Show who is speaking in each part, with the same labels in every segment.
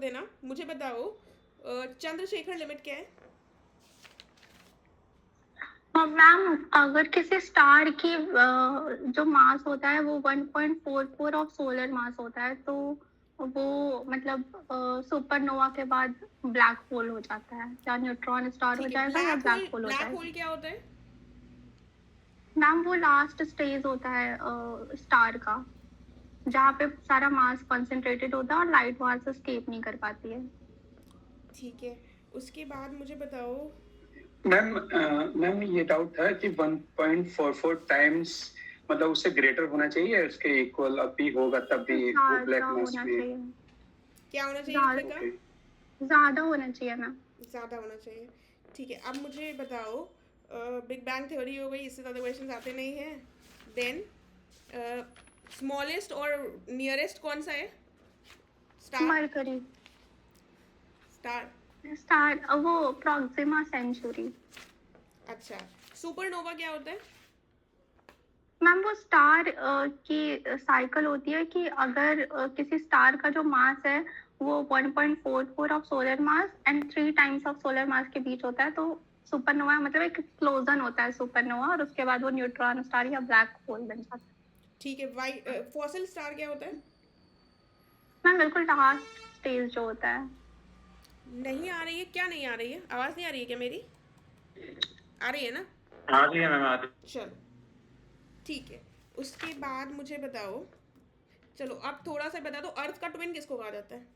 Speaker 1: देना। मुझे बताओ चंद्रशेखर लिमिट क्या है?
Speaker 2: मैम अगर किसी स्टार की जो मास होता है वो 1.44 ऑफ सोलर मास होता है, तो वो मतलब सुपरनोवा के बाद ब्लैक होल हो जाता है, या न्यूट्रॉन स्टार हो
Speaker 1: ठीक है,
Speaker 2: जाएगा या ब्लैक होल हो
Speaker 1: ब्लैक
Speaker 2: जाएगा।
Speaker 1: होल क्या होता है?
Speaker 2: मैम वो लास्ट स्टेज होता है स्टार का, जहाँ पे सारा मास कंसंट्रेटेड होता है और लाइट वहां से स्केप नहीं कर पाती है।
Speaker 1: ठीक है, उसके बाद मुझे बताओ।
Speaker 3: मैम मैम ये डाउट था कि 1.44 टाइम्स मतलब उससे ग्रेटर होना चाहिए, उसके इक्वल अभी होगा तब भी वो ब्लैक
Speaker 2: ज्यादा
Speaker 3: मास
Speaker 2: होना
Speaker 3: में?
Speaker 2: चाहिए।
Speaker 1: क्या होना चाहिए
Speaker 2: ज्यादा
Speaker 1: कृतिका?
Speaker 2: ज्यादा होना चाहिए मैम।
Speaker 1: ज़्यादा होना चाहिए। ठीक है, अब मुझे बताओ बिग बैंग थ्योरी हो गई, इससे ज़्यादा क्वेश्चन आते नहीं हैं। देन स्मॉलेस्ट और नियरेस्ट कौन सा है? स्टार।
Speaker 2: मरकरी।
Speaker 1: स्टार।
Speaker 2: स्टार वो प्रॉक्सिमा सेंचुरी।
Speaker 1: अच्छा, सुपरनोवा क्या होता है?
Speaker 2: मैम वो स्टार की साइकिल होती है कि अगर किसी स्टार का जो मास है वो 1.44 of solar mass and 3 times of solar मास के बीच होता है, तो सुपरनोवा मतलब एक एक्सप्लोजन होता है सुपरनोवा, और उसके बाद वो न्यूट्रॉन स्टार या ब्लैक होल बन जाता है।
Speaker 1: ठीक है, वाइट फॉसिल स्टार क्या होता है?
Speaker 2: मैम बिल्कुल लास्ट स्टेज जो होता है।
Speaker 1: नहीं आ रही है? क्या नहीं आ रही है? आवाज़ नहीं आ रही है क्या मेरी? आ रही है ना?
Speaker 3: आ रही है मैम, आ रही।
Speaker 1: चलो ठीक है, उसके बाद मुझे बताओ। चलो अब थोड़ा सा बता दो, अर्थ का ट्विन किसको कहा जाता है?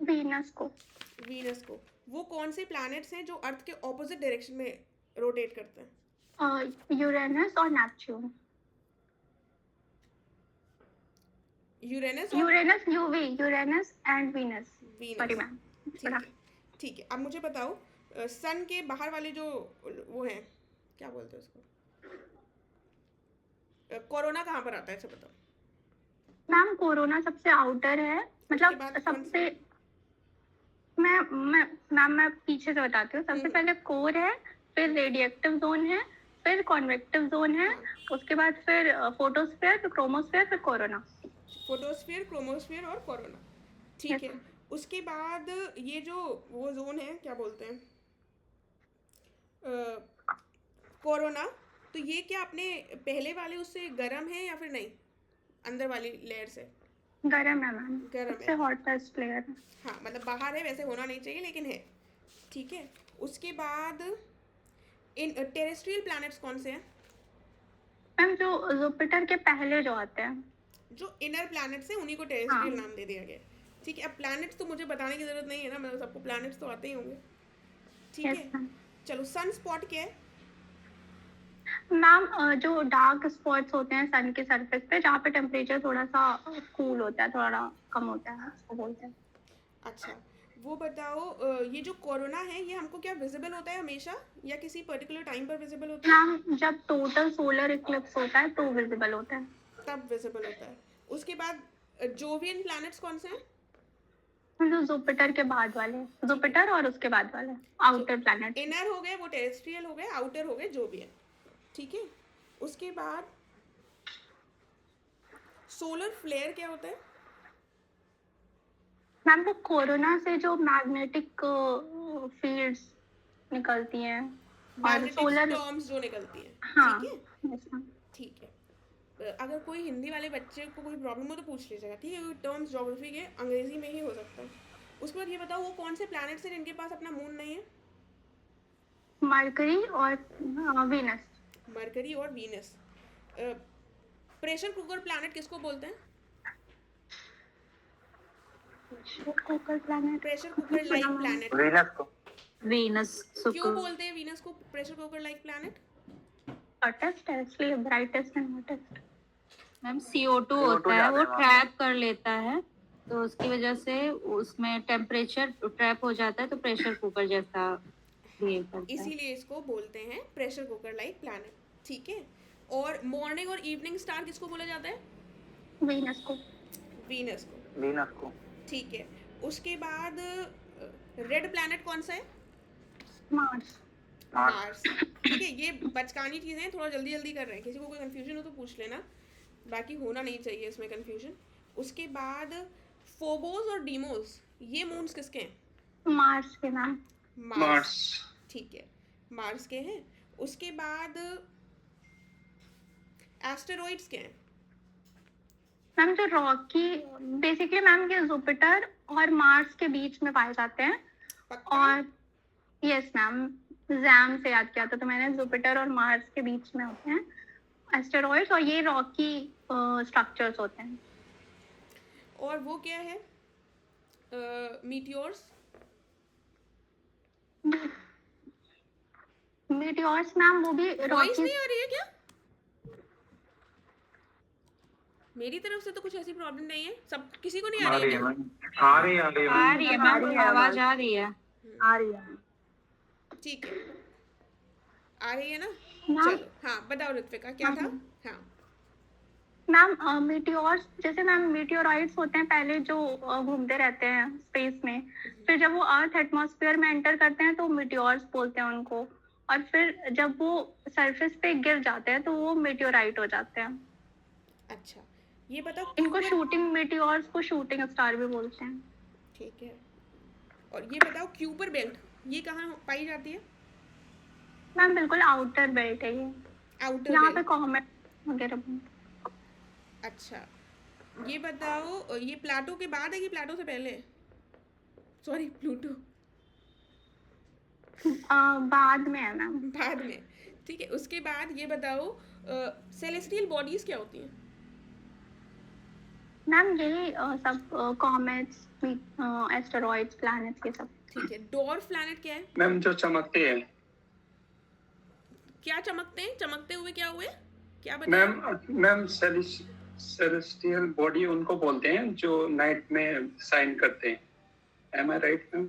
Speaker 2: वीनस को।
Speaker 1: वीनस को। वो कौन से प्लैनेट्स हैं जो अर्थ के ऑपोजिट डायरेक्शन में रोटेट करते हैं?
Speaker 2: यूरेनस और नेपच्यून।
Speaker 1: यूरेनस और
Speaker 2: Uranus UV, Uranus and Venus. Sorry
Speaker 1: Venus.
Speaker 2: Ma'am. थोड़ा।
Speaker 1: ठीक है, ठीक है, अब मुझे बताओ सन के बाहर वाले जो वो हैं, क्या बोलते हैं उसको, कोरोना कहाँ पर आता है, अच्छा बताओ।
Speaker 2: मैम कोरोना सबसे आउटर है,
Speaker 1: उसके
Speaker 2: मतलब
Speaker 1: बाद कौन सा?
Speaker 2: सबसे। मैं मैम मैं पीछे से बताती हूँ। सबसे पहले कोर है, फिर रेडिएक्टिव जोन है, फिर कॉन्वेक्टिव जोन है,
Speaker 1: हाँ,
Speaker 2: उसके बाद फिर फोटोस्फीयर, फिर क्रोमोस्फीयर, फिर कोरोना।
Speaker 1: फोटोस्फीयर, क्रोमोस्फीयर और कोरोना। ठीक
Speaker 2: यस
Speaker 1: है, उसके बाद ये जो वो जोन है, क्या बोलते हैं, कोरोना, तो ये क्या अपने पहले वाले उससे गर्म है या फिर नहीं, अंदर वाली लेयर से?
Speaker 2: गरम है मैम,
Speaker 1: गर्म
Speaker 2: सबसे
Speaker 1: है।
Speaker 2: हॉटेस्ट प्लेयर है।
Speaker 1: हाँ, मतलब बाहर है, वैसे होना नहीं चाहिए लेकिन है। ठीक है, उसके बाद इन टेरेस्ट्रियल प्लैनेट्स कौन से हैं?
Speaker 2: मैम जो जुपिटर के पहले जो आते हैं।
Speaker 1: जो इनर प्लैनेट्स हैं उन्हीं को टेरेस्ट्रियल
Speaker 2: हाँ।
Speaker 1: नाम दे दिया गया है। ठीक है, अब प्लैनेट्स तो मुझे बताने की ज़रूरत नहीं है ना, मतलब सबको प्लैनेट्स तो आते ही होंगे। ठीक
Speaker 2: यस
Speaker 1: है,
Speaker 2: मैम।
Speaker 1: चलो सन स्पॉट क्या है?
Speaker 2: मैम जो डार्क स्पॉट्स होते हैं सन के सरफेस पे, जहाँ पे टेम्परेचर थोड़ा सा कूल होता है, थोड़ा कम होता है, उसको बोलते हैं।
Speaker 1: अच्छा, वो बताओ ये जो कोरोना है ये हमको क्या विजिबल होता है हमेशा, या किसी पर्टिकुलर टाइम पर विजिबल होता है?
Speaker 2: मैम जब टोटल सोलर इक्लिप्स होता है तो विजिबल होता है।
Speaker 1: तब विजिबल होता है। उसके बाद जोवियन प्लैनेट्स कौन से हैं?
Speaker 2: जो जुपिटर के बाद वाले,
Speaker 1: ठीक है,
Speaker 2: जुपिटर और उसके बाद वाले
Speaker 1: जो
Speaker 2: आउटर प्लैनेट्स।
Speaker 1: इनर हो गए वो टेरेस्ट्रियल हो गए, आउटर हो गए जोवियन। ठीक है, उसके बाद सोलर फ्लेयर क्या होता है?
Speaker 2: मैम वो कोरोना से जो मैग्नेटिक फील्ड्स निकलती हैं और
Speaker 1: मैग्नेटिक
Speaker 2: सोलर।
Speaker 1: स्टॉर्म्स जो निकलती हैं।
Speaker 2: हाँ।
Speaker 1: ठीक है,
Speaker 2: यस मैम।
Speaker 1: ठीक है। अगर कोई हिंदी वाले बच्चे को कोई प्रॉब्लम हो तो पूछ लीजिएगा, ठीक है, क्योंकि टर्म्स ज्योग्राफी के अंग्रेजी में ही हो सकता है। उसके बाद ये बताओ वो कौन से प्लैनेट्स हैं जिनके पास अपना मून नहीं है?
Speaker 2: मरकरी और वीनस।
Speaker 1: मरकरी और वीनस। प्रेशर कुकर प्लैनेट किसको बोलते हैं?
Speaker 2: Cooker planet.
Speaker 1: प्रेशर कुकर
Speaker 2: सुना
Speaker 1: लाइक
Speaker 2: मैम।
Speaker 1: प्लैनेट।
Speaker 3: वीनस को।
Speaker 4: वीनस
Speaker 1: क्यों
Speaker 4: शुक्र।
Speaker 1: बोलते हैं वीनस को pressure cooker like planet?
Speaker 2: Hottest है इसलिए, brightest and hottest.
Speaker 4: Ma'am CO2
Speaker 3: CO2
Speaker 4: होता है,
Speaker 3: ज्यादा
Speaker 4: वो
Speaker 3: है वहाँ पे।
Speaker 4: ट्रैप कर लेता है, तो उसकी वजह से उसमें टेम्परेचर ट्रैप हो जाता है, तो प्रेशर कुकर जैसा
Speaker 1: हाँ,
Speaker 4: बिहेव करता है।
Speaker 1: इसीलिए इसको बोलते हैं प्रेशर कुकर लाइक प्लैनेट। ठीक है, और मॉर्निंग और इवनिंग स्टार किसको बोला जाता है?
Speaker 2: वीनस को।
Speaker 1: वीनस को।
Speaker 3: वीनस को।
Speaker 1: ठीक है, उसके बाद रेड प्लैनेट कौन सा है?
Speaker 2: मार्स।
Speaker 1: मार्स। ठीक है, ये बचकानी चीज़ें हैं, थोड़ा जल्दी जल्दी कर रहे हैं, किसी को कोई कन्फ्यूजन हो तो पूछ लेना, बाकी होना नहीं चाहिए इसमें कन्फ्यूजन। उसके बाद फोबोस और डीमोस, ये मून्स किसके हैं?
Speaker 2: मार्स के मैम।
Speaker 3: मार्स।
Speaker 1: ठीक है, मार्स के हैं। उसके बाद एस्टेरॉइड्स के हैं?
Speaker 2: मैम जो रॉकी बेसिकली मैम ये जुपिटर और मार्स के बीच में पाए जाते हैं।
Speaker 1: पक्का?
Speaker 2: और यस मैम, जैम से याद किया था तो मैंने, जुपिटर और मार्स के बीच में होते हैं एस्टेरॉइड्स, और ये रॉकी स्ट्रक्चर्स होते हैं।
Speaker 1: और वो क्या है? मीटियोर्स?
Speaker 2: मीटियोर्स मैम वो भी
Speaker 1: वॉइस
Speaker 2: रॉकी।
Speaker 1: नहीं आ रही है क्या? मेरी तरफ से तो कुछ ऐसी प्रॉब्लम नहीं है, सब किसी को नहीं आ रही है क्या?
Speaker 5: आ रही है
Speaker 4: आ रही है मैम, आवाज आ रही है।
Speaker 5: आ रही है।
Speaker 1: ठीक है, आ रही है ना?
Speaker 2: मैम
Speaker 1: चलो हाँ बताओ ऋत्विका, क्या था? हाँ
Speaker 2: मैम मीटियोर्स जैसे मैम मीटियोराइट्स होते हैं पहले जो घूमते रहते हैं स्पेस में, फिर जब वो अर्थ एटमॉस्फेयर में एंटर करते हैं तो मीटियोर्स बोलते हैं उनको, और फिर जब वो सरफेस पे गिर जाते हैं तो वो मीटियोराइट हो जाते हैं।
Speaker 1: अच्छा, ये बताओ
Speaker 2: इनको
Speaker 1: क्यूपर।
Speaker 2: शूटिंग मीटियोर्स को शूटिंग स्टार भी बोलते हैं।
Speaker 1: ठीक है, और ये बताओ क्यूपर बेल्ट ये कहाँ पाई जाती है?
Speaker 2: मैम बिल्कुल आउटर बेल्ट है ये,
Speaker 1: आउटर
Speaker 2: यहाँ पे
Speaker 1: बेल्ट।
Speaker 2: कॉमेट वगैरह बनते
Speaker 1: अच्छा, ये बताओ ये प्लाटो के बाद है कि प्लाटो से पहले? सॉरी, प्लूटो
Speaker 2: हैं। बाद में है मैम।
Speaker 1: बाद में। ठीक है, उसके बाद ये बताओ सेलेस्टियल बॉडीज क्या होती हैं?
Speaker 2: मैम यही सब कॉमेट्स, एस्टेरॉइड्स, प्लैनेट्स, ये सब।
Speaker 1: ठीक है, डॉर्फ प्लैनेट क्या है?
Speaker 3: मैम जो चमकते हैं।
Speaker 1: क्या चमकते हैं? चमकते हुए क्या हुए? क्या
Speaker 3: मैम
Speaker 1: बताओ?
Speaker 3: मैम सेलेस्टियल बॉडी उनको बोलते हैं जो नाइट में साइन करते हैं। एम आई राइट मैम?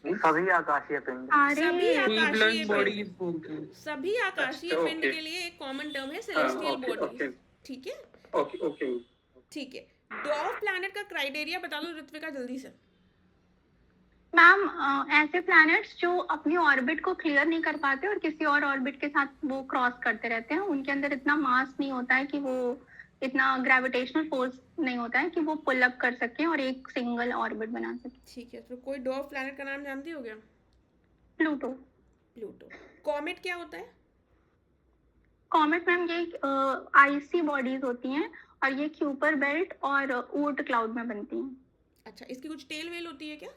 Speaker 5: सभी आकाशीय पिंड।
Speaker 1: सभी आकाशीय
Speaker 5: बॉडीज
Speaker 1: पिंड।
Speaker 5: बोलते हैं।
Speaker 1: सभी आकाशीय
Speaker 3: अच्छा,
Speaker 1: पिंड
Speaker 3: ओके।
Speaker 1: के लिए एक कॉमन टर्म है सेलेस्टियल
Speaker 3: ओके,
Speaker 1: बॉडीज।
Speaker 3: ओके।
Speaker 1: ठीक है,
Speaker 3: ओके ओके।
Speaker 1: ठीक है। डॉर्फ प्लैनेट का क्राइटेरिया बता दो ऋत्विका जल्दी से।
Speaker 2: मैम ऐसे प्लैनेट्स जो अपनी ऑर्बिट को क्लियर नहीं कर पाते और किसी और ऑर्बिट के साथ वो क्रॉस करते रहते हैं, उनके अंदर इतना मास नहीं होता है कि वो, इतना ग्रेविटेशनल फोर्स नहीं होता है कि वो पुल अप कर सके और एक सिंगल ऑर्बिट बना सके।
Speaker 1: ठीक है, तो कोई डॉर्फ प्लैनेट का नाम जानती हो क्या?
Speaker 2: प्लूटो।
Speaker 1: प्लूटो। कॉमेट क्या होता है?
Speaker 2: कॉमेट मैम ये आइसी बॉडीज होती हैं और ये क्यूपर बेल्ट और ऊर्ट क्लाउड में बनती हैं।
Speaker 1: अच्छा, इसकी कुछ टेल वेल होती है क्या?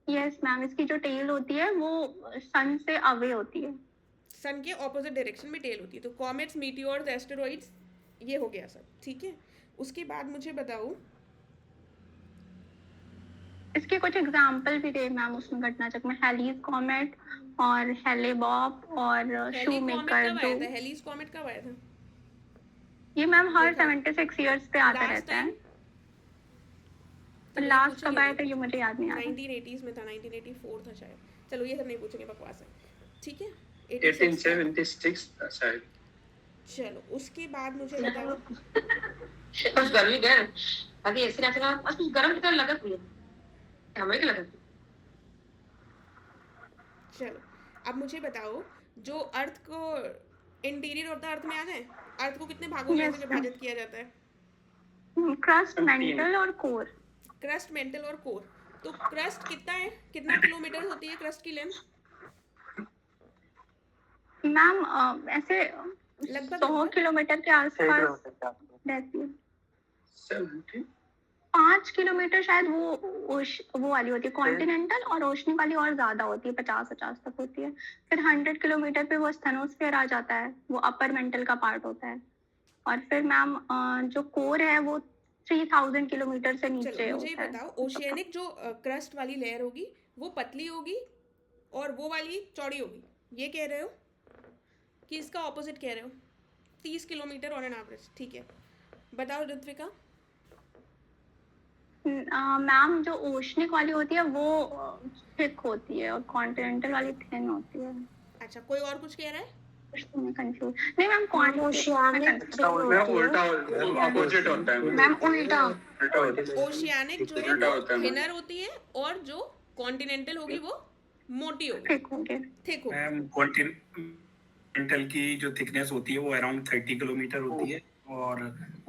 Speaker 2: यस मैम, इसकी जो टेल होती है वो सन से अवे होती है।
Speaker 1: सन के ऑपोजिट डायरेक्शन में टेल होती है। तो कॉमेट्स, मीटियोर्स, एस्टेरॉइड्स, ये हो गया सब। ठीक है, उसके बाद मुझे बताओ
Speaker 2: इसके कुछ एग्जाम्पल भी थे मैम उसमें घटनाचक्र में, हेलीज कॉमेट और हेलेबॉप और
Speaker 1: हेली कॉमेट
Speaker 2: शूमेकर
Speaker 1: कब
Speaker 2: जो,
Speaker 1: आया था? हेलीज कॉमेट कब आया था?
Speaker 2: ये मैम हर
Speaker 1: ये था।
Speaker 2: 76 इयर्स पे आता
Speaker 1: लास्ट
Speaker 2: रहता
Speaker 1: टाइम?
Speaker 2: है। लास्ट कब आया था ये मुझे याद नहीं आ रहा।
Speaker 1: 1980s में था, 1984 था शायद। चलो ये सब नहीं पूछेंगे, बकवास है। ठीक है,
Speaker 3: 1876 शायद।
Speaker 1: चलो उसके बाद मुझे बताओ
Speaker 6: बस गर्मी गए अभी ऐसे ना चला बस कुछ गर्म की तरह लगत हुई है हमें क्या लगत
Speaker 1: चलो अब मुझे बताओ जो अर्थ को इंटीरियर होता है, अर्थ में आ जाए, अर्थ को कितने भागों में
Speaker 2: Yes,
Speaker 1: ऐसे विभाजित किया जाता है?
Speaker 2: क्रस्ट, मेंटल और कोर।
Speaker 1: क्रस्ट, मेंटल और कोर। तो क्रस्ट कितना है, कितना किलोमीटर होती है क्रस्ट की लेंथ?
Speaker 2: मैम ऐसे
Speaker 1: लगभग
Speaker 2: 100 किलोमीटर के आसपास रहती है।
Speaker 3: 70।
Speaker 2: 5 किलोमीटर शायद वो वाली होती है कॉन्टिनेंटल, और ओशनी वाली और ज्यादा होती है, 50 तक होती है। फिर 100 किलोमीटर पे वो स्थेनोस्फीयर आ जाता है, वो अपर मेंटल का पार्ट होता है। और फिर मैम जो कोर है वो 3000 किलोमीटर से नीचे
Speaker 1: चलो मुझे
Speaker 2: होता है।
Speaker 1: बताओ ओशियनिक जो क्रस्ट वाली लेयर होगी वो पतली होगी और वो वाली चौड़ी होगी, ये कह रहे हो कि इसका ऑपोजिट कह रहे हो? 30 किलोमीटर ऑन एन एवरेज। ठीक है, बताओ ऋत्विका।
Speaker 2: मैम जो ओशनिक वाली होती है वो थिक होती है और कॉन्टिनेंटल वाली थिन होती है।
Speaker 1: अच्छा, कोई और कुछ कह रहा है?
Speaker 2: कंफ्यूज नहीं मैम, कॉन्टिनेंटल
Speaker 3: मैम उल्टा अपोजिट होता है।
Speaker 2: मैम उल्टा।
Speaker 3: उल्टा होता है।
Speaker 1: ओशियानिक जो है
Speaker 3: उल्टा
Speaker 1: वो
Speaker 3: होता है मैम।
Speaker 1: थिनर होती है और जो कॉन्टिनेंटल होगी वो मोटी होगी,
Speaker 2: थिक होगी।
Speaker 1: थिक होगी।
Speaker 7: मैम कॉन्टिनेंटल की जो थिकनेस होती है वो अराउंड 30 किलोमीटर होती है और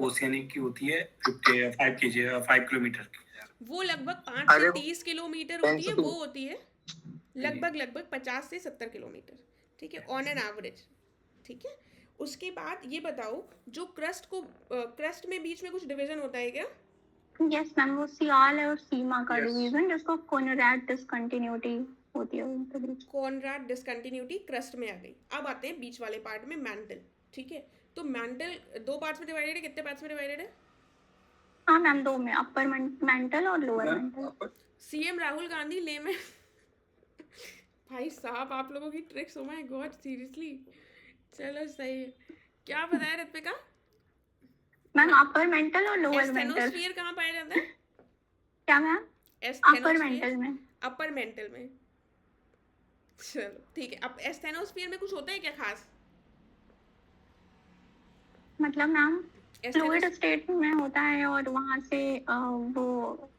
Speaker 7: ओशियनिक की होती है 5 किलोमीटर की।
Speaker 1: वो लगभग 5 से
Speaker 5: अरे
Speaker 1: 30 किलोमीटर होती है, वो होती है लगभग 50 से 70 किलोमीटर, ठीक है, ऑन एन एवरेज, ठीक है। उसके बाद ये बताओ, जो क्रस्ट में बीच में कुछ डिवीजन होता है क्या?
Speaker 2: यस मैम, वो सियाल है और सीमा का
Speaker 3: Yes.
Speaker 2: डिवीजन, जिसको कोनराड डिसकंटिन्यूटी होती है उनके बीच।
Speaker 1: कॉनराड डिसकंटिन्यूटी क्रस्ट में आ गई। अब आते हैं बीच वाले पार्ट में, मैंटल, ठीक है। तो मैंटल 2 पार्ट्स में डिवाइडेड है, कितने पार्ट्स में डिवाइडेड है?
Speaker 2: हाँ मैम, 2 में, अपर मेंटल और lower mental.
Speaker 1: CM Rahul Gandhi ले में भाई साहब आप लोगों की tricks, oh my God, seriously. चलो सही है। क्या बताया ऋत्विका?
Speaker 2: मैम अपर मेंटल और लोअर मेंटल।
Speaker 1: एस्थेनोस्फीयर कहाँ पाया जाता है?
Speaker 2: क्या मैम? अपर मेंटल में।
Speaker 1: अपर मेंटल में, चलो ठीक है। अब एस्थेनोस्फीयर में कुछ होता है क्या खास?
Speaker 2: मतलब मैम फ्लूइड स्टेट में होता है, और वहाँ से वो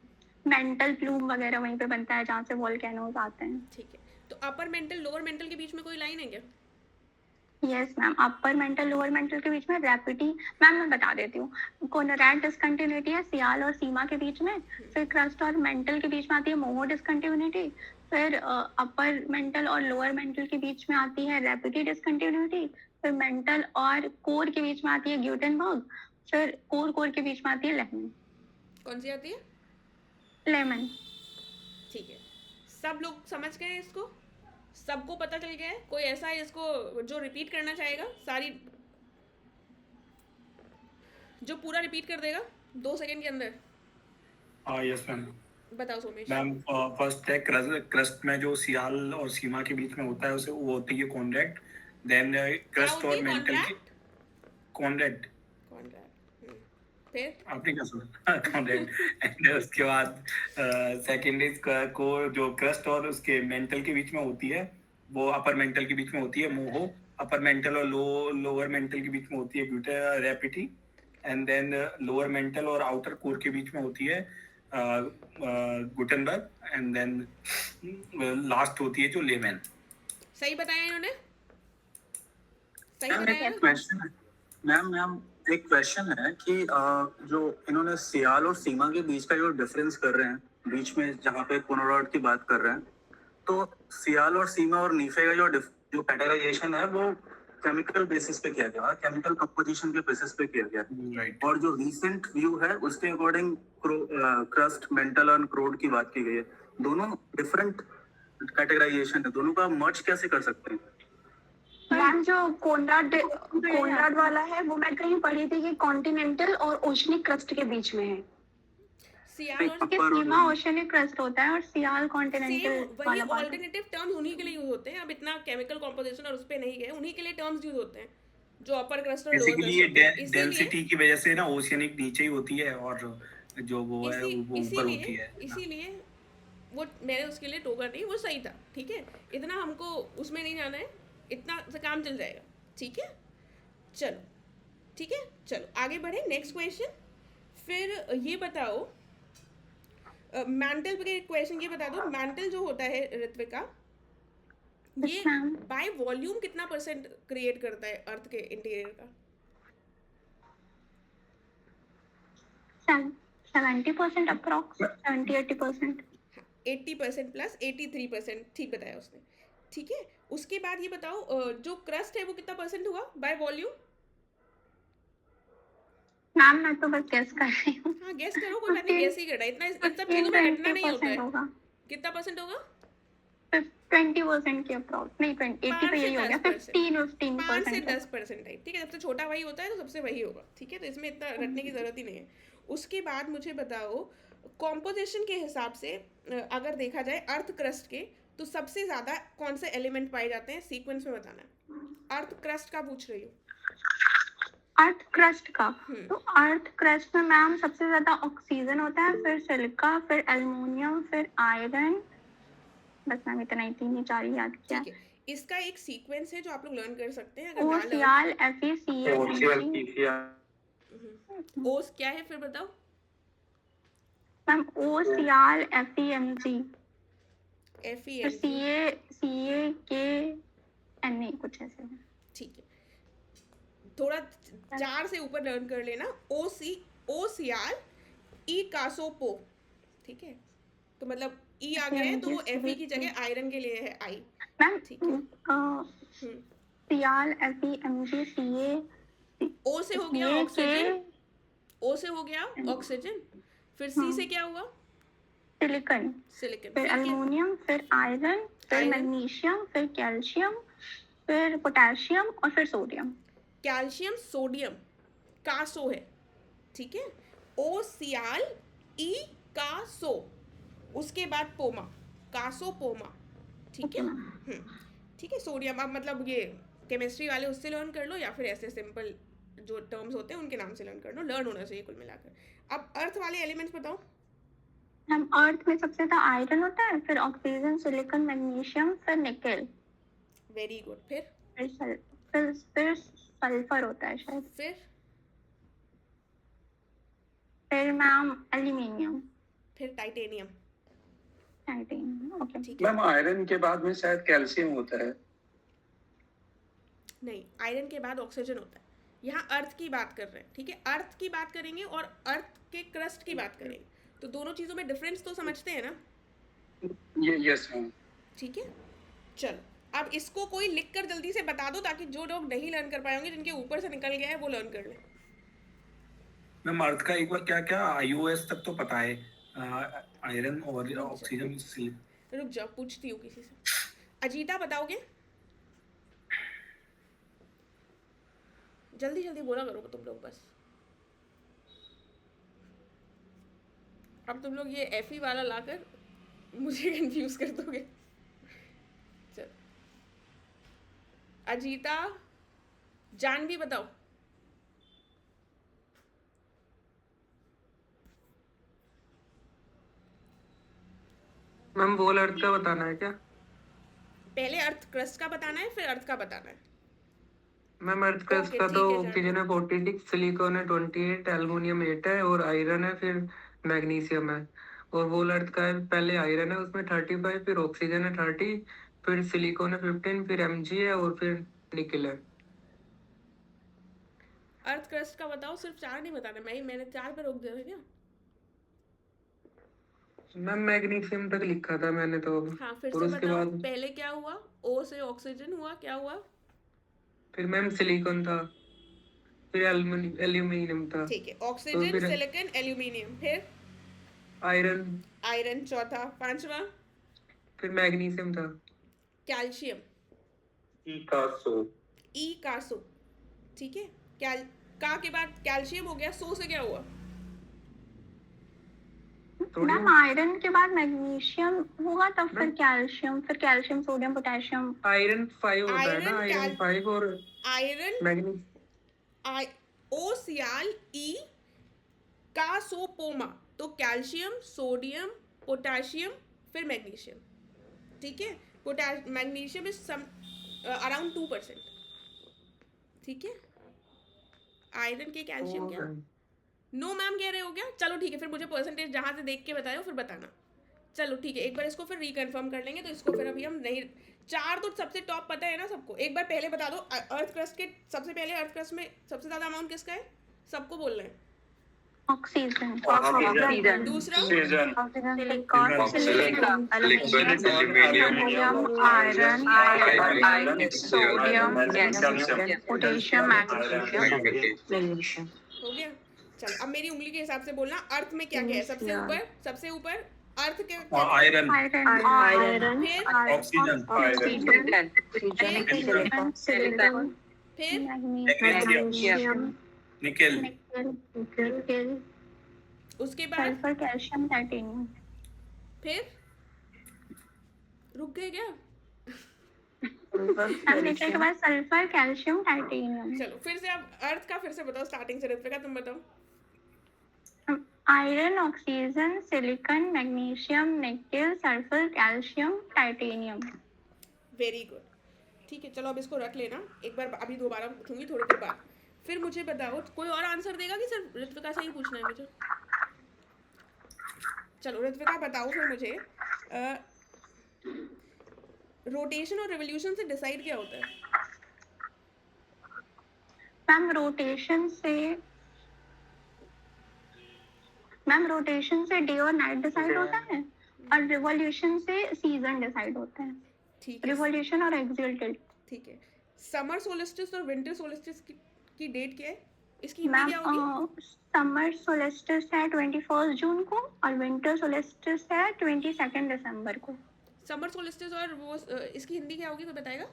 Speaker 2: मेंटल प्लूम वगैरह वहीं पे बनता है जहाँ से वोल्केनोज आते हैं।
Speaker 1: ठीक है। तो अपर मेंटल लोअर मेंटल के बीच में कोई लाइन है क्या?
Speaker 2: Yes ma'am, upper mantle lower mental के बीच में रैपिडी, मैम मैं बता देती हूँ, कोनराड डिसकंटिन्यूटी है सियाल और सीमा के बीच में, फिर क्रस्ट और मेंटल के बीच में आती है मोहो डिसकंटिन्यूटी, फिर अपर मेंटल और लोअर मेंटल के बीच में आती है रैपिडी डिसकंटिन्यूटी, फिर मेंटल और कोर के बीच में आती है ग्यूटेनबर्ग, फिर कोर के बीच में आती है लेमन।
Speaker 1: कौन सी आती है?
Speaker 2: लेमन।
Speaker 1: ठीक है, सब लोग समझ गए इसको? सबको पता चल गया है? कोई ऐसा है इसको जो रिपीट करना चाहेगा? सारी जो पूरा रिपीट कर देगा 2 सेकंड के अंदर?
Speaker 7: Yes ma'am.
Speaker 1: बताओ सोमेश।
Speaker 7: मैम फर्स्ट है क्रस्ट में जो सियाल और सीमा के बीच में होता है उसे वो होती है कॉन्ट्रैक्ट। देन क्रस्ट और मेंटल की कॉन्ट्रैक्ट।
Speaker 1: फिर
Speaker 7: आपने क्या सुना? कॉन्ट्रैक्ट। एंड उसके बाद सेकंड इज को जो क्रस्ट और उसके मेंटल के बीच में होती है वो अपर मेंटल के बीच में होती है मोहो। अपर मेंटल और लोअर मेंटल के बीच में होती है रैपिडी। एंड देन लोअर मेंटल और आउटर कोर के बीच में होती है गुटेनबर्ग। एंड देन लास्ट होती है जो लेमन।
Speaker 1: सही बताया इन्होंने? सही
Speaker 8: मैम
Speaker 1: बताया?
Speaker 8: एक क्वेश्चन है। मैम एक क्वेश्चन है कि जो इन्होंने सियाल और सीमा के बीच का जो डिफरेंस कर रहे हैं, बीच में जहाँ पे कोनराड की बात कर रहे हैं, तो सियाल और सीमा और नीफे का जो कैटेगराइजेशन है वो केमिकल बेसिस पे किया गया, केमिकल कंपोजिशन के बेसिस पे किया गया।
Speaker 7: राइट।
Speaker 8: और जो रीसेंट व्यू है उसके अकॉर्डिंग क्रस्ट मेंटल और क्रोड की बात की गई है। दोनों डिफरेंट कैटेगराइजेशन है, दोनों का मर्ज कैसे कर सकते हैं?
Speaker 2: मैम जो कोनराड वाला है वो मैं कहीं पढ़ी थी कि कॉन्टिनेंटल और ओशनिक क्रस्ट के बीच में है,
Speaker 1: सियाल और
Speaker 2: कि सीमा ओशनिक क्रस्ट होता है और सियाल
Speaker 1: सेम
Speaker 2: कॉन्टिनेंटल
Speaker 1: वही
Speaker 2: वाला पार्ट है।
Speaker 1: ऑल्टरनेटिव टर्म्स उन्हीं के लिए यूज होते हैं। अब इतना केमिकल कॉम्पोजिशन और उस पे नहीं गए, उन्हीं के लिए टर्म्स यूज होते हैं जो अपर क्रस्ट और लोअर
Speaker 7: बेसिकली ये
Speaker 1: क्रस्ट।
Speaker 7: डेंसिटी की वजह से ना ओशियनिक नीचे ही होती है और जो वो है वो ऊपर होती है।
Speaker 1: इसीलिए वो मैंने उसके लिए टोका नहीं, वो सही था, ठीक है। इतना हमको उसमें नहीं जाना है, इतना से काम चल जाएगा, ठीक है। चलो ठीक है, चलो आगे बढ़े, नेक्स्ट क्वेश्चन। फिर ये बताओ मैंटल के क्वेश्चन ये बता दो, मैंटल जो होता है ऋत्विका, ये
Speaker 2: Yes, ma'am.
Speaker 1: बाय वॉल्यूम कितना % क्रिएट करता है अर्थ के इंटीरियर का?
Speaker 2: 70% अप्रॉक्स, 70-80%।
Speaker 1: 80% प्लस 83%, ठीक बताया उसने, ठीक है। उसके बाद ये बताओ जो क्रस्ट है वो कितना % हुआ बाय वॉल्यूम?
Speaker 2: मैम मैं तो बस गेस कर रही हूँ।
Speaker 1: हाँ गेस करो, कोई बात नहीं, गेस ही करना है, इतना इन सब चीजों में रटना नहीं होता है।
Speaker 2: होगा।
Speaker 1: कितना % होगा?
Speaker 2: 20% के अप्रॉक्स, नहीं 80 पे यही हो गया,
Speaker 1: 5 से
Speaker 2: 15%
Speaker 1: 10% है, ठीक है। सबसे छोटा वही होता है तो सबसे वही होगा, ठीक है। तो इसमें इतना रटने की जरूरत ही नहीं है। उसके बाद मुझे बताओ कॉम्पोजिशन के हिसाब से अगर देखा जाए अर्थ क्रस्ट के, तो सबसे ज्यादा कौन से एलिमेंट पाए जाते हैं, सीक्वेंस में बताना है। अर्थ क्रस्ट का पूछ रही हूँ।
Speaker 2: अर्थ क्रस्ट का, तो अर्थ क्रस्ट में मैम सबसे ज्यादा ऑक्सीजन होता है, फिर सिलिका, फिर एल्युमिनियम, फिर आयरन। बस मैम इतना ही, 3 ही 4 ही याद किया।
Speaker 1: ठीक है, इसका एक सीक्वेंस है जो आप लोग लर्न कर सकते हैं।
Speaker 2: ओ सियाल FeCl
Speaker 1: ओस क्या है फिर बताओ?
Speaker 2: मैम ओ सियाल FeMg, फिर
Speaker 1: FeMg,
Speaker 2: CaKNA कुछ ऐसे है।
Speaker 1: ठीक है, थोड़ा 4 से ऊपर लर्न कर लेना। ओ सियाल ई कासोपो, ठीक है, तो मतलब ई आ गया है तो वो Fe की जगह आयरन के लिए है आई।
Speaker 2: मैम
Speaker 1: ठीक है।
Speaker 2: Cl, Fe, Mg, Ca,
Speaker 1: O से हो गया
Speaker 2: Ca,
Speaker 1: ऑक्सीजन, O से हो गया ऑक्सीजन, फिर C से क्या हुआ?
Speaker 2: सिलिकॉन,
Speaker 1: सिलिकॉन,
Speaker 2: फिर
Speaker 1: फिर क्या?
Speaker 2: एल्युमिनियम, फिर आयरन, फिर
Speaker 1: आयरन।
Speaker 2: मैग्नीशियम, फिर कैल्शियम, फिर पोटेशियम और फिर सोडियम।
Speaker 1: कैल्शियम सोडियम कासो है, ठीक है, O सियाल, E कासो, उसके बाद पोमा, कासो पोमा, ठीक है। ठीक है, सोडियम अब मतलब ये केमिस्ट्री वाले उससे लर्न कर लो या फिर ऐसे सिंपल जो टर्म्स होते हैं उनके नाम से लर्न कर लो, लर्न होना चाहिए कुल मिलाकर। अब अर्थ वाले एलिमेंट्स बताओ।
Speaker 2: हम अर्थ में सबसे ज्यादा आयरन होता है, फिर ऑक्सीजन, सिलिकॉन, मैग्नीशियम, फिर निकेल,
Speaker 1: वेरी गुड,
Speaker 2: फिर सल्फर होता है शायद, फिर मैम एल्यूमिनियम,
Speaker 1: फिर टाइटेनियम,
Speaker 2: टाइटेनियम। ओके
Speaker 1: ठीक है।
Speaker 3: मैम आयरन के बाद में शायद कैल्शियम होता है।
Speaker 1: नहीं, आयरन के बाद ऑक्सीजन होता है। यहाँ अर्थ की बात कर रहे हैं, ठीक है, अर्थ की बात करेंगे और अर्थ के क्रस्ट की बात करेंगे, तो दोनों चीज़ों में डिफरेंस तो समझते हैं ना?
Speaker 3: ये यस मैम।
Speaker 1: ठीक है, चलो अब इसको कोई लिख कर जल्दी से बता दो ताकि जो लोग नहीं लर्न कर पाए होंगे, जिनके ऊपर से निकल गया है, वो लर्न कर लें।
Speaker 7: मैम अर्थ का एक बार क्या क्या IOS तक तो पता है, आयरन और ऑक्सीजन।
Speaker 1: रुक जाओ, पूछती हूँ किसी से। अजीता बताओगे? जल्दी जल्दी बोला करो तुम लोग बस। अब तुम लोग ये Fe वाला लाकर मुझे कंफ्यूज कर दोगे। चल अजीता, जानवी बताओ।
Speaker 9: मैम बोल अर्थ का बताना है क्या?
Speaker 1: पहले अर्थ क्रस्ट का बताना है, फिर अर्थ का बताना है।
Speaker 9: मैम अर्थ क्रस्ट का तो ऑक्सीजन है 46, सिलिकॉन है 28, एल्युमिनियम 8 है और आयरन है, फिर मैग्नीशियम है। और वोल अर्थ का है, पहले आयरन है उसमें 35, फिर ऑक्सीजन है 30, फिर सिलिकॉन है 15, फिर Mg है और फिर निकेल है।
Speaker 1: अर्थ क्रस्ट का बताओ, सिर्फ 4 नहीं बताना। मैंने 4 पे रोक दिया था क्या?
Speaker 9: मैम मैग्नीशियम तक लिखा था मैंने तो।
Speaker 1: हाँ, फिर
Speaker 9: और
Speaker 1: से
Speaker 9: उसके
Speaker 1: बताओ।
Speaker 9: बाद
Speaker 1: पहले क्या हुआ? O से ऑक्सीजन हुआ, क्या हुआ?
Speaker 9: फिर मैम सिलिकॉन था, फिर एल्यूमिनियम था,
Speaker 1: ठीक है, ऑक्सीजन,
Speaker 9: फिर-
Speaker 1: सिलिकॉन, एल्यूमिनियम, फिर
Speaker 9: आयरन,
Speaker 1: आयरन चौथा, पांचवा
Speaker 9: फिर मैग्नीशियम था,
Speaker 1: कैल्शियम, ई कासो, ठीक है। का के बाद कैल्शियम हो गया, सो से क्या हुआ?
Speaker 2: मैम आयरन के बाद मैग्नीशियम होगा, तब फिर कैल्शियम, सोडियम, पोटेशियम।
Speaker 9: आयरन 5 होता है ना,
Speaker 1: आयरन,
Speaker 9: आयरन 5 और
Speaker 1: आयरन,
Speaker 9: मैग्नीशियम।
Speaker 1: O सियाल, ई कासोपोमा, तो कैल्शियम, सोडियम, पोटेशियम, फिर मैग्नीशियम, ठीक है। मैग्नीशियम इज अराउंड 2%, ठीक है। आयरन के कैल्शियम क्या? नो मैम कह रहे हो क्या? चलो ठीक है, फिर मुझे परसेंटेज जहाँ से देख के बताओ फिर बताना। चलो ठीक है, एक बार इसको फिर रिकन्फर्म कर लेंगे। तो इसको फिर अभी हम नहीं, 4 तो सबसे टॉप पता है ना सबको। एक बार पहले बता दो, अर्थ क्रस्ट के सबसे पहले अर्थ क्रस्ट में सबसे ज़्यादा अमाउंट किसका है? सबको बोल रहे हैं।
Speaker 2: ऑक्सीजन,
Speaker 1: दूसरा
Speaker 2: silicon, iron, sodium, potassium, magnesium.
Speaker 1: हो गया। चल अब मेरी उंगली के हिसाब से बोलना, अर्थ में क्या क्या है? सबसे ऊपर अर्थ के
Speaker 7: आयरन,
Speaker 1: फिर
Speaker 7: ऑक्सीजन,
Speaker 1: फिर
Speaker 2: मैग्नीशियम,
Speaker 7: निकेल,
Speaker 2: निकेल,
Speaker 1: उसके बाद
Speaker 2: सल्फर, कैल्शियम, टाइटेनियम।
Speaker 1: फिर रुक गए क्या?
Speaker 2: निकेल के बाद सल्फर, कैल्शियम, टाइटेनियम।
Speaker 1: चलो फिर से अब अर्थ का फिर से बताओ, स्टार्टिंग से ऋत्विका तुम बताओ।
Speaker 2: Iron, oxygen, silicon, magnesium, nickel, sulphur, calcium, titanium.
Speaker 1: Very good, ठीक है। चलो अब इसको रख लेना, एक बार अभी दोबारा पूछूंगी थोड़ी देर बाद। फिर मुझे बताओ, कोई और आंसर देगा कि सिर्फ ऋत्विका से ही पूछना है मुझे? चलो ऋत्विका बताओ फिर मुझे, रोटेशन और रिवोल्यूशन से डिसाइड क्या होता है?
Speaker 2: मैम रोटेशन से मैम रोटेशन से डे और नाइट डिसाइड होता है और रिवॉल्यूशन से सीजन डिसाइड होता है.
Speaker 1: ठीक है,
Speaker 2: रिवॉल्यूशन और एक्सियल टिल्ट.
Speaker 1: ठीक है. समर सोलिस्टिस और विंटर सोलिस्टिस की डेट क्या है? इसकी हिंदी
Speaker 2: मैम
Speaker 1: क्या होगी?
Speaker 2: समर सोलिस्टिस है 21 जून को और विंटर सोलिस्टिस है 22 दिसंबर को.
Speaker 1: समर सोलिस्टिस और वो इसकी हिंदी क्या होगी, कोई बताएगा?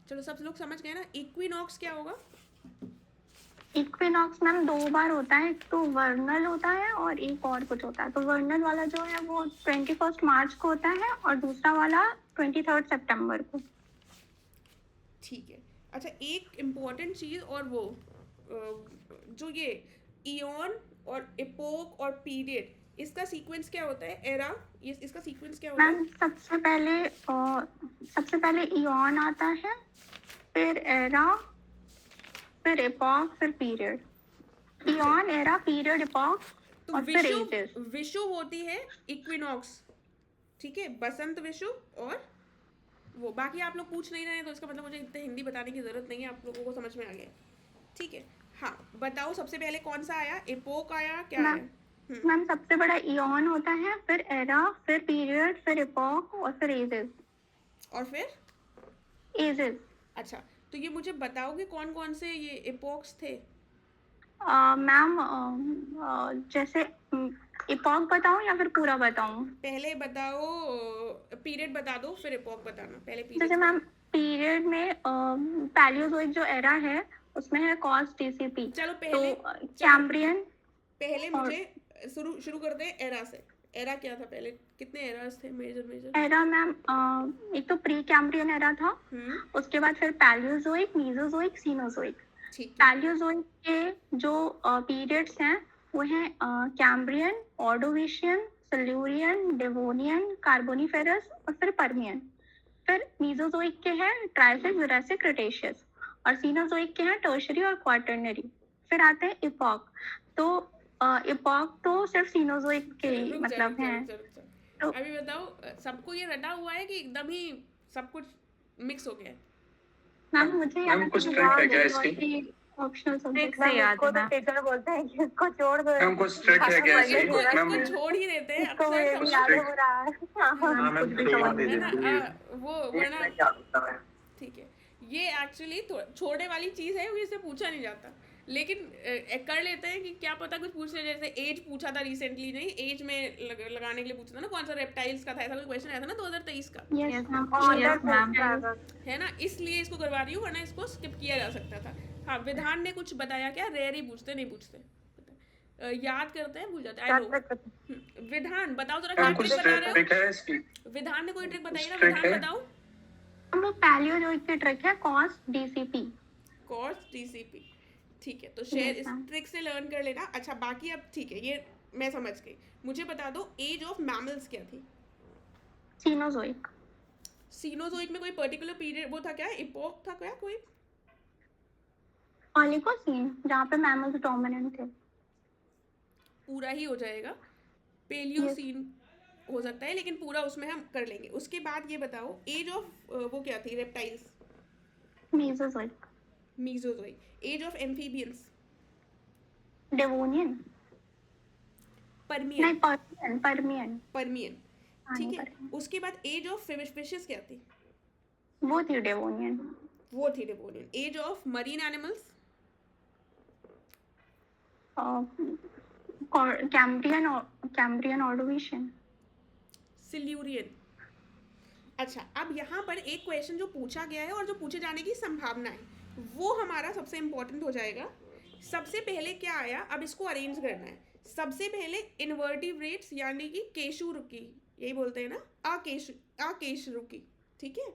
Speaker 1: चलो सब लोग समझ गए ना. इक्विनॉक्स क्या होगा?
Speaker 2: इक्विनॉक्स मैम 2 बार होता है, एक तो वर्नल होता है और एक और कुछ होता है. तो वर्नल वाला जो है वो 21 मार्च को होता है और दूसरा वाला 23 सितंबर को.
Speaker 1: ठीक है. अच्छा, एक इम्पॉर्टेंट चीज़ और वो जो ये इयॉन और एपोक और पीरियड, इसका सीक्वेंस क्या होता है? एरा, ये इसका सीक्वेंस क्या होता है?
Speaker 2: मैम सबसे पहले इयॉन आता है, फिर एरा, फिर एपॉक, फिर period. Ion, era, period, epoch
Speaker 1: तो
Speaker 2: और फिर एजेस.
Speaker 1: विशु होती है इक्विनॉक्स, ठीक है, बसंत विशु. और वो बाकी आप लोग पूछ नहीं रहे हैं तो इसका मतलब मुझे इतने हिंदी बताने की ज़रूरत नहीं है, आप लोगों को समझ में आ गया. ठीक है. हाँ बताओ, सबसे पहले कौन सा आया? एपोक आया, क्या
Speaker 2: मैम,
Speaker 1: है?
Speaker 2: मैम सबसे बड़ा इयॉन होता है, फिर एरा, फिर पीरियड, फिर एपॉक और फिर एजेस.
Speaker 1: और फिर
Speaker 2: एजेस.
Speaker 1: अच्छा, तो ये मुझे बताओगे कौन कौन से ये एपोक्स थे?
Speaker 2: मैम जैसे एपॉक बताऊं या फिर पूरा बताऊं?
Speaker 1: पहले बताओ, पीरियड बता दो, फिर एपोक बताना. पहले
Speaker 2: जैसे
Speaker 1: पीरियड.
Speaker 2: मैम पीरियड में पैलियोजोइक जो एरा है उसमें है कॉस टीसीपी.
Speaker 1: चलो
Speaker 2: तो
Speaker 1: पहले
Speaker 2: कैम्ब्रियन.
Speaker 1: पहले
Speaker 2: और-
Speaker 1: मुझे शुरू करते हैं एरा से. एरा क्या था पहले? कितने एरास थे मेजर?
Speaker 2: एरा मैम एक तो प्री कैम्ब्रियन एरा था, उसके बाद फिर पैलियोजोइक, मीजोजोइक, सीनोजोइक.
Speaker 1: ठीक है.
Speaker 2: पैलियोजोइक के जो पीरियड्स हैं वो हैं Cambrian, Ordovician, Silurian, Devonian, Carboniferous और फिर पर्मियन. फिर मीजोजोइक के हैं ट्राइसिक, जुरासिक, क्रिटेशियस. और सीनोजोइक के हैं टर्शियरी और क्वार्टरनरी. फिर आते हैं इपॉक. तो इपॉक तो सिर्फ सीनोजोइक के ही
Speaker 1: रुक
Speaker 2: मतलब
Speaker 1: जाओ,
Speaker 2: हैं. तो-
Speaker 1: अभी बताओ, सबको ये रटा हुआ है कि एकदम ही सब कुछ मिक्स हो गया है?
Speaker 2: मैम मुझे
Speaker 3: मैम,
Speaker 2: याद
Speaker 3: कुछ
Speaker 2: है
Speaker 3: trick है क्या इसकी?
Speaker 2: ऑप्शनल सब्जेक्ट
Speaker 4: से याद है ना.
Speaker 5: टीचर बोलते हैं कि इसको छोड़ दो.
Speaker 3: मैम कुछ ट्रिक है क्या इसकी? मैम
Speaker 1: इसको छोड़ ही देते हैं
Speaker 5: इसको
Speaker 1: अक्सर
Speaker 5: ये
Speaker 1: सब.
Speaker 5: याद हो रहा है.
Speaker 8: हाँ मैम, छोड़ दे
Speaker 1: है ना,
Speaker 8: दीजिए.
Speaker 1: वो वरना ठीक है. ये एक्चुअली छोड़ने वाली चीज़ है, इससे पूछा नहीं जाता, लेकिन कर लेते हैं कि क्या पता कुछ पूछने. जैसे एज पूछा था रिसेंटली, नहीं एज में लगाने के लिए पूछा था ना, कौन सा रेप्टाइल्स का था, ऐसा कोई क्वेश्चन आया था ना 2023 का,
Speaker 2: यस मैम.
Speaker 4: Yes, ma'am.
Speaker 1: है ना, इसलिए इसको करवा रही हूँ, वरना इसको स्किप किया जा सकता था. हाँ, विधान ने कुछ बताया क्या? रेयर ही पूछते, नहीं पूछते. याद करते हैं, भूल जाते हैं. I know. विधान बताओ जरा, क्या
Speaker 3: मैम, कुछ
Speaker 1: ट्रिक बता रहे
Speaker 3: ट्रिक है इसकी?
Speaker 1: हो? विधान ने कोई ट्रिक बताई ना,
Speaker 3: trick
Speaker 1: विधान
Speaker 3: है?
Speaker 1: बताओ.
Speaker 2: वो पैलियोजोइक की ट्रिक है कॉस डीसीपी.
Speaker 1: Cos TCP. ठीक है, तो शेयर
Speaker 2: Yes,
Speaker 1: इस
Speaker 2: ma'am.
Speaker 1: ट्रिक से लर्न कर लेना. अच्छा, बाकी अब ठीक है, ये मैं समझ गई. मुझे बता दो, एज ऑफ मैमल्स क्या थी?
Speaker 2: सीनोजोइक.
Speaker 1: सीनोजोइक में कोई पर्टिकुलर पीरियड वो था क्या? इपोक था क्या कोई?
Speaker 2: ओलिगोसीन जहाँ पे मैमल्स डोमिनेंट थे.
Speaker 1: पूरा ही हो जाएगा. पेलियोसीन हो सकता है, लेकिन पूरा उसमें हम कर लेंगे. उसके बाद ये बताओ, एज ऑफ वो क्या थी? Reptiles.
Speaker 2: Mesozoic.
Speaker 1: Mesozoic. Age of amphibians.
Speaker 2: Devonian.
Speaker 1: Permian.
Speaker 2: नहीं, पर्मियन. पर्मियन.
Speaker 1: पर्मियन.
Speaker 2: हाँ,
Speaker 1: ठीक
Speaker 2: नहीं,
Speaker 1: है.
Speaker 2: पर्मियन.
Speaker 1: उसके बाद एज ऑफ फिशेस क्या थी?
Speaker 2: वो थी डेवोनियन.
Speaker 1: वो थी Devonian. Age of marine animals.
Speaker 2: Cambrian, Ordovician.
Speaker 1: Silurian. अच्छा, अब यहाँ पर एक क्वेश्चन जो पूछा गया है और जो पूछे जाने की संभावना है, वो हमारा सबसे इम्पोर्टेंट हो जाएगा. सबसे पहले क्या आया, अब इसको अरेंज करना है. सबसे पहले इन्वर्टिब्रेट्स यानी कि केशुरुकी, यही बोलते हैं ना, अकेशरुकी. ठीक है.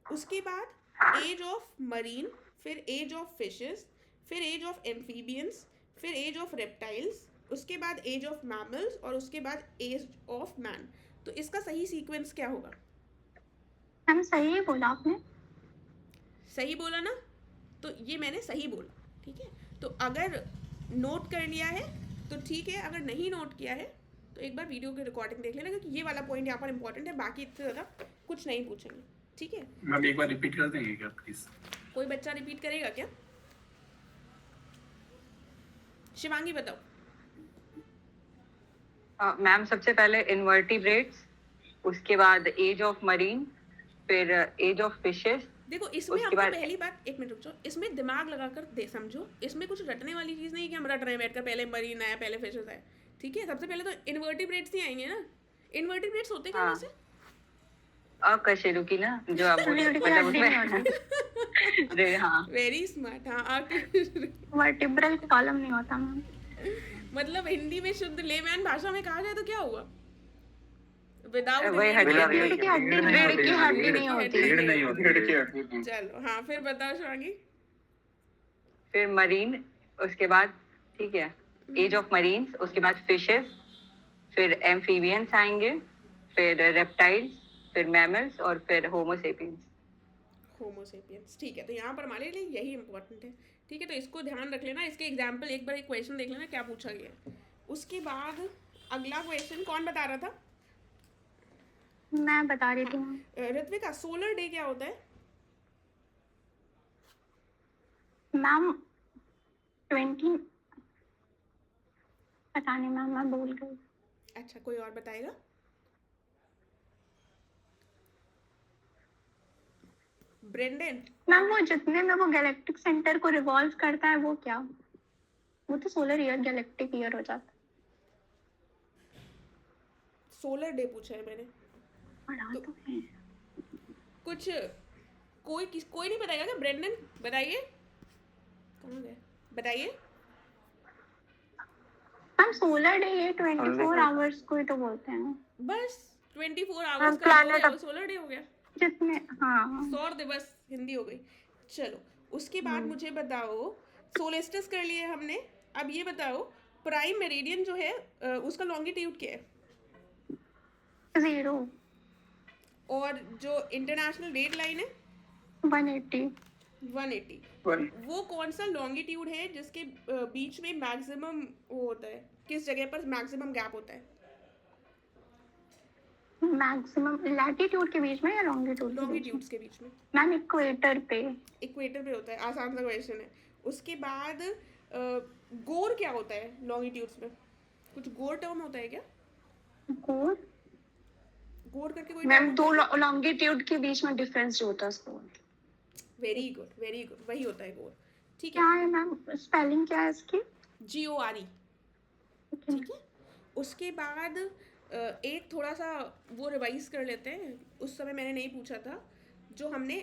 Speaker 1: उसके बाद एज ऑफ मरीन, फिर एज ऑफ फिशेस, फिर एज ऑफ एम्फीबियंस, फिर एज ऑफ रेप्टाइल्स, उसके बाद एज ऑफ मैमल्स और उसके बाद एज ऑफ मैन. तो इसका सही सीक्वेंस क्या होगा?
Speaker 2: मैम सही बोला आपने.
Speaker 1: सही बोला ना? तो ये मैंने सही बोला. ठीक है. तो अगर नोट कर लिया है तो ठीक है, अगर नहीं नोट किया है तो एक बार वीडियो की रिकॉर्डिंग देख लेना, क्योंकि ये वाला पॉइंट यहाँ पर इंपॉर्टेंट है. बाकी इतने ज़्यादा कुछ नहीं पूछेंगे. ठीक है.
Speaker 7: मैम एक बार रिपीट कर देंगे क्या प्लीज?
Speaker 1: कोई बच्चा रिपीट करेगा क्या? शिवांगी बताओ.
Speaker 10: मैम सबसे पहले इन्वर्टिब्रेट्स, उसके बाद एज ऑफ मरीन, फिर एज ऑफ फिशेस।
Speaker 1: देखो इसमें
Speaker 10: उसके
Speaker 1: आपको
Speaker 10: बाद
Speaker 1: पहली बात, एक मिनट रुक जाओ, इसमें दिमाग लगाकर दे समझो, इसमें कुछ रटने वाली चीज़ नहीं कि हम रट रहे हैं बैठकर, पहले मरीन आया पहले फिशेस आया, ठीक है। सबसे पहले तो इन्वर्टिब्रेट्स ही आएंगे ना। इन्वर्टिब्रेट्स होते क्या
Speaker 10: हाँ
Speaker 1: वैसे?
Speaker 10: अकशेरुकी ना जो आप बोल
Speaker 2: रीढ़ की
Speaker 10: मतलब
Speaker 2: हड्डी नहीं होती,
Speaker 10: उसमें हाँ
Speaker 1: वेरी स्मार्ट। हाँ आप
Speaker 2: वर्टिब्रल कॉलम नहीं होता मैम।
Speaker 1: मतलब हिंदी में शुद्ध लेमैन भाषा में कहा जाए तो क्या हुआ? विदाउट
Speaker 10: वही हड्डी
Speaker 2: रीढ़ की हड्डी नहीं होती।
Speaker 3: रीढ़ नहीं होती, रीढ़ की हड्डी नहीं।
Speaker 1: चलो हाँ, फिर बताओ शिवांगी।
Speaker 10: फिर मरीन, उसके बाद ठीक है एज ऑफ मरीन्स, उसके बाद फिशेस, फिर एम्फीबियंस आएंगे, फिर रेप्टाइल्स, फिर मैमल्स और फिर होमोसेपियंस।
Speaker 1: होमोसेपियंस, ठीक है। तो यहाँ पर हमारे लिए यही इंपॉर्टेंट है, ठीक है। तो इसको ध्यान रख लेना, इसके एग्जाम्पल एक बार एक क्वेश्चन देख लेना क्या पूछा गया है। उसके बाद अगला क्वेश्चन कौन बता रहा था?
Speaker 2: मैं बता रही थी
Speaker 1: ऋत्विका, सोलर डे क्या होता है?
Speaker 2: मैम 20, पता नहीं मैम, मैं भूल गई।
Speaker 1: अच्छा, कोई और बताएगा? ब्रेंडन?
Speaker 2: मैम वो जितने में वो गैलेक्टिक सेंटर को रिवॉल्व करता है वो क्या, वो तो सोलर ईयर गैलेक्टिक ईयर हो जाता है।
Speaker 1: सोलर डे पूछा है मैंने।
Speaker 2: पढ़ा तो है।
Speaker 1: कुछ कोई नहीं बताएगा क्या? ब्रेंडन बताइए, कहाँ गए, बताइए।
Speaker 2: मैम सोलर डे ये 24 आवर्स को ही तो बोलते हैं।
Speaker 1: बस 24 आवर्स का
Speaker 5: planet
Speaker 1: वो सोलर डे हो गया,
Speaker 2: जितने हाँ
Speaker 1: सौर दिवस हिंदी हो गई। चलो उसके बाद मुझे बताओ, सोलेस्टिस कर लिए हमने, अब ये बताओ प्राइम मेरिडियन जो है उसका लॉन्गिट्यूड क्या है?
Speaker 2: 0
Speaker 1: और जो इंटरनेशनल डेट लाइन है
Speaker 2: 180
Speaker 1: 180, वो कौन सा लॉन्गिट्यूड है जिसके बीच में मैक्सिमम वो होता है, किस जगह पर मैक्सिमम गैप होता है?
Speaker 2: मैक्सिमम लैटिट्यूड के बीच में या लॉन्गिट्यूड?
Speaker 1: लॉन्गिट्यूड्स के बीच में।
Speaker 2: मैम इक्वेटर पे।
Speaker 1: इक्वेटर पे होता है, आसान सा क्वेश्चन है। उसके बाद गोर क्या होता है लॉन्गिट्यूड्स में? कुछ गोर टर्म होता है क्या?
Speaker 2: गोर
Speaker 1: गोर करके कोई
Speaker 2: मैम दो लॉन्गिट्यूड के बीच में डिफरेंस जो होता है उसको।
Speaker 1: वेरी गुड, वही होता है गोर, ठीक
Speaker 2: क्या
Speaker 1: है।
Speaker 2: है मैम, स्पेलिंग क्या है इसकी?
Speaker 1: GORE, ठीक है। उसके बाद एक थोड़ा सा वो रिवाइज कर लेते हैं, उस समय मैंने नहीं पूछा था, जो हमने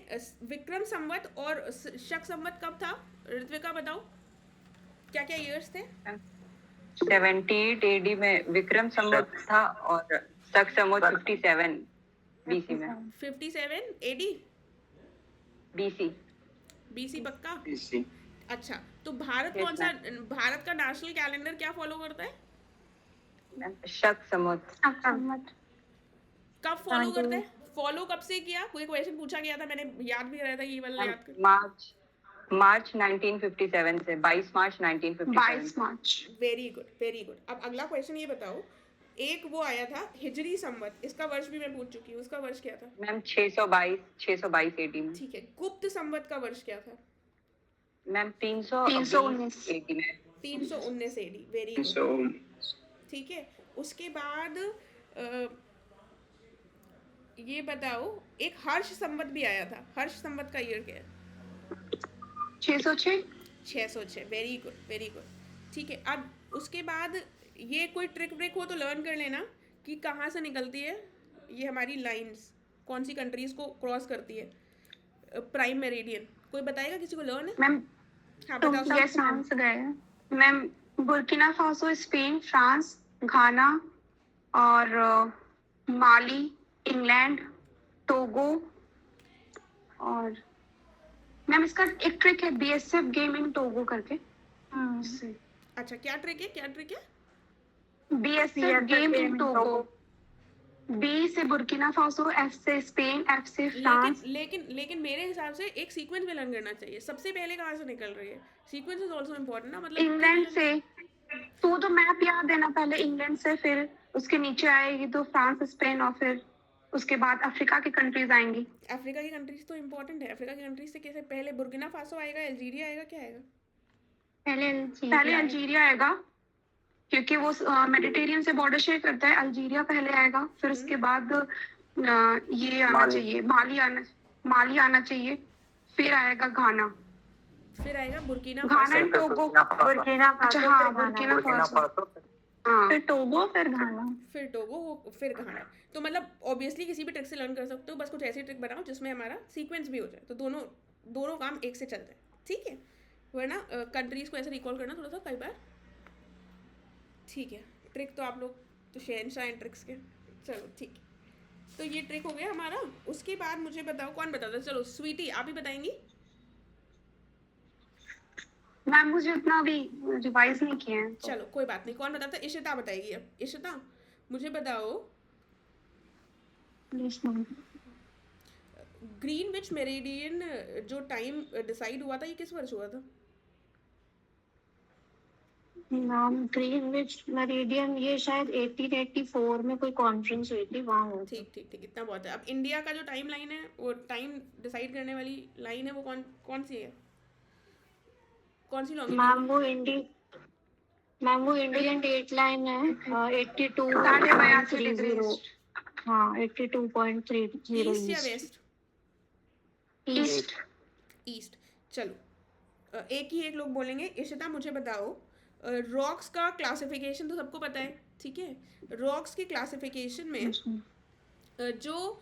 Speaker 1: विक्रम संवत और शक संवत कब था? ऋत्विका बताओ क्या क्या ईयर्स थे?
Speaker 10: 78 AD में विक्रम संवत था और शक संवत 57 BC में।
Speaker 1: 57 AD BC पक्का?
Speaker 3: इसी
Speaker 1: अच्छा, तो भारत
Speaker 10: Yes,
Speaker 1: कौन सा, भारत का नेशनल कैलेंडर क्या फॉलो करता है?
Speaker 10: शक संवत
Speaker 1: कब फॉलो करते हैं? फॉलो कब से किया? कोई क्वेश्चन पूछा गया था, मैंने याद भी रहा था, ये वाला याद कर।
Speaker 10: मार्च 1957 से 22 मार्च 1957।
Speaker 2: 22 मार्च।
Speaker 1: Very good. अब अगला क्वेश्चन ये बताओ, एक वो आया था हिजरी संवत, इसका वर्ष भी मैं पूछ चुकी हूँ, उसका वर्ष क्या था?
Speaker 10: मैम 622 AD में।
Speaker 1: ठीक है। गुप्त संवत का वर्ष क्या था?
Speaker 10: मैम 319 AD में।
Speaker 1: 319 AD, वेरी गुड,
Speaker 3: सो
Speaker 1: ठीक है। उसके बाद ये बताओ, एक हर्ष संवत भी आया था, हर्ष संवत का ईयर क्या है? 606, वेरी गुड, ठीक है। अब उसके बाद ये कोई ट्रिक ब्रेक हो तो लर्न कर लेना कि कहाँ से निकलती है ये हमारी लाइंस, कौन सी कंट्रीज को क्रॉस करती है प्राइम मेरिडियन। कोई बताएगा, किसी को लर्न है?
Speaker 2: मैम
Speaker 1: हाँ
Speaker 2: तो
Speaker 1: बताओ।
Speaker 2: यस आंसर गए ma'am. Burkina, Spain, France, Ghana और माली, इंग्लैंड, टोगो। और मैम इसका एक ट्रिक है, BSF गेम इन टोगो करके।
Speaker 1: अच्छा, क्या ट्रिक है?
Speaker 2: BSF game in Togo. B से बुर्किना फासो, F से स्पेन, F से फ्रांस।
Speaker 1: लेकिन मेरे हिसाब से एक सीक्वेंस में लर्न करना चाहिए। सबसे पहले कहाँ से निकल रही है? सीक्वेंस इज आल्सो इम्पोर्टेंट ना, मतलब
Speaker 2: इंग्लैंड से। तो मैप याद देना, पहले इंग्लैंड से, फिर उसके नीचे आएगी तो फ्रांस, स्पेन, और फिर उसके बाद अफ्रीका की कंट्रीज आएंगी।
Speaker 1: अफ्रीका की कंट्रीज तो इम्पोर्टेंट है। अफ्रीका की कंट्रीज से कैसे? पहले बुर्किना फासो आएगा, अल्जीरिया आएगा, क्या आएगा?
Speaker 2: पहले अल्जीरिया आएगा, क्योंकि वो मेडिटेरियन से बॉर्डर शेयर करता है। अल्जीरिया पहले आएगा, फिर उसके बाद ये आना चाहिए, माली आना चाहिए, फिर आएगा घाना,
Speaker 1: फिर आएगा Burkina
Speaker 2: Ghana and Togo.
Speaker 5: Burkina
Speaker 2: अच्छा
Speaker 5: फासो,
Speaker 2: हाँ,
Speaker 5: फिर
Speaker 2: बुर्किना
Speaker 5: घाना।
Speaker 2: फासो, हाँ, फिर टोगो, फिर घाना।
Speaker 1: फिर टोगो, फिर घाना। तो मतलब ऑब्वियसली किसी भी ट्रिक से लर्न कर सकते हो, बस कुछ ऐसी ट्रिक बनाओ जिसमें हमारा सीक्वेंस भी हो जाए, तो दोनों काम एक से चल जाए, ठीक है। वरना कंट्रीज को ऐसे रिकॉल करना थोड़ा सा कई बार, ठीक है। ट्रिक तो आप लोग तो शहनशाह हैं ट्रिक्स के, चलो ठीक है। तो ये ट्रिक हो गया हमारा। उसके बाद मुझे बताओ, कौन बताता है? चलो स्वीटी आप ही बताएंगी।
Speaker 2: मैम मुझे उतना अभी रिवाइज नहीं किया है,
Speaker 1: चलो कोई बात नहीं, कौन बताता है? इशिता बताएगी। अब इशिता मुझे बताओ, ग्रीनविच मेरिडियन जो टाइम डिसाइड हुआ था, ये किस वर्ष हुआ था?
Speaker 5: नाम ग्रीनविच मेरिडियन, ये शायद 1884 में कोई कॉन्फ्रेंस हुई थी, वहाँ हुआ था।
Speaker 1: ठीक, इतना बहुत है। अब इंडिया का जो टाइम लाइन है, वो टाइम डिसाइड करने वाली लाइन है, वो कौन सी है? कौन सी लॉन्गिट्यूड?
Speaker 5: मैम वो इंडियन डेट लाइन है 82.30। हाँ 82.30
Speaker 1: ईस्ट या वेस्ट? ईस्ट। चलो एक लोग बोलेंगे। इशिता मुझे बताओ, रॉक्स का क्लासिफिकेशन तो सबको पता है, ठीक है। रॉक्स की क्लासिफिकेशन में जो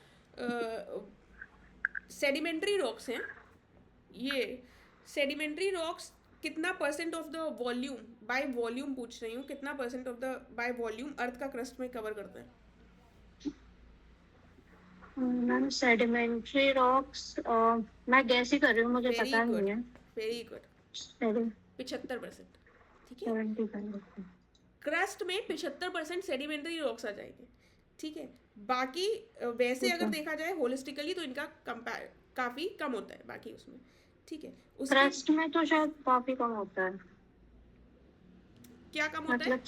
Speaker 1: सेडिमेंट्री रॉक्स हैं, ये सेडिमेंट्री रॉक्स कितना percent of the volume, by volume पूछ रही हूँ, कितना percent of the by volume earth का क्रस्ट में कवर करते हैं?
Speaker 5: मैम सेडिमेंट्री रॉक्स, मैं गैस ही कर रही हूँ, मुझे पता नहीं है।
Speaker 1: वेरी गुड, 75%, ठीक है।
Speaker 5: 70%।
Speaker 1: क्रस्ट में 75% सेडिमेंट्री रॉक्स आ जाएंगे, ठीक है। बाकी वैसे अगर देखा जाए होलिस्टिकली तो इनका काफ़ी कम होता है बाकी उसमें, ठीक है।
Speaker 5: क्रस्ट में तो शायद काफी कम होता है।
Speaker 1: क्या कम होता है?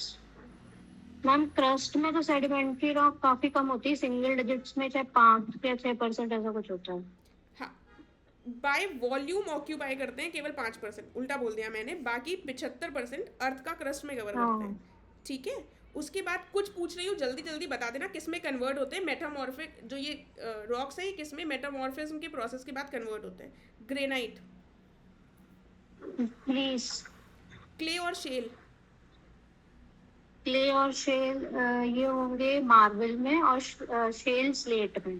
Speaker 5: मैम क्रस्ट में तो सेडिमेंट्री रॉक काफी कम होती है, सिंगल डिजिट्स में चाहे 5 या 6% ऐसा कुछ होता है।
Speaker 1: हाँ, बाय वॉल्यूम ऑक्यूपाई करते हैं केवल 5%, उल्टा बोल दिया मैंने। बाकी 75% अर्थ का क्रस्ट में कवर करते हैं, ठीक है। उसके बाद कुछ पूछ रही हूँ, जल्दी बता देना किस में कन्वर्ट होते हैं। मेटामॉर्फिक जो ये रॉक्स है, ये किस में मेटामॉर्फिज्म के प्रोसेस के बाद कन्वर्ट होते हैं? Granite,
Speaker 5: please.
Speaker 1: क्ले और शेल?
Speaker 5: क्ले और शेल ये होंगे मार्बल में, और शेल स्लेट में।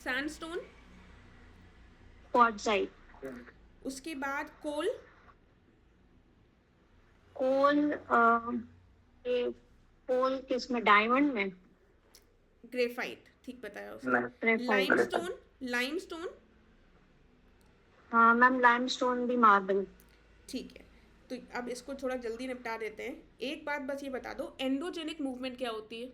Speaker 1: सैंडस्टोन?
Speaker 5: क्वार्ट्जाइट।
Speaker 1: उसके बाद कोल?
Speaker 5: कोल किस में? डायमंड में।
Speaker 1: ग्रेफाइट, ठीक बताया उसने। लाइमस्टोन?
Speaker 5: हाँ मैम लाइमस्टोन भी मार्बल।
Speaker 1: ठीक है, तो अब इसको थोड़ा जल्दी निपटा देते हैं। एक बात बस ये बता दो, एंडोजेनिक मूवमेंट क्या होती है?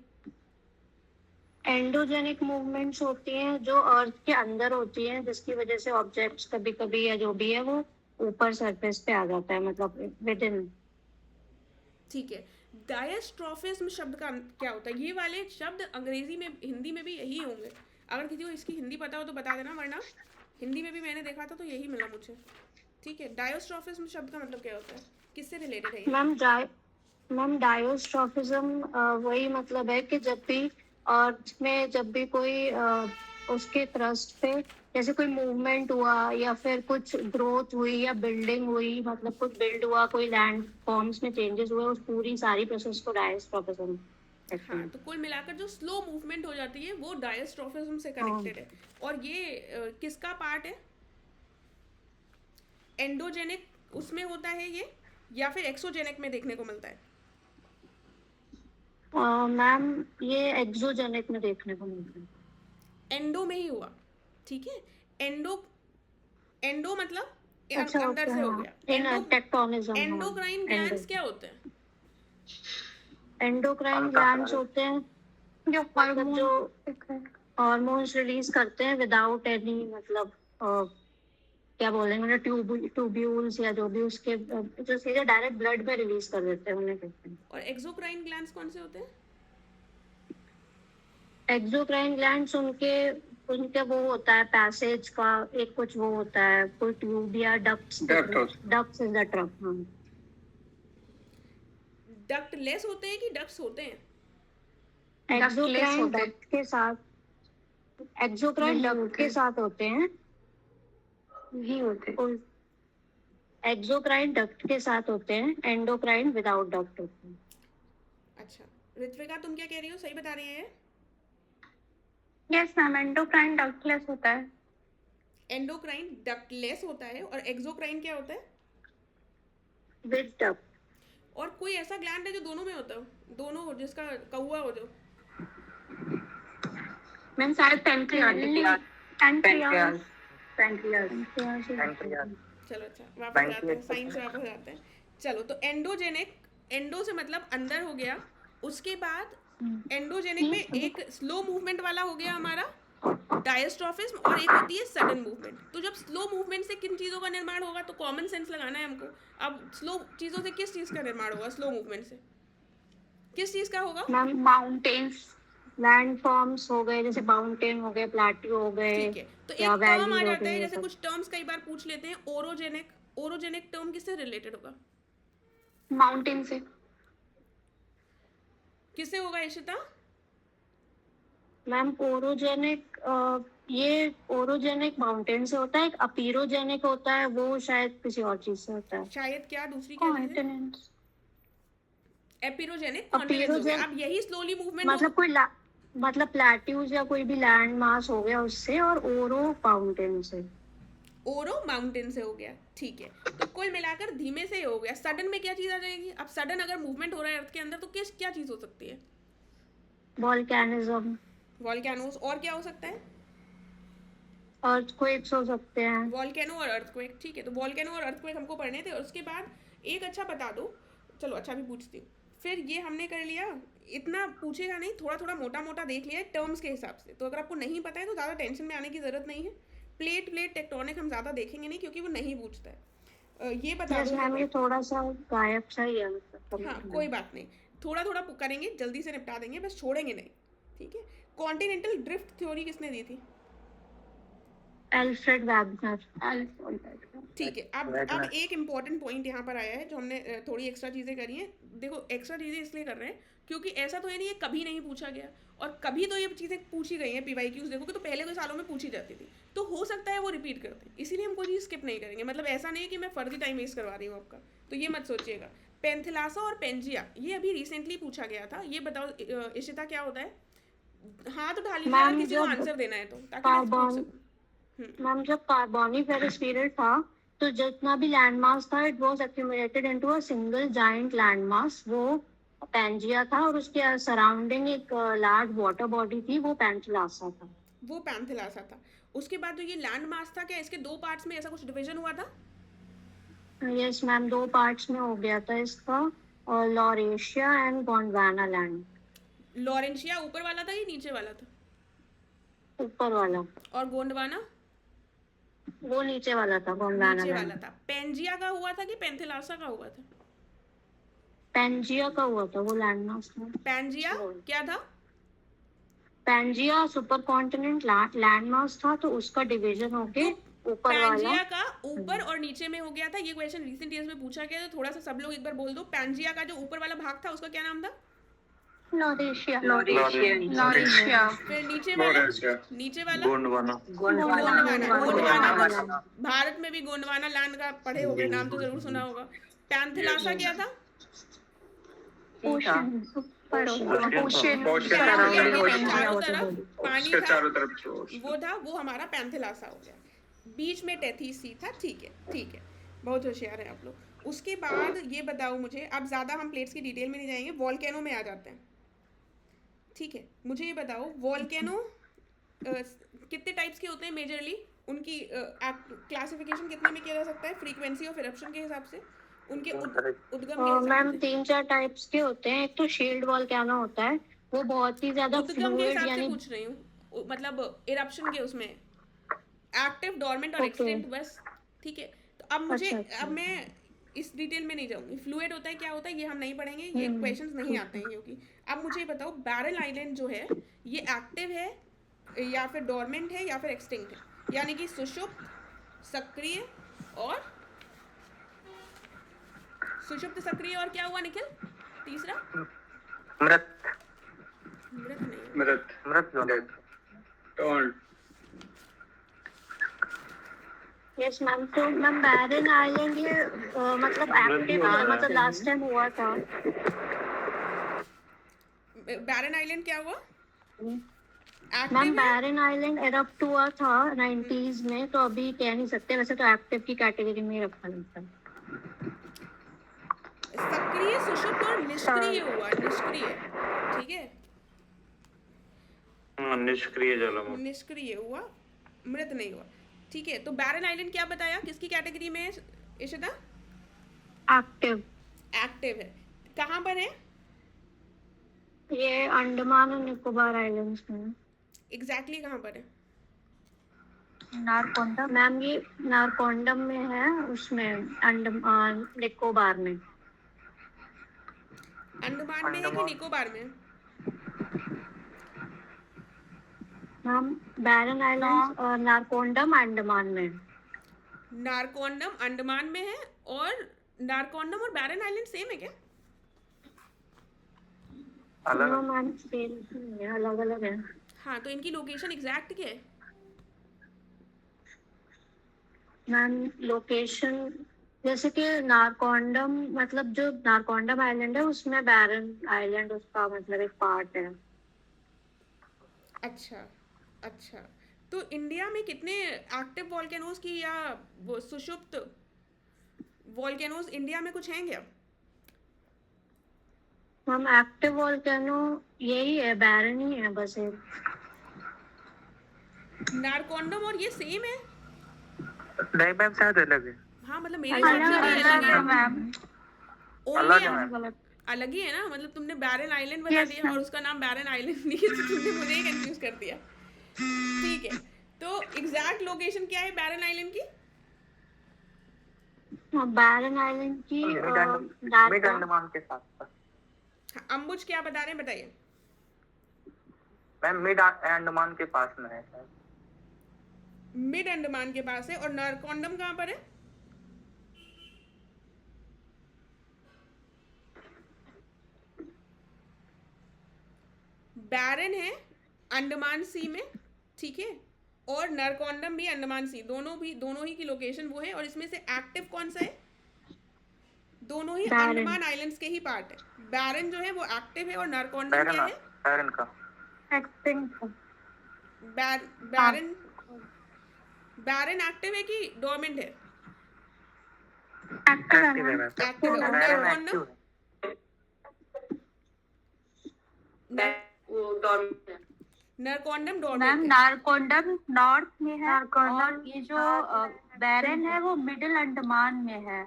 Speaker 5: एंडोजेनिक मूवमेंट्स होती हैं जो अर्थ के अंदर होती हैं, जिसकी वजह से ऑब्जेक्ट्स कभी कभी या जो भी है वो ऊपर सरफेस पे आ जाता है, मतलब विद इन।
Speaker 1: ठीक है। डायस्ट्रॉफिज्म शब्द का क्या होता है? ये वाले शब्द अंग्रेजी में, हिंदी में भी यही होंगे। अगर किसी को इसकी हिंदी पता हो तो बता देना, वरना हिंदी में भी मैंने देखा था तो यही मिला मुझे, ठीक है। डायस्ट्रॉफिज्म शब्द का मतलब क्या होता है? किससे रिलेटेड है ये?
Speaker 5: मैम डायोस्ट्रॉफिज्म वही मतलब है कि जब भी अर्थ में जब भी कोई उसके क्रस्ट पे जैसे कोई मूवमेंट हुआ या फिर कुछ ग्रोथ हुई या बिल्डिंग हुई, मतलब कुछ बिल्ड हुआ, कोई लैंड फॉर्म्स में चेंजेस हुए, उस पूरी सारी प्रोसेस को डायोस्ट्रॉफिज्म।
Speaker 1: हाँ, तो कुल मिलाकर जो स्लो मूवमेंट हो जाती है वो डायस्ट्रॉफिज्म से कनेक्टेड है। और ये किसका पार्ट है? एंडोजेनिक उसमें होता है ये, या फिर एक्सोजेनिक में देखने को मिलता है?
Speaker 5: मैम ये एक्सोजेनिक में देखने को मिलता है।
Speaker 1: एंडो में ही हुआ, ठीक है। एंडो मतलब
Speaker 5: अच्छा,
Speaker 1: अंदर से हो गया।
Speaker 5: टेक्टोनिज्म।
Speaker 1: एंडोक्राइन ग्लैंड्स क्या होते हैं?
Speaker 5: एंडोक्राइन ग्लैंड्स होते हैं जो हार्मोन्स रिलीज करते हैं विदाउट एनी, मतलब क्या बोलेंगे ना, ट्यूब्यूल्स या जो भी उसके, जो सीधे डायरेक्ट ब्लड में रिलीज कर देते हैं, उन्हें कहते हैं।
Speaker 1: और एक्सोक्राइन ग्लैंड्स कौन से होते हैं?
Speaker 5: एक्सोक्राइन ग्लैंड्स उनके वो होता है पैसेज का एक कुछ वो होता है, कोई ट्यूब या ducts is the truck.
Speaker 1: Ductless होते हैं कि डक्ट्स होते हैं?
Speaker 5: एक्सोक्राइन डक्ट के साथ, एक्सोक्राइन डक्ट के साथ होते हैं,
Speaker 6: नहीं होते।
Speaker 5: एक्सोक्राइन डक्ट के साथ होते हैं, एंडोक्राइन विदाउट डक्ट होते हैं।
Speaker 1: अच्छा, ऋत्विका तुम क्या कह रही हो? सही बता रही है?
Speaker 2: यस मैम, एंडोक्राइन डक्टलेस होता है।
Speaker 1: एंडोक्राइन डक्टलेस होता है और एक्सोक्राइन क्या होता है?
Speaker 5: With duct.
Speaker 1: और कोई ऐसा ग्लैंड है जो दोनों में होता हो, दोनों हो, जिसका कौवा हो जो?
Speaker 2: मैम शायद पैंक्रियाज।
Speaker 1: चलो अच्छा, वापस आते हैं, साइंस से वापस आते हैं। चलो, तो एंडोजेनिक, एंडो से मतलब अंदर हो गया। उसके बाद एंडोजेनिक में एक स्लो मूवमेंट वाला हो गया हमारा डायस्ट्रोफिज्म, और एक होती है सडन मूवमेंट। तो जब स्लो मूवमेंट से किन चीज़ों का निर्माण होगा, तो कॉमन सेंस लगाना है हमको। अब स्लो चीज़ों से किस चीज़ का निर्माण होगा? स्लो मूवमेंट से किस चीज़ का होगा?
Speaker 2: मैम माउंटेन्स,
Speaker 5: लैंड फॉर्म्स हो गए, जैसे माउंटेन हो गए, प्लेट्यू हो गए,
Speaker 1: ठीक है, तो एक
Speaker 5: या
Speaker 1: टर्म आ
Speaker 5: वैली हो
Speaker 1: जाता है,
Speaker 5: गई,
Speaker 1: जैसे कुछ टर्म्स कई बार पूछ लेते हैं, ओरोजेनिक। ओरोजेनिक टर्म किससे रिलेटेड होगा?
Speaker 2: माउंटेन से।
Speaker 1: किससे होगा इशिता?
Speaker 5: मैम ओरोजेनिक, ये ओरोजेनिक माउंटेन से होता है। एक अपीरोजेनिक होता है, वो शायद किसी और चीज से होता है।
Speaker 1: शायद क्या, दूसरी क्या चीज़ है?
Speaker 2: कॉन्टिनेंट्स।
Speaker 1: एपिरोजेनिक कॉन्टिनेंट्स हो गया। अब यही स्लोली मूवमेंट
Speaker 5: मतलब कोई मतलब प्लेट्यूज या कोई भी लैंड मास हो गया उससे, और ओरो माउंटेन से।
Speaker 1: ओरो माउंटेन से हो गया, ठीक है। तो कुल मिलाकर धीमे से हो गया। सडन में क्या चीज़ आ जाएगी? अब सडन अगर मूवमेंट हो रहा है अर्थ के अंदर, तो किस क्या चीज़ हो सकती है?
Speaker 5: Volcanism,
Speaker 1: volcanoes. और क्या हो सकता है?
Speaker 5: अर्थक्वेक्स हो सकते हैं।
Speaker 1: वॉल्केनो और अर्थक्वेक, ठीक है। तो वॉल्केनो और अर्थक्वेक हमको पढ़ने थे। और उसके बाद एक अच्छा बता दो, चलो अच्छा भी पूछती हूँ। फिर ये हमने कर लिया, इतना पूछेगा नहीं, थोड़ा थोड़ा मोटा मोटा देख लिया है टर्म्स के हिसाब से। तो अगर आपको नहीं पता है तो ज़्यादा टेंशन में आने की ज़रूरत नहीं है। प्लेट टेक्टोनिक हम ज़्यादा देखेंगे नहीं, क्योंकि वो नहीं पूछता है। ये बता दो
Speaker 5: मैम, ये थोड़ा सा गायब सा ही है।
Speaker 1: हाँ, कोई बात नहीं, थोड़ा थोड़ा करेंगे, जल्दी से निपटा देंगे, बस छोड़ेंगे नहीं, ठीक है। कॉन्टिनेंटल ड्रिफ्ट थ्योरी किसने दी थी?
Speaker 5: Alfred Wegener.
Speaker 1: ठीक है। अब एक इम्पॉर्टेंट पॉइंट यहाँ पर आया है, जो हमने थोड़ी एक्स्ट्रा चीज़ें करी हैं। देखो, एक्स्ट्रा चीज़ें इसलिए कर रहे हैं क्योंकि ऐसा तो है नहीं, ये कभी नहीं पूछा गया, और कभी तो ये चीज़ें पूछी गई हैं। PYQs देखोगे तो पहले के सालों में पूछी जाती थी, तो हो सकता है वो रिपीट करते हैं, इसीलिए हम कोई चीज़ स्किप नहीं करेंगे। मतलब ऐसा नहीं है कि मैं फर्जी टाइम वेस्ट करवा रही हूँ आपका, तो ये मत सोचिएगा। पेंथिलासा और पेंजिया, ये अभी रिसेंटली पूछा गया था। ये बताओ इशिता, क्या होता है? हाथ उठा लीजिए अगर किसी को आंसर देना है तो, ताकि मैं पूछ सकूं।
Speaker 5: मैम, जब कार्बोनिफेरस पीरियड था, तो जितना भी लैंड मास था, it was accumulated into a single giant land mass. वो पैंजिया था, और उसके सराउंडिंग एक लार्ज वाटर बॉडी थी, वो पैंथिलासा था।
Speaker 1: वो पैंथिलासा था। उसके बाद जो ये लैंड मास था, क्या इसके दो पार्ट्स में ऐसा कुछ डिवीजन हुआ था?
Speaker 5: यस मैम, दो पार्ट्स में हो गया था इसका, और Laurasia and Gondwana land.
Speaker 1: Laurentia ऊपर वाला था या नीचे वाला था?
Speaker 5: ऊपर वाला।
Speaker 1: और गोंडवाना?
Speaker 5: वो नीचे वाला था, गोंडवाना
Speaker 1: नीचे वाला
Speaker 5: लैंड।
Speaker 1: था। पेंजिया का हुआ था कि पेंथिलासा का हुआ था?
Speaker 5: पैंजिया का हुआ था वो लैंड मास में।
Speaker 1: पेंजिया क्या था?
Speaker 5: Pangaea super continent land mass था, तो उसका डिवीजन हो गया ऊपर वाला।
Speaker 1: पेंजिया का ऊपर और नीचे में हो गया था। ये क्वेश्चन रिसेंट ईयर्स में पूछा गया, तो थोड़ा सा सब लोग एक बार बोल दो। पेंजिया का जो ऊपर वाला भाग था, उसका क्या नाम था?
Speaker 2: लॉरेशिया।
Speaker 1: फिर नीचे वाला
Speaker 8: गोंडवाना।
Speaker 1: गोंडवाना। भारत में भी गोंडवाना लैंड का पढ़े होगे, नाम तो जरूर सुना होगा। पैंथिलासा क्या था? चारों तरफ वो था, वो हमारा पैंथिलासा हो गया। बीच में टेथीस सी था, ठीक है, बहुत होशियार है आप लोग। उसके बाद ये बताओ मुझे, अब ज़्यादा हम प्लेट्स की डिटेल में नहीं जाएंगे, वॉल्केनो में आ जाते हैं, ठीक है। मुझे ये बताओ, वॉल्केनो कितने टाइप्स के होते हैं मेजरली? उनकी क्लासिफिकेशन कितने में किया जा सकता है फ्रीक्वेंसी ऑफ इरप्शन के हिसाब से, उनके उद्गम के हिसाब
Speaker 5: मैम
Speaker 1: से?
Speaker 5: 3-4 टाइप्स के होते हैं। एक तो शील्ड वॉल्केनो होता है, वो बहुत ही ज्यादा
Speaker 1: उद्गम के
Speaker 5: फ्लूइड,
Speaker 1: हिसाब से
Speaker 5: यानी
Speaker 1: पूछ रही हूँ, मतलब इरप्शन के उसमें एक्टिव, डोरमेंट और एक्सटिंक्ट, बस, ठीक है। तो अब मुझे अब मैं इस डिटेल में नहीं जाऊंगी। फ्लूइड होता है, क्या होता है, ये हम नहीं पढ़ेंगे, ये क्वेश्चंस नहीं आते हैं क्योंकि। अब मुझे बताओ, बैरल आइलैंड जो है, ये एक्टिव है या फिर डोरमेंट है या फिर एक्सटिंक्ट है? यानी कि सुषुप्त, सक्रिय और क्या हुआ निखिल? तीसरा
Speaker 9: मृत
Speaker 1: मृत नहीं है।
Speaker 3: मृत
Speaker 9: मृत
Speaker 3: डेड टॉर्न
Speaker 5: यस मैम। तो मैम बैरन आइलैंड ये मतलब एक्टिव है, मतलब लास्ट टाइम हुआ था।
Speaker 1: बैरन आइलैंड क्या हुआ?
Speaker 5: मैम
Speaker 1: एक्टिव है?
Speaker 5: बैरन आइलैंड एरप्ट हुआ था 90s में, तो अभी कह नहीं सकते, वैसे तो एक्टिव की कैटेगरी में ही रखा जाता है।
Speaker 1: सक्रिय, सुषुप्त और निष्क्रिय हुआ, निष्क्रिय, ठीक है,
Speaker 9: निष्क्रिय ज्वालामुखी।
Speaker 1: निष्क्रिय हुआ, मृत नहीं हुआ, ठीक है। तो बैरन आइलैंड क्या बताया, किसकी कैटेगरी में है इशिता?
Speaker 5: एक्टिव।
Speaker 1: एक्टिव है। कहाँ पर है?
Speaker 5: ये अंडमान और निकोबार आइलैंड्स में।
Speaker 1: एग्जैक्टली कहाँ पर है?
Speaker 4: नारकोंडम।
Speaker 5: मैम ये नारकोंडम में है, उसमें अंडमान निकोबार में।
Speaker 1: अंडमान में है कि निकोबार में?
Speaker 5: मैम बैरन आइलैंड्स और नारकोंडम अंडमान में।
Speaker 1: नारकोंडम अंडमान में है, और नारकोंडम और बैरन आइलैंड सेम है क्या?
Speaker 9: अलग
Speaker 5: नो मैम सेम नहीं है, अलग अलग है।
Speaker 1: हाँ, तो इनकी लोकेशन एग्जैक्ट क्या है?
Speaker 5: मैम लोकेशन जैसे कि नारकोंडम, मतलब जो नारकोंडम आइलैंड है उसमें बैरन आइलैंड उसका मतलब एक पार्ट है।
Speaker 1: अच्छा अच्छा, तो इंडिया में कितने एक्टिव वॉल्केनोज की या वो सुषुप्त वॉल्केनोज इंडिया में कुछ हैं क्या?
Speaker 5: मैम एक्टिव वोल्केनो यही है, बैरन ही है बस एक।
Speaker 1: नारकोंडम और ये सेम है?
Speaker 9: नहीं मैम शायद अलग है।
Speaker 1: हाँ, मतलब मेरे
Speaker 5: अलग
Speaker 1: हिसाब से भी अलग है
Speaker 4: मैम।
Speaker 1: Only
Speaker 9: अलग है।
Speaker 1: अलग ही है ना, मतलब तुमने बैरन आइलैंड बता
Speaker 5: Yes,
Speaker 1: दिया और उसका नाम बैरन आइलैंड नहीं है, तो तुमने मुझे ही कंफ्यूज कर दिया। ठीक है, तो एग्जैक्ट लोकेशन क्या है बैरन आइलैंड की?
Speaker 5: बैरन आइलैंड की
Speaker 9: मिड अंडमान के साथ
Speaker 1: हाँ, अंबुज क्या बता रहे हैं, बताइए।
Speaker 9: मैम मिड अंडमान के पास में है शायद।
Speaker 1: मिड अंडमान के पास है, और नारकोंडम कहाँ पर है? बैरन है अंडमान सी में, ठीक है, और नारकोंडम भी अंडमान सी, दोनों ही की लोकेशन वो है, और इसमें से एक्टिव कौन सा है? दोनों ही
Speaker 5: बैरन।
Speaker 1: अंडमान आइलैंड्स के ही पार्ट है। बैरन जो है वो एक्टिव है, और नारकोंडम क्या है?
Speaker 9: बैरन का
Speaker 5: एक्सटिंक्ट।
Speaker 1: बैरन बैरन एक्टिव है कि डोरमेंट है?
Speaker 5: एक्टिव है
Speaker 9: एक्टिव है
Speaker 5: मैम।
Speaker 9: मैम।
Speaker 1: एक्टिव है। और
Speaker 9: बैरन
Speaker 1: नारकोंडम?
Speaker 6: वो डॉर्मेंट है।
Speaker 1: नारकोंडम
Speaker 4: मैम
Speaker 1: डोरमेंट है।
Speaker 4: नारकोंडम नॉर्थ में है,
Speaker 5: नारकोंडम
Speaker 4: और ये जो बैरन है वो मिडिल अंडमान में है,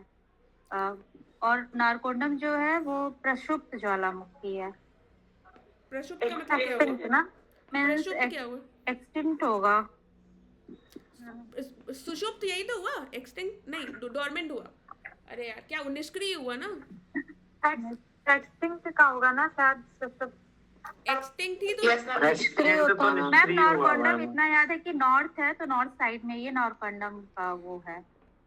Speaker 4: और नारकोंडम जो है वो प्रक्षुब्ध ज्वालामुखी है।
Speaker 1: प्रक्षुब्ध का मतलब क्या
Speaker 5: एक्सटिंक्ट
Speaker 1: हुआ?
Speaker 5: ना।
Speaker 1: प्रक्षुब्ध क्या हुआ?
Speaker 4: एक्सटिंक्ट होगा।
Speaker 1: सुषुप्त यही तो हुआ, एक्सटिंक्ट नहीं, डोरमेंट हुआ। अरे यार, क्या वो निष्क्रिय हुआ ना?
Speaker 5: एक्सटिंक्ट का होगा ना शायद।
Speaker 1: एक्सटिंक्ट ही तो।
Speaker 6: Yes, ma'am.
Speaker 5: निष्क्रिय होता है।
Speaker 4: मैम नारकोंडम इतना याद है कि नॉर्थ है, तो नॉर्थ साइड में ये नारकोंडम का वो है,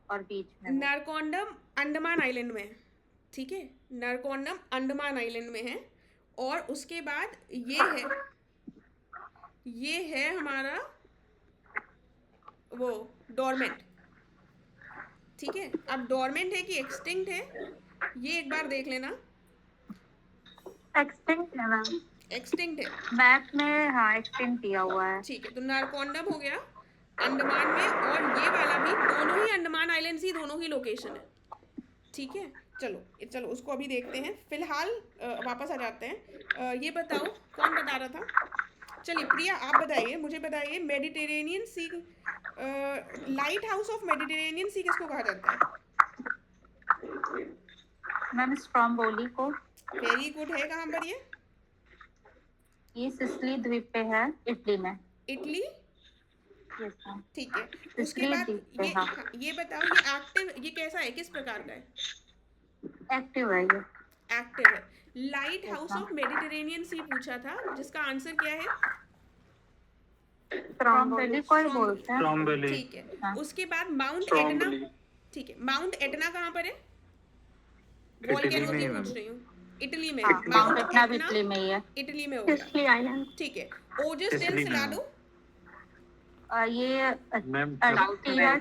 Speaker 4: और बीच में वो।
Speaker 1: नारकोंडम अंडमान आइलैंड में है, ठीक है, नारकोंडम अंडमान आइलैंड में है, और उसके बाद ये है हमारा वो डोरमेंट, ठीक है। अब डोरमेंट है कि एक्सटिंक्ट है, ये एक बार देख लेना।
Speaker 5: एक्सटिंक्ट है मैम।
Speaker 1: एक्सटिंक्ट है,
Speaker 4: मैप में हाँ एक्सटिंक्ट दिया हुआ है।
Speaker 1: ठीक है। तो नारकोंडम हो गया अंडमान में, और ये वाला भी, दोनों ही अंडमान आइलैंड्स ही, दोनों ही लोकेशन है, ठीक है। चलो उसको अभी देखते हैं। फिलहाल वापस आ जाते हैं। ये बताओ कौन बता रहा था? चलिए प्रिया आप बताइए, मुझे बताइए, Mediterranean sea, light house of Mediterranean sea किसको कहा जाता है?
Speaker 4: मैम स्ट्रॉम्बोली को।
Speaker 1: Very good. है कहाँ पर
Speaker 4: ये सिसिली द्वीप पे है, इटली में।
Speaker 1: Italy,
Speaker 4: yes ma'am.
Speaker 1: ठीक है। उसके
Speaker 4: सिसिली
Speaker 1: बाद
Speaker 4: द्वीप पे,
Speaker 1: ये
Speaker 4: हाँ।
Speaker 1: ये बताओ, ये एक्टिव, ये कैसा है, किस प्रकार का है?
Speaker 4: एक्टिव है ये।
Speaker 1: एक्टिव है। लाइट हाउस ऑफ मेडिटेरेनियन सी पूछा था, जिसका आंसर क्या है?
Speaker 4: स्ट्रॉम्बोली को ही बोलते हैं।
Speaker 8: स्ट्रॉम्बेली।
Speaker 1: ठीक है।
Speaker 4: हाँ।
Speaker 1: उसके बाद माउंट एटना,
Speaker 3: स्ट्रॉम्बेली
Speaker 1: ठीक है, माउंट एटना कहाँ पर है?
Speaker 8: इटली
Speaker 1: वॉल्केनो
Speaker 8: में
Speaker 1: की
Speaker 8: है
Speaker 1: पूछ
Speaker 8: मैम।
Speaker 1: रही हूँ, इटली में।
Speaker 4: हाँ,
Speaker 1: माउंट
Speaker 4: माउंट एटना भी
Speaker 1: एटना
Speaker 4: इटली में ही है।
Speaker 1: इटली में होगा,
Speaker 2: सिसिली आइलैंड।
Speaker 1: ठीक है। ओजस डेल
Speaker 8: सिसिली में
Speaker 1: सिलाडो
Speaker 4: ये
Speaker 8: ma'am
Speaker 4: Argentina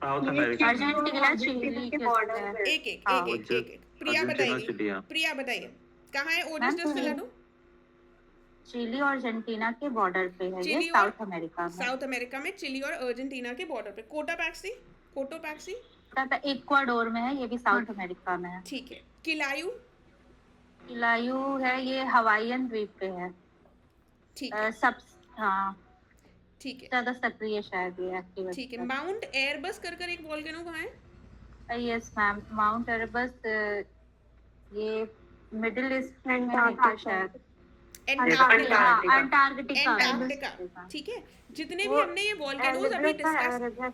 Speaker 8: south America
Speaker 4: Argentina Chile के बॉर्डर है।
Speaker 1: एक एक
Speaker 4: हाँ,
Speaker 1: एक एक एक एक प्रिया
Speaker 8: अर्जेंटीना
Speaker 1: बताएगी,
Speaker 8: चिली, हाँ।
Speaker 1: प्रिया बताइए कहाँ है ओजस
Speaker 4: मैम,
Speaker 1: डेल सिलाडो?
Speaker 4: चिली और अर्जेंटीना के बॉर्डर पे है ये,
Speaker 1: चिली और
Speaker 4: साउथ अमेरिका में।
Speaker 1: साउथ अमेरिका में चिली और अर्जेंटीना के बॉर्डर पे। कोटोपैक्सी
Speaker 4: इक्वाडोर में है, ये भी साउथ अमेरिका में है।
Speaker 1: ठीक है। किलायू
Speaker 4: इलायू है, ये हवाईयन द्वीप पे है।
Speaker 1: ठीक है,
Speaker 4: सब हाँ
Speaker 1: ठीक है,
Speaker 4: ज्यादा सक्रिय शायद ये एक्टिव।
Speaker 1: ठीक है। माउंट एयरबस कर एक वोल्केनो कहाँ है?
Speaker 4: यस मैम, माउंट एरबस ये मिडिल ईस्ट में है क्या शायद? अंटार्कटिका।
Speaker 1: एंटार्क्टिका, ठीक है। जितने भी हमने ये वोल्केनोज अभी डिस्कस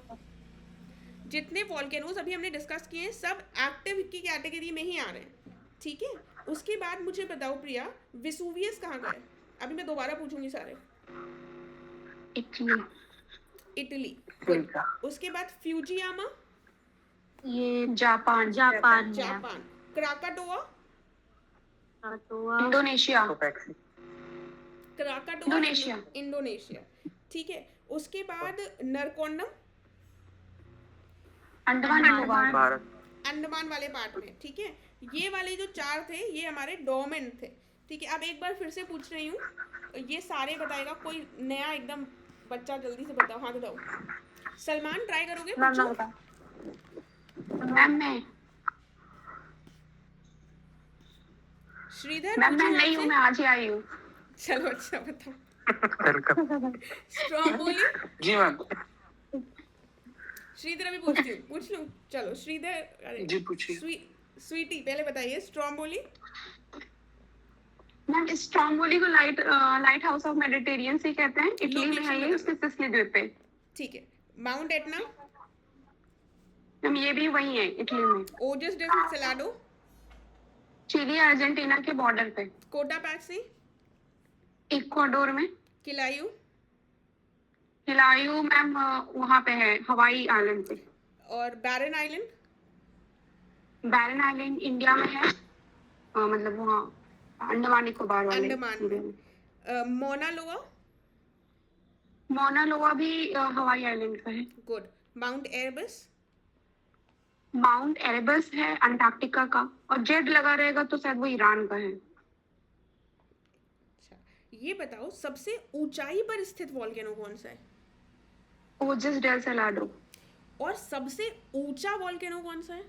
Speaker 1: जितने वोल्केनोज अभी हमने डिस्कस किए हैं सब एक्टिव की कैटेगरी में ही आ रहे हैं, ठीक है। उसके बाद मुझे बताओ प्रिया, विसुवियस कहाँ का है? अभी मैं दोबारा पूछूंगी सारे। इटली। उसके बाद फ्यूजियामा,
Speaker 2: ये जापान।
Speaker 4: जापान में है।
Speaker 1: Japan. Krakatoa,
Speaker 2: Indonesia.
Speaker 1: Krakatoa
Speaker 2: Indonesia.
Speaker 1: Indonesia, ठीक है। उसके बाद नरकोंडम,
Speaker 2: अंडमान।
Speaker 8: भारत।
Speaker 1: अंडमान वाले पार्ट में, ठीक है। ये वाले जो चार थे ये हमारे डोमेन थे, ठीक है। अब एक बार फिर से पूछ रही हूँ, ये सारे बताएगा कोई नया एकदम बच्चा, जल्दी से बताओ। हाँ बताओ। सलमान ट्राई करोगे? पूछो।
Speaker 2: मैम मैं
Speaker 1: श्रीधर
Speaker 2: मैम मैं
Speaker 1: पूछूं
Speaker 2: नहीं हूँ,
Speaker 1: आपसे?
Speaker 2: मैं आज ही आई हूँ।
Speaker 1: चलो अच्छा बताओ। स्ट्रॉन्ग बोली।
Speaker 3: जी मैम।
Speaker 1: श्रीधर अभी पूछती हूँ, पूछ लूँ? चलो श्रीधर, अरे
Speaker 3: जी पूछिए।
Speaker 1: स्वीटी पहले बताइए स्ट्रॉन्ग बोली।
Speaker 2: मैम स्ट्रॉम्बोली को लाइट हाउस ऑफ मेडिटेरियन से कहते हैं। इटली में है ये,
Speaker 1: Location
Speaker 2: इसके सिसिली द्वीप पे।
Speaker 1: ठीक है। माउंट एटना,
Speaker 2: मैम ये भी वही है, इटली में।
Speaker 1: ओजस डेल सिलाडो,
Speaker 2: चिली अर्जेंटीना के बॉर्डर पे।
Speaker 1: कोटापैक्सी,
Speaker 2: इक्वाडोर में।
Speaker 1: किलायू,
Speaker 2: हिलायू मैम वहाँ पे है, हवाई आइलैंड पे।
Speaker 1: और बैरन आइलैंड,
Speaker 2: बैरन आइलैंड इंडिया में है, मतलब वहाँ अंडमान निकोबार वाले
Speaker 1: अंडमान में। मोना लोआ,
Speaker 2: मोना लोआ भी हवाई आइलैंड का है।
Speaker 1: Good. Mount Erebus,
Speaker 2: mount Erebus है अंटार्कटिका का, और जेड लगा रहेगा तो शायद वो ईरान का है।
Speaker 1: अच्छा ये बताओ सबसे ऊंचाई पर स्थित वोल्केनो कौन सा है?
Speaker 2: ओजस डेल सलाडो।
Speaker 1: और सबसे ऊंचा वोल्केनो कौन सा है?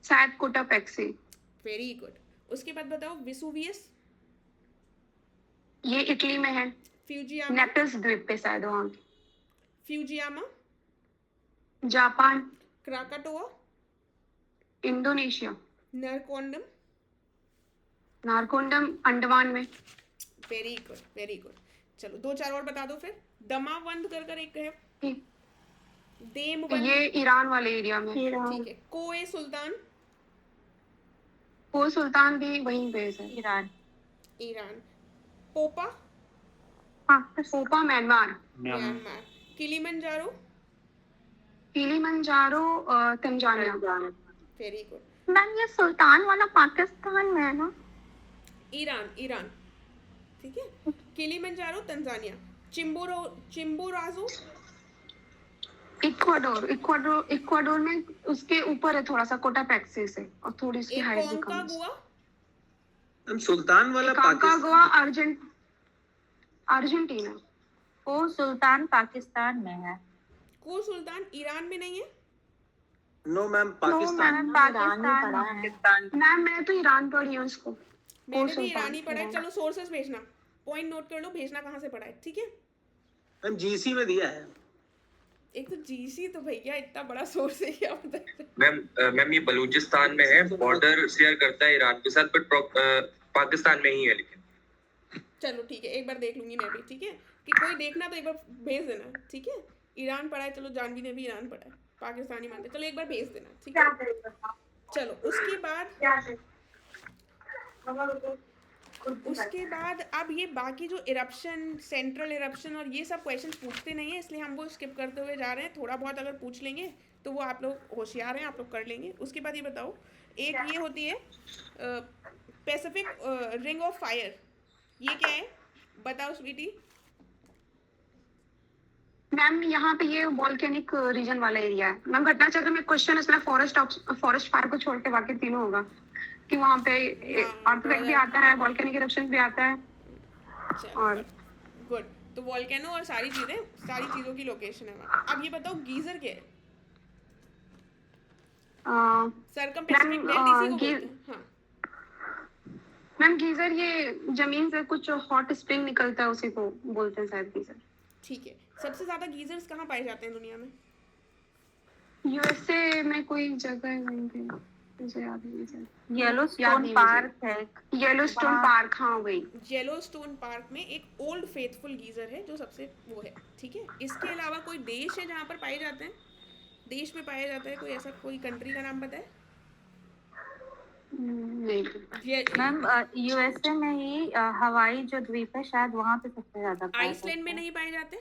Speaker 2: शायद कोटापैक्सी।
Speaker 1: Very good. उसके बाद बताओ विसुवियस,
Speaker 2: ये इटली में है,
Speaker 1: फ्यूजियामा,
Speaker 2: नेपल्स द्वीप पे शायद वहाँ।
Speaker 1: Fujiyama,
Speaker 2: Japan.
Speaker 1: Krakatoa,
Speaker 2: Indonesia.
Speaker 1: Narcondam.
Speaker 2: Narcondam Andaman में।
Speaker 1: Very good, very good. चलो दो चार और बता दो फिर। दमावंद कर एक है,
Speaker 2: ठीक।
Speaker 1: देमवंद,
Speaker 2: ये ईरान वाले एरिया में।
Speaker 1: ठीक है। कोए सुल्तान,
Speaker 2: वो सुल्तान भी वहीं पे है।
Speaker 4: Iran.
Speaker 1: Iran. Popa,
Speaker 2: Popa Myanmar.
Speaker 1: Myanmar. Kilimanjaro,
Speaker 2: Kilimanjaro Tanzania.
Speaker 1: Very good.
Speaker 2: Ma'am ये सुल्तान वाला पाकिस्तान में है ना?
Speaker 1: ईरान, ईरान, ठीक है। Kilimanjaro Tanzania. चिम्बोराजो,
Speaker 2: इक्वाडोर में उसके ऊपर है थोड़ा सा, कोटापैक्सी से, और थोड़ी इसकी हाइट भी कम है।
Speaker 1: कोंकागुआ,
Speaker 8: सुल्तान वाला
Speaker 2: काकागुआ अर्जेंटीना।
Speaker 4: वो सुल्तान पाकिस्तान में है।
Speaker 1: को सुल्तान ईरान में नहीं है?
Speaker 8: No ma'am, Pakistan.
Speaker 4: Pakistan.
Speaker 2: Ma'am मैं तो ईरान पढ़ी हूँ इसको।
Speaker 1: मैंने भी
Speaker 2: सुल्तान,
Speaker 1: ईरानी पढ़ा है। चलो सोर्सेस भेजना, पॉइंट नोट कर लो, भेजना कहाँ से पढ़ा है, ठीक है।
Speaker 8: मैम जीसी में दिया है।
Speaker 1: एक तो जीसी तो भैया इतना बड़ा सोर्स है, क्या बताए।
Speaker 11: मैम ये बलूचिस्तान में है, बॉर्डर शेयर करता है ईरान के साथ, बट पाकिस्तान में ही है। लेकिन
Speaker 1: चलो ठीक है, एक बार देख लूंगी मैं भी, ठीक है। कि कोई देखना तो एक बार भेज देना, ठीक है। ईरान पढ़ा है, चलो जानवी ने भी ईरान पढ़ा है, पाकिस्तानी मानते, चलो एक बार भेज देना, ठीक है। चलो उसके बाद अब ये बाकी जो इरप्शन, सेंट्रल इरप्शन और ये सब क्वेश्चंस पूछते नहीं है, इसलिए हम वो स्किप करते हुए जा रहे हैं। थोड़ा बहुत अगर पूछ लेंगे तो वो आप लोग होशियार हैं, आप लोग कर लेंगे। उसके बाद ये बताओ एक ये होती है पैसिफिक रिंग ऑफ फायर, ये क्या है बताओ स्वीटी।
Speaker 2: मैम यहाँ पे ये वॉल्केनिक रीजन वाला एरिया है मैम। घटना चक्र में क्वेश्चन इसमें फॉरेस्ट फायर को छोड़ के बाकी तीनों होगा कि वहाँ पे अर्थक्वेक भी आता है, वॉल्केनिक इरप्शन भी आता है और
Speaker 1: गुड। तो वॉल्केनो और सारी चीज़ों की लोकेशन है वहाँ। अब ये बताओ गीजर क्या है। सरकमपेसिफिक बेल्ट इसी को बोलते हैं। हाँ
Speaker 2: मैम गीजर ये जमीन से कुछ हॉट स्प्रिंग निकलता है, उसी को बोलते हैं शायद गीजर।
Speaker 1: ठीक है। सबसे ज़्यादा गीजर्स कहाँ पाए जाते हैं दुनिया में?
Speaker 2: यूएसए में कोई जगह है वहीं पे, मुझे याद नहीं।
Speaker 4: येलोस्टोन पार्क है।
Speaker 2: येलोस्टोन पार्क, हाँ वही।
Speaker 1: येलोस्टोन पार्क में एक ओल्ड फेथफुल गीजर है जो सबसे वो है, ठीक है। इसके अलावा कोई देश है जहाँ पर पाए जाते हैं? देश में पाया जाता है कोई ऐसा, कोई कंट्री का नाम बताए?
Speaker 4: मैम यूएसए में ही हवाई जो द्वीप है शायद वहाँ पे सबसे ज्यादा।
Speaker 1: आइसलैंड में नहीं पाए जाते?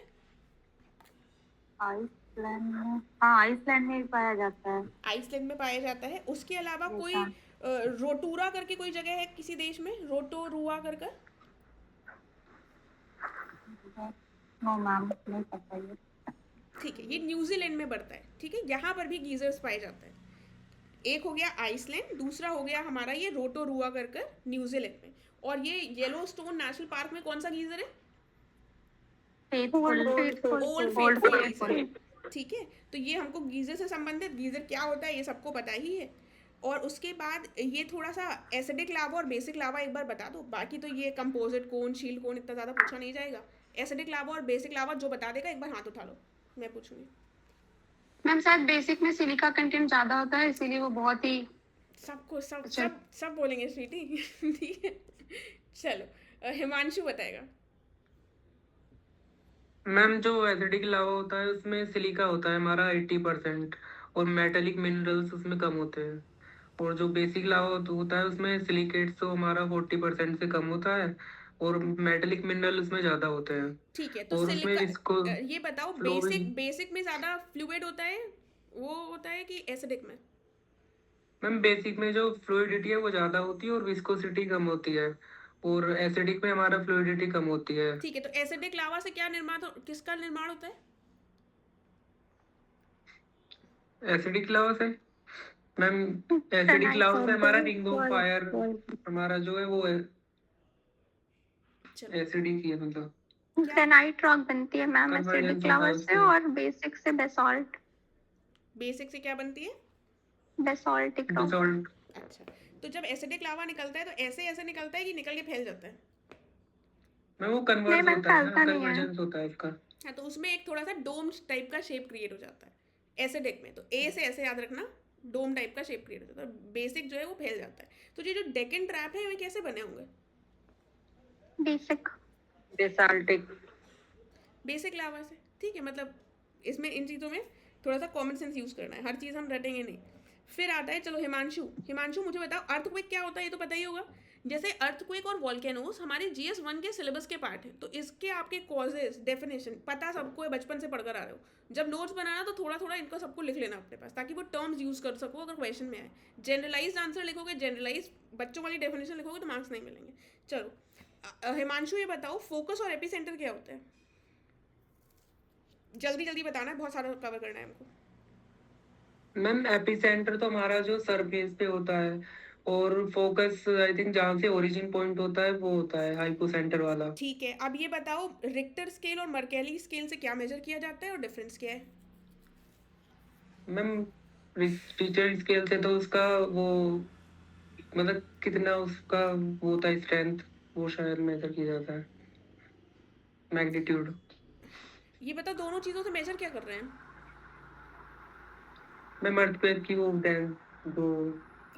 Speaker 4: आइसलैंड में, हाँ आइसलैंड में भी पाया जाता है।
Speaker 1: आइसलैंड में पाया जाता है। उसके अलावा कोई रोटूरा करके कोई जगह है किसी देश में, रोटोरुआ कर कर?
Speaker 4: नो मैम नहीं पता ये।
Speaker 1: ठीक है, ये न्यूजीलैंड में बढ़ता है, ठीक है। यहाँ पर भी गीजर्स पाए जाते हैं। एक हो गया आइसलैंड, दूसरा हो गया हमारा ये रोटोरुआ कर कर न्यूजीलैंड में। और ये येलोस्टोन नेशनल पार्क में कौन सा गीजर है? ओल्ड फेथफुल गीजर, ठीक है। तो ये हमको गीजर से संबंधित, गीजर क्या होता है ये सबको पता ही है। और उसके बाद ये थोड़ा सा एसिडिक लावा और बेसिक लावा एक बार बता दो, बाकी तो ये कंपोजिट कोन, शील्ड कोन इतना ज़्यादा पूछा नहीं जाएगा। एसिडिक लावा और बेसिक लावा जो बता देगा एक बार हाथ उठा लो, मैं पूछूंगी।
Speaker 2: मैम शायद बेसिक में सिलिका कंटेंट ज्यादा होता है, इसीलिए वो बहुत ही
Speaker 1: सबको सब बोलेंगे स्वीटी, ठीक है। चलो हिमांशु बताएगा।
Speaker 9: मैम जो एसिडिक लावा होता है उसमें सिलिका होता है हमारा 80% और मेटेलिक मिनरल्स उसमें कम होते हैं। और जो बेसिक लावा होता है उसमें सिलिकेट्स तो हमारा 40% से कम होता है और मेटेलिक मिनरल उसमें ज्यादा होते हैं।
Speaker 1: ठीक है, तो
Speaker 9: और उसमें इसको
Speaker 1: ये बताओ बेसिक में ज्यादा फ्लूइड होता है वो होता है कि एसिडिक में?
Speaker 9: मैम बेसिक में जो फ्लूइडिटी है वो ज्यादा होती है और विस्कोसिटी कम होती है और एसिडिक में हमारा फ्लूइडिटी कम होती है।
Speaker 1: ठीक है, तो एसिडिक लावा से क्या किसका निर्माण होता है?
Speaker 9: एसिडिक लावा से मैम, एसिडिक लावा से हमारा रिंग ऑफ फायर हमारा जो है वो है एसिडिक ही है। मतलब
Speaker 2: ग्रेनाइट रॉक बनती है मैम एसिडिक लावा से, और बेसिक से बेसाल्ट।
Speaker 1: बेसिक से क्या बनती है?
Speaker 2: Basaltic rock.
Speaker 1: अच्छा, तो जब एसिडिक लावा निकलता है तो ऐसे निकलता है कि निकल के फैल जाता है?
Speaker 9: मैं वो कन्वर्जेंस होता है उसका।
Speaker 1: हाँ, तो उसमें एक थोड़ा सा डोम टाइप का शेप क्रिएट हो जाता है एसिडिक में। तो ए से ऐसे याद रखना, डोम टाइप का शेप क्रिएट हो जाता है। बेसिक जो है वो फैल जाता है। तो ये जो डेकन ट्रैप है वे कैसे बने होंगे? बेसिक लावा से, ठीक है। मतलब इसमें इन चीज़ों में थोड़ा सा कॉमन सेंस यूज़ करना है, हर चीज़ हम रटेंगे नहीं। फिर आता है, चलो हिमांशु मुझे बताओ अर्थक्वेक क्या होता है? ये तो पता ही होगा। जैसे अर्थक्वेक और वॉल्केनोस हमारे GS1 के सिलेबस के पार्ट हैं, तो इसके आपके कॉजेस, डेफिनेशन पता सबको है, बचपन से पढ़कर आ रहे हो। जब नोट्स बनाना तो थोड़ा थोड़ा इनको सबको लिख लेना अपने पास, ताकि वो टर्म्स यूज़ कर सको अगर क्वेश्चन में आए। जनरलाइज आंसर लिखोगे, जनरलाइज बच्चों वाली डेफिनेशन लिखोगे तो मार्क्स नहीं मिलेंगे। चलो हिमांशु ये बताओ फोकस और एपिसेंटर क्या होता है? जल्दी बताना है, बहुत सारा कवर करना है हमको।
Speaker 9: मैम एपिसेंटर तो हमारा जो सरफेस पे होता है और फोकस आई थिंक जहाँ से ओरिजिन पॉइंट होता है वो होता है हाइपोसेंटर वाला।
Speaker 1: ठीक है, अब ये बताओ रिक्टर स्केल और मर्केली स्केल से क्या मेजर किया जाता है और डिफरेंस क्या है?
Speaker 9: मैम रिक्टर स्केल से तो उसका वो मतलब कितना उसका वो होता है स्ट्रेंथ, वो शायद मेजर किया जाता है, मैग्नीट्यूड।
Speaker 1: ये बताओ दोनों चीजों से मेजर क्या कर रहे हैं?
Speaker 9: मैम अर्थक्वेक की वो क्या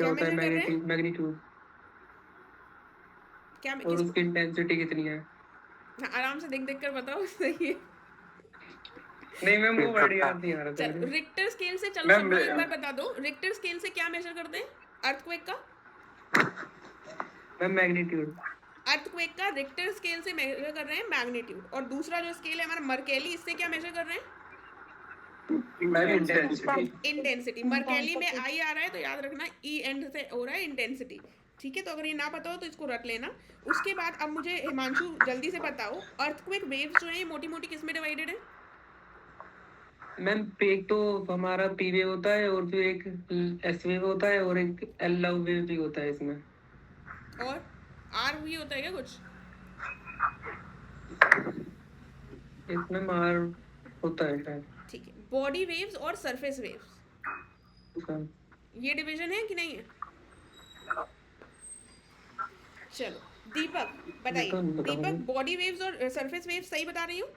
Speaker 9: होता है मैग्नीट्यूड
Speaker 1: क्या
Speaker 9: और उसकी इंटेंसिटी कितनी है।
Speaker 1: आराम से देख कर बताओ, सही है।
Speaker 9: नहीं मैम वो वर्ड याद नहीं आ रहा था।
Speaker 1: रिक्टर स्केल से चलो सब लोग एक बार बता दो, रिक्टर स्केल से क्या मेजर करते हैं अर्थक्वेक का?
Speaker 9: Ma'am magnitude.
Speaker 1: अर्थक्वेक का रिक्टर स्केल से मेजर कर रहे हैं मैग्नीट्यूड। और दूसरा जो स्केल है हमारा मर्केली, इससे क्या मेजर कर रहे हैं?
Speaker 3: Ma'am intensity
Speaker 1: intensity. मरकैली में आई आ रहा है तो याद रखना ई एंड से हो रहा है इंटेंसिटी, ठीक है। तो अगर ये ना पता हो तो इसको रख लेना। उसके बाद अब मुझे हिमांशु जल्दी से बताओ, अर्थक्वेक वेव्स जो है मोटी मोटी किस में डिवाइडेड है?
Speaker 9: मैम एक तो हमारा पी वेव होता है और फिर एक एस वेव होता है और एक एल वेव भी होता है इसमें।
Speaker 1: और आर भी होता है क्या कुछ?
Speaker 9: इसमें मार होता है शायद।
Speaker 1: ठीक है। बॉडी वेव्स और सरफेस वेव्स,
Speaker 9: हाँ।
Speaker 1: ये डिवीजन है कि नहीं है? चलो दीपक बताइए। दीपक बॉडी वेव्स और सरफेस वेव्स सही बता रही हूँ?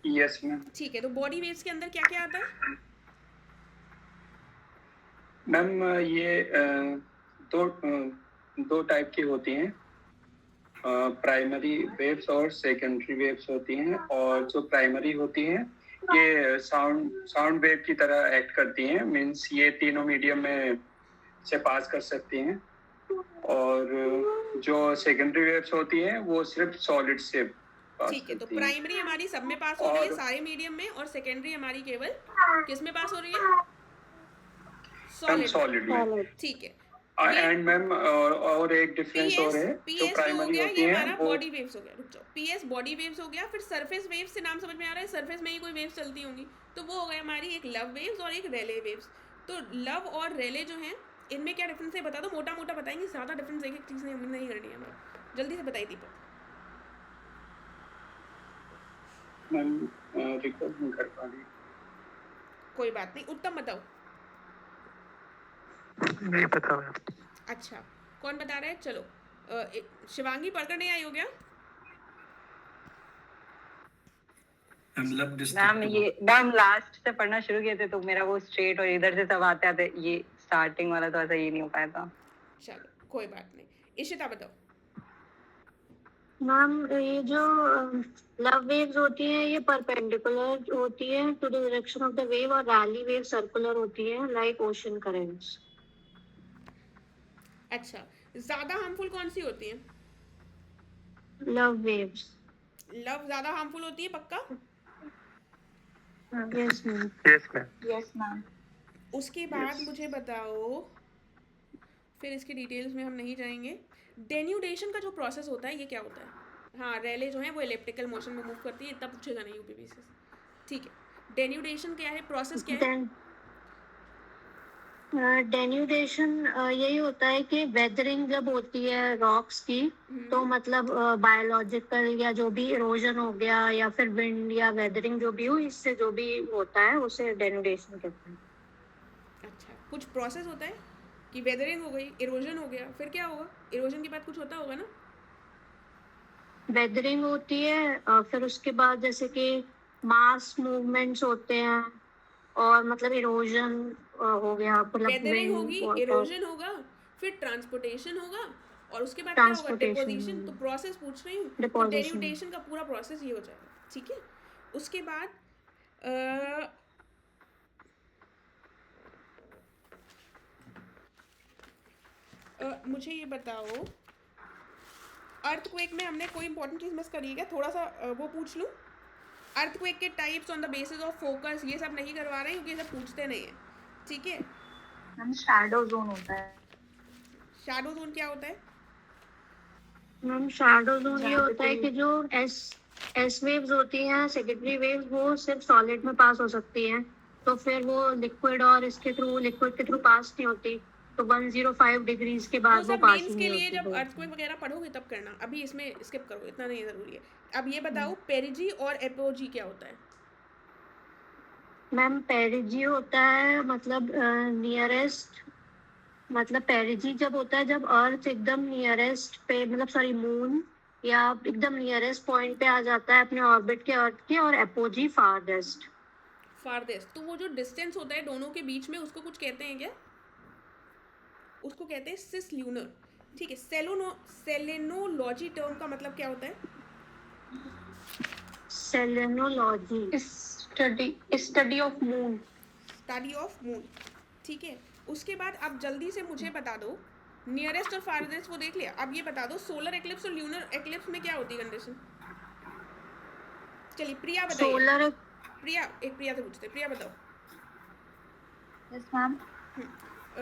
Speaker 3: Yes ma'am.
Speaker 1: ठीक है। तो बॉडी वेव्स के अंदर क्या क्या आता है?
Speaker 3: मैम ये दो टाइप की होती हैं, प्राइमरी वेव्स और सेकेंडरी वेव्स होती हैं। और जो प्राइमरी होती हैं ये साउंड वेव की तरह एक्ट करती हैं, मींस ये तीनों मीडियम में से पास कर सकती हैं। और जो सेकेंडरी वेव्स होती हैं वो सिर्फ सॉलिड से पास
Speaker 1: ठीक है। तो
Speaker 3: करती हैं।
Speaker 1: प्राइमरी हमारी सब में पास हो रही है,
Speaker 3: और-
Speaker 1: सारे मीडियम में, और सेकेंडरी हमारी केवल किस में पास हो रही है?
Speaker 3: सॉलिड में।
Speaker 1: ठीक है।
Speaker 3: एंड मैम और एक डिफरेंस और है, जो
Speaker 1: पीएस जो हो
Speaker 3: प्राइमरी
Speaker 1: गया
Speaker 3: होती
Speaker 1: ये
Speaker 3: हैं
Speaker 1: हमारा
Speaker 3: वो
Speaker 1: बॉडी वेव्स हो गया। रुक जाओ, पीएस बॉडी वेव्स हो गया। फिर सरफेस वेव्स से नाम समझ में आ रहा है, सरफेस में ही कोई वेव्स चलती होंगी, तो वो हो गया हमारी एक लव वेव्स और एक रेले वेव्स। तो लव और रेले जो हैं इनमें क्या डिफरेंस है बता दो, मोटा मोटा बताएंगे, ज़्यादा डिफरेंस एक एक चीज़ नहीं करनी है हमें। जल्दी से बताइए दीपक।
Speaker 3: मैम रिकॉर्ड नहीं कर पा रही।
Speaker 1: कोई बात नहीं, उत्तम बताओ।
Speaker 9: नहीं पता मैम।
Speaker 1: अच्छा, कौन बता रहा है? चलो शिवांगी पढ़कर नहीं आई हो गया?
Speaker 10: मैम लास्ट से पढ़ना शुरू किए थे तो मेरा वो स्ट्रेट और इधर से सब आते आते ये स्टार्टिंग वाला तो ऐसा ये नहीं हो पाया था।
Speaker 1: चलो कोई बात नहीं। इशिता बताओ।
Speaker 5: मैम ये जो लव वेव्स होती हैं ये परपेंडिकुलर होती है to the direction of the wave, और रैली वेव सर्कुलर होती है लाइक ओशन करेंट्स।
Speaker 1: अच्छा, ज़्यादा हार्मफुल कौन सी होती है?
Speaker 5: Love waves.
Speaker 1: लव ज़्यादा हार्मफुल होती है पक्का?
Speaker 5: Yes ma'am.
Speaker 9: Yes ma'am.
Speaker 4: Yes ma'am.
Speaker 1: उसके बाद मुझे बताओ, फिर इसकी डिटेल्स में हम नहीं जाएंगे। डेन्यूडेशन का जो प्रोसेस होता है ये क्या होता है? हाँ, रेले जो है वो इलेप्टिकल मोशन में मूव करती है, इतना पूछेगा नहीं यूपीपीसी से, ठीक है। डेन्यूडेशन क्या है, प्रोसेस क्या है?
Speaker 5: डेन्यूडेशन यही होता है कि वेदरिंग जब होती है रॉक्स की, तो मतलब बायोलॉजिकल या जो भी इरोजन हो गया या फिर विंड या वेदरिंग जो भी हो, इससे जो भी होता है उसे डेन्यूडेशन कहते हैं।
Speaker 1: अच्छा, कुछ प्रोसेस होता है कि वेदरिंग हो गई, इरोजन हो गया, फिर क्या होगा? इरोजन के बाद कुछ होता होगा ना?
Speaker 5: वेदरिंग होती है, फिर उसके बाद जैसे कि मास मूवमेंट्स होते हैं, और मतलब इरोजन हो गया, मतलब
Speaker 1: वेदरिंग होगी, इरोजन होगा, फिर ट्रांसपोर्टेशन होगा, और उसके बाद क्या होगा? डिपोजिशन। तो प्रोसेस पूछ रही हूँ, तो डेन्यूडेशन का पूरा प्रोसेस ये हो जाएगा, ठीक है। उसके बाद मुझे ये बताओ, अर्थक्वेक में हमने कोई इंपॉर्टेंट चीज़ मिस करी है क्या? थोड़ा सा वो पूछ लूँ। अर्थक्वेक के types on the basis of focus, ये सब नहीं करवा रहे हैं क्योंकि ये सब पूछते नहीं है, ठीक है।
Speaker 4: मैम शैडो जोन होता है।
Speaker 1: शैडो जोन क्या होता है?
Speaker 5: मैम शैडो जोन ये होता है कि जो एस वेव्स होती हैं, सेकेंडरी वेव्स, वो सिर्फ सॉलिड में पास हो सकती हैं, तो फिर वो लिक्विड और इसके थ्रू, लिक्विड के थ्रू पास नहीं होती, तो 105 डिग्रीज के बाद वो पास
Speaker 1: मेंस
Speaker 5: नहीं
Speaker 1: के लिए
Speaker 5: होती।
Speaker 1: जब अर्थक्वेक वगैरह पढ़ोगे तब करना, अभी इसमें स्किप करो, इतना नहीं ज़रूरी है। अब ये बताओ, पेरिजी और एपोजी क्या होता है?
Speaker 5: मैम पेरिजी होता है मतलब नियरेस्ट, मतलब पेरिजी जब होता है जब अर्थ एकदम नियरेस्ट पे, मतलब सॉरी मून या एकदम नियरेस्ट पॉइंट पे आ जाता है अपने ऑर्बिट के अर्थ के, और एपोजी फारदेस्ट।
Speaker 1: फारदेस्ट, तो वो जो डिस्टेंस होता है दोनों के बीच में उसको कुछ कहते हैं क्या? उसको कहते हैं सिस ल्यूनर, ठीक है। सेलेनोलॉजी टर्म का मतलब क्या होता है?
Speaker 5: Selenology study of moon.
Speaker 1: Study of moon, ठीक है। उसके बाद अब जल्दी से मुझे बता दो, नियरेस्ट और फारदेस्ट वो देख लिया, अब ये बता दो सोलर एक्लिप्स और ल्यूनर एक्लिप्स में क्या होती है कंडीशन? चलिए प्रिया बताइए। प्रिया, एक प्रिया से पूछते हैं। प्रिया बताओ।
Speaker 4: Yes ma'am.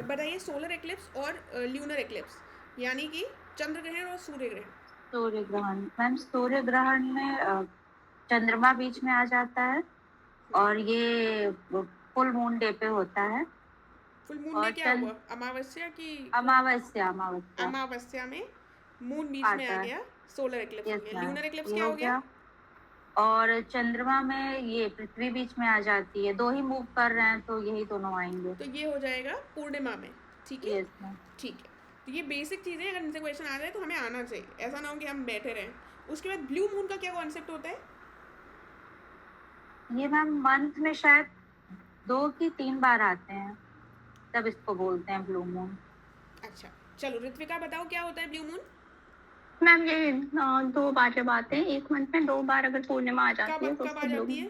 Speaker 1: बताइए सोलर एक्लिप्स और ल्यूनर एक्लिप्स, यानी कि चंद्र ग्रहण और सूर्य ग्रहण।
Speaker 4: सूर्य ग्रहण मैम, सूर्य ग्रहण में चंद्रमा बीच में आ जाता है और ये फुल मून डे पे होता है।
Speaker 1: फुल मून डे क्या हुआ? अमावस्या की? अमावस्या में मून बीच में आ गया, सोलर एक्लिप्स हो गया। ल्यूनर एक्लिप्स क्या हो गया?
Speaker 4: और चंद्रमा में ये पृथ्वी बीच में आ जाती है। 2 ही मूव कर रहे हैं तो यही दोनों आएंगे।
Speaker 1: तो ये हो जाएगा पूर्णिमा में, ठीक है? ठीक है। तो ये बेसिक चीजें अगर इनसे क्वेश्चन आ जाए तो हमें आना चाहिए, ऐसा ना हो कि हम बैठे रहें। उसके बाद ब्लू मून का क्या कॉन्सेप्ट होता है?
Speaker 4: ये मैम मंथ में शायद 2 की 3 बार आते हैं, तब इसको बोलते हैं ब्लू मून।
Speaker 1: अच्छा चलो ऋत्विका बताओ क्या होता है ब्लू मून?
Speaker 2: मैम ये 2 बार जब आते हैं, 1 मंथ में 2 बार अगर पूर्णिमा आ जाती है तो
Speaker 1: कब आ जाती है?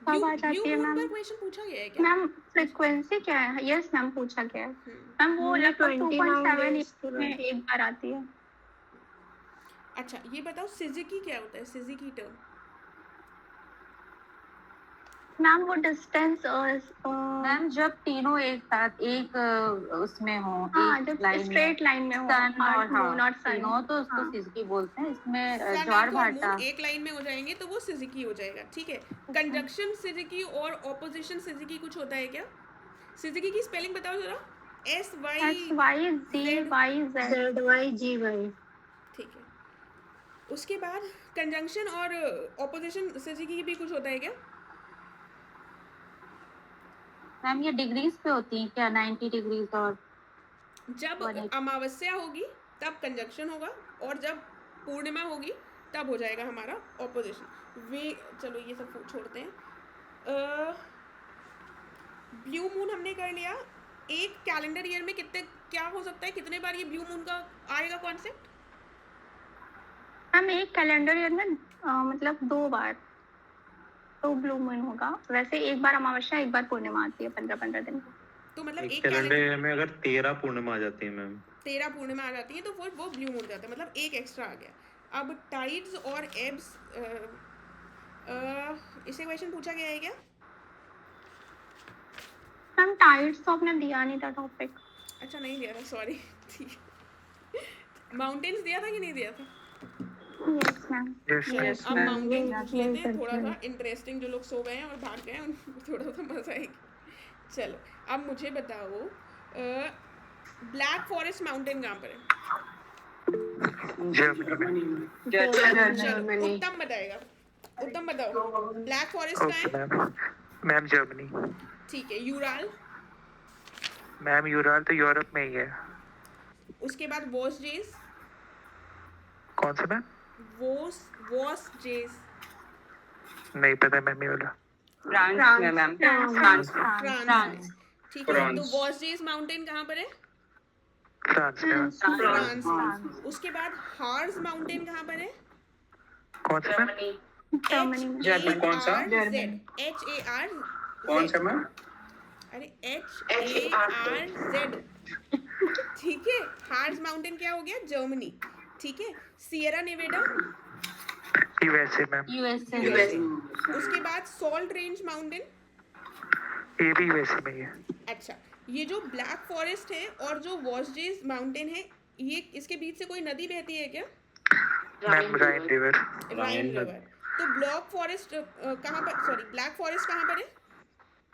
Speaker 2: कब आ जाती है मैम?
Speaker 1: क्वेश्चन पूछा गया है क्या?
Speaker 2: मैम फ्रीक्वेंसी क्या है? यस मैम पूछा गया है मैम। वो लगभग 2.7 में एक बार आती है।
Speaker 1: अच्छा ये बताओ सिज़िकी क्या होता है? सिज़िकी टर्म
Speaker 2: मैम वो डिस्टेंस
Speaker 4: मैम जब तीनों एक साथ एक उसमें हो,
Speaker 2: जब स्ट्रेट लाइन में हो,
Speaker 4: सन और
Speaker 2: मून और सन
Speaker 4: तीनों, तो उसको सिज़िकी बोलते हैं। इसमें
Speaker 1: सन
Speaker 4: ज्वार
Speaker 1: और
Speaker 4: भाटा
Speaker 1: मून एक लाइन में हो जाएंगे तो वो सिज़िकी हो जाएगा, ठीक है? कंजंक्शन सिज़िकी और ऑपोजिशन सिज़िकी कुछ होता है क्या? सिज़िकी की स्पेलिंग बताओ जरा।
Speaker 5: SYZYZY
Speaker 1: ठीक है। उसके बाद कंजंक्शन और ऑपोजिशन सिज़िकी भी कुछ होता है क्या?
Speaker 4: मैम ये डिग्रीज पे होती है क्या? 90 डिग्रीज और
Speaker 1: जब अमावस्या होगी तब कंजंक्शन होगा और जब पूर्णिमा होगी तब हो जाएगा हमारा ऑपोजिशन। वे चलो ये सब छोड़ते हैं। ब्लू मून हमने कर लिया। एक कैलेंडर ईयर में कितने क्या हो सकता है, कितने बार ये ब्लू मून का आएगा कॉन्सेप्ट?
Speaker 2: मैम एक कैलेंडर ईयर में मतलब 2 बार तो ब्लू मून होगा। वैसे एक बार अमावस्या एक बार पूर्णिमा आती है 15-15 दिन।
Speaker 1: तो मतलब एक
Speaker 12: कैलेंडर ईयर में अगर 13 पूर्णिमा आ जाती है मैम,
Speaker 1: 13 पूर्णिमा आ जाती है तो फिर वो ब्लू मून जाता है, मतलब एक एक्स्ट्रा आ गया। अब टाइड्स और एब्स, इसे क्वेश्चन पूछा गया है क्या?
Speaker 2: मैम टाइड्स तो आपने दिया नहीं था टॉपिक।
Speaker 1: अच्छा नहीं दिया था, सॉरी। ठीक माउंटेन्स दिया था कि नहीं दिया था?
Speaker 2: Yes ma'am.
Speaker 1: अब माउंटेन पूछ लेते हैं, थोड़ा सा इंटरेस्टिंग। जो लोग सो गए हैं और भाग गए हैं उनको थोड़ा सा मजा आएगी। चलो अब मुझे बताओ ब्लैक फॉरेस्ट माउंटेन कहाँ पर है? चलो उत्तम बताएगा। उत्तम बताओ ब्लैक फॉरेस्ट कहाँ है?
Speaker 13: Ma'am Germany.
Speaker 1: ठीक है। यूराल?
Speaker 13: मैम यूराल तो यूरोप में ही है।
Speaker 1: उसके बाद वोसजेस?
Speaker 13: कौन सा मैम?
Speaker 1: वोसजेस
Speaker 13: नहीं पता मैम ये वाला।
Speaker 10: फ्रांस में मैम। फ्रांस।
Speaker 1: ठीक है। तो वोसजेस माउंटेन कहाँ पर है?
Speaker 13: फ्रांस में।
Speaker 1: फ्रांस। उसके बाद हार्स माउंटेन कहाँ पर है?
Speaker 13: कौन सा मैम?
Speaker 3: जर्मनी। कौन सा?
Speaker 1: HAR
Speaker 3: कौन सा मैम?
Speaker 1: अरे HARZ, ठीक है। हार्स माउंटेन क्या हो गया? जर्मनी, ठीक है। Sierra Nevada?
Speaker 13: USA ma'am.
Speaker 4: USA.
Speaker 1: उसके बाद सॉल्ट रेंज माउंटेन?
Speaker 13: ये भी यूएसए में ही है।
Speaker 1: अच्छा ये जो ब्लैक फॉरेस्ट है और जो वोसजेस माउंटेन है, ये इसके बीच से कोई नदी बहती है क्या?
Speaker 13: मैम राइन रिवर।
Speaker 1: राइन रिवर। तो ब्लैक फॉरेस्ट कहाँ पर, सॉरी ब्लैक फॉरेस्ट कहाँ पर है?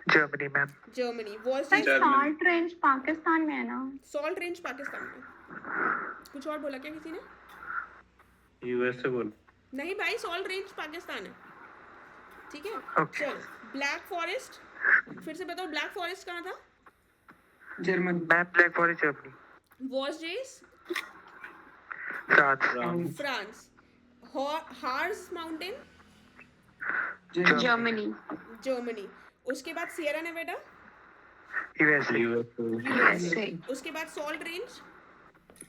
Speaker 13: Germany ma'am.
Speaker 1: Germany.
Speaker 2: Salt range Pakistan में है ना?
Speaker 1: सॉल्ट रेंज पाकिस्तान में। कुछ और बोला क्या किसी ने?
Speaker 12: यूएसए बोल।
Speaker 1: नहीं भाई, सॉल्ट रेंज पाकिस्तान है, ठीक है। चलो ब्लैक फॉरेस्ट फिर से बताओ, ब्लैक फॉरेस्ट कहाँ था?
Speaker 9: Germany.
Speaker 13: Ma'am black forest Germany.
Speaker 1: Vosges?
Speaker 13: France.
Speaker 1: France. Harz mountain?
Speaker 2: Germany.
Speaker 1: Germany. उसके बाद सियरा नेवाडा?
Speaker 13: यूएसए।
Speaker 1: उसके बाद सॉल्ट रेंज?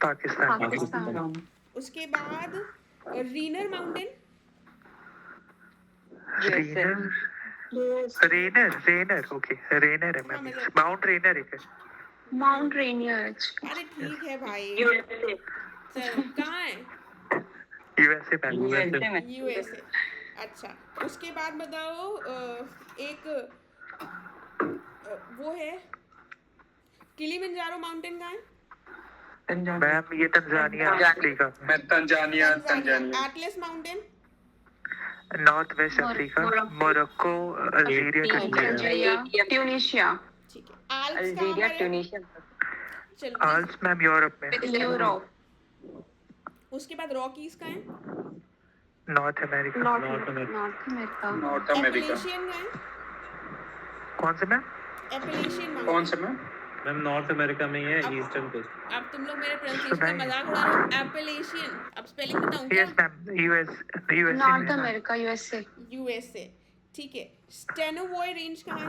Speaker 13: पाकिस्तान।
Speaker 1: उसके बाद रीनर माउंटेन?
Speaker 13: रेनर ओके रेनर है मैम। माउंट रेनर है।
Speaker 2: Mount Rainier.
Speaker 1: अरे ठीक है भाई। चलो कहाँ है?
Speaker 13: USA ma'am.
Speaker 1: यूएसए। अच्छा, उसके बाद बताओ एक वो है किलिमंजारो माउंटेन कहाँ है?
Speaker 13: मैम ये तंजानिया अफ्रीका में,
Speaker 3: मैं Tanzania
Speaker 1: Atlas mountain
Speaker 13: north west Africa, Morocco, Algeria,
Speaker 2: Tunisia.
Speaker 1: ठीक है। आल्प्स कहाँ
Speaker 10: अल्जीरिया,
Speaker 1: पर है?
Speaker 10: ट्यूनीशिया।
Speaker 1: चलो
Speaker 13: आल्प्स मैम यूरोप में,
Speaker 2: यूरोप।
Speaker 1: उसके बाद रॉकीज कहाँ है?
Speaker 13: North America.
Speaker 2: North America.
Speaker 3: North America.
Speaker 1: Appalachian कहाँ है?
Speaker 13: कौन से मैम?
Speaker 1: एपलेशियन
Speaker 3: कौन
Speaker 1: माउंटेन।
Speaker 3: सा मैम?
Speaker 12: मैम नॉर्थ अमेरिका में ही है,
Speaker 1: अब-
Speaker 12: ईस्टर्न कोस्ट।
Speaker 1: अब तुम लोग मेरे प्रोनाउंसिएशन का मजाक उड़ा रहे हो। एपलेशियन, अब स्पेलिंग बताऊं क्या?
Speaker 13: यस मैम, यूएसए
Speaker 2: नॉर्थ
Speaker 13: में।
Speaker 2: America, USA.
Speaker 1: यूएसए। ठीक है। स्टेनोवॉय रेंज कहाँ है?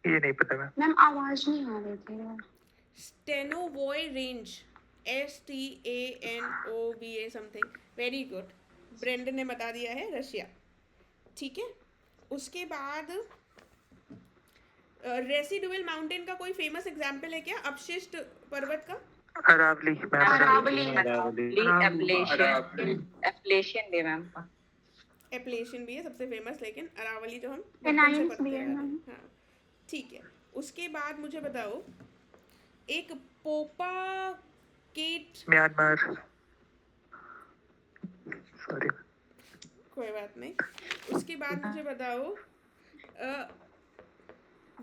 Speaker 13: ये नहीं पता मैम।
Speaker 2: मैम आवाज नहीं आ रही थी यार।
Speaker 1: Stanovoy range, STANOVA something. Very good, Brendon ने बता दिया है, रशिया। ठीक है। उसके बाद रेसिडुअल माउंटेन का कोई फेमस एग्जाम्पल है क्या? अपशिष्ट पर्वत का?
Speaker 13: अरावली मैम।
Speaker 10: एप्लेशियन दे मैम।
Speaker 1: एप्लेशियन भी है सबसे फेमस, लेकिन अरावली जो हम
Speaker 2: Pennines
Speaker 1: बचपन से
Speaker 2: भी
Speaker 1: पढ़ते
Speaker 2: है
Speaker 1: आ रहे
Speaker 2: मैम।
Speaker 1: हैं। हाँ, ठीक है। उसके बाद मुझे बताओ एक पोपा केट,
Speaker 13: म्यांमार, सॉरी।
Speaker 1: कोई बात नहीं। उसके बाद मुझे बताओ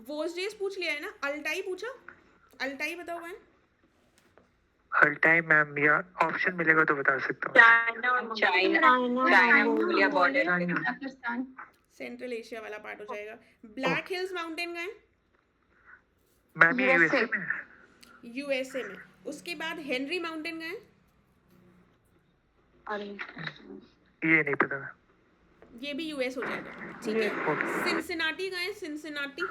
Speaker 1: वोजडेस पूछ लिया है ना, अल्टाई पूछा? अल्टाई बताओ मैम।
Speaker 13: अल्टाई मैम, या ऑप्शन मिलेगा तो बता सकता हूँ।
Speaker 10: China Mongolia border.
Speaker 2: Pakistan.
Speaker 1: Central Asia वाला पार्ट हो जाएगा। ब्लैक हिल्स माउंटेन का है?
Speaker 13: मैम ये यूएसए में है।
Speaker 1: यूएसए में। उसके बाद हेनरी माउंटेन का है?
Speaker 13: ये नहीं पता मैम।
Speaker 1: ये भी यूएस हो जाएगा। ठीक है। सिंसिनाटी का है? Cincinnati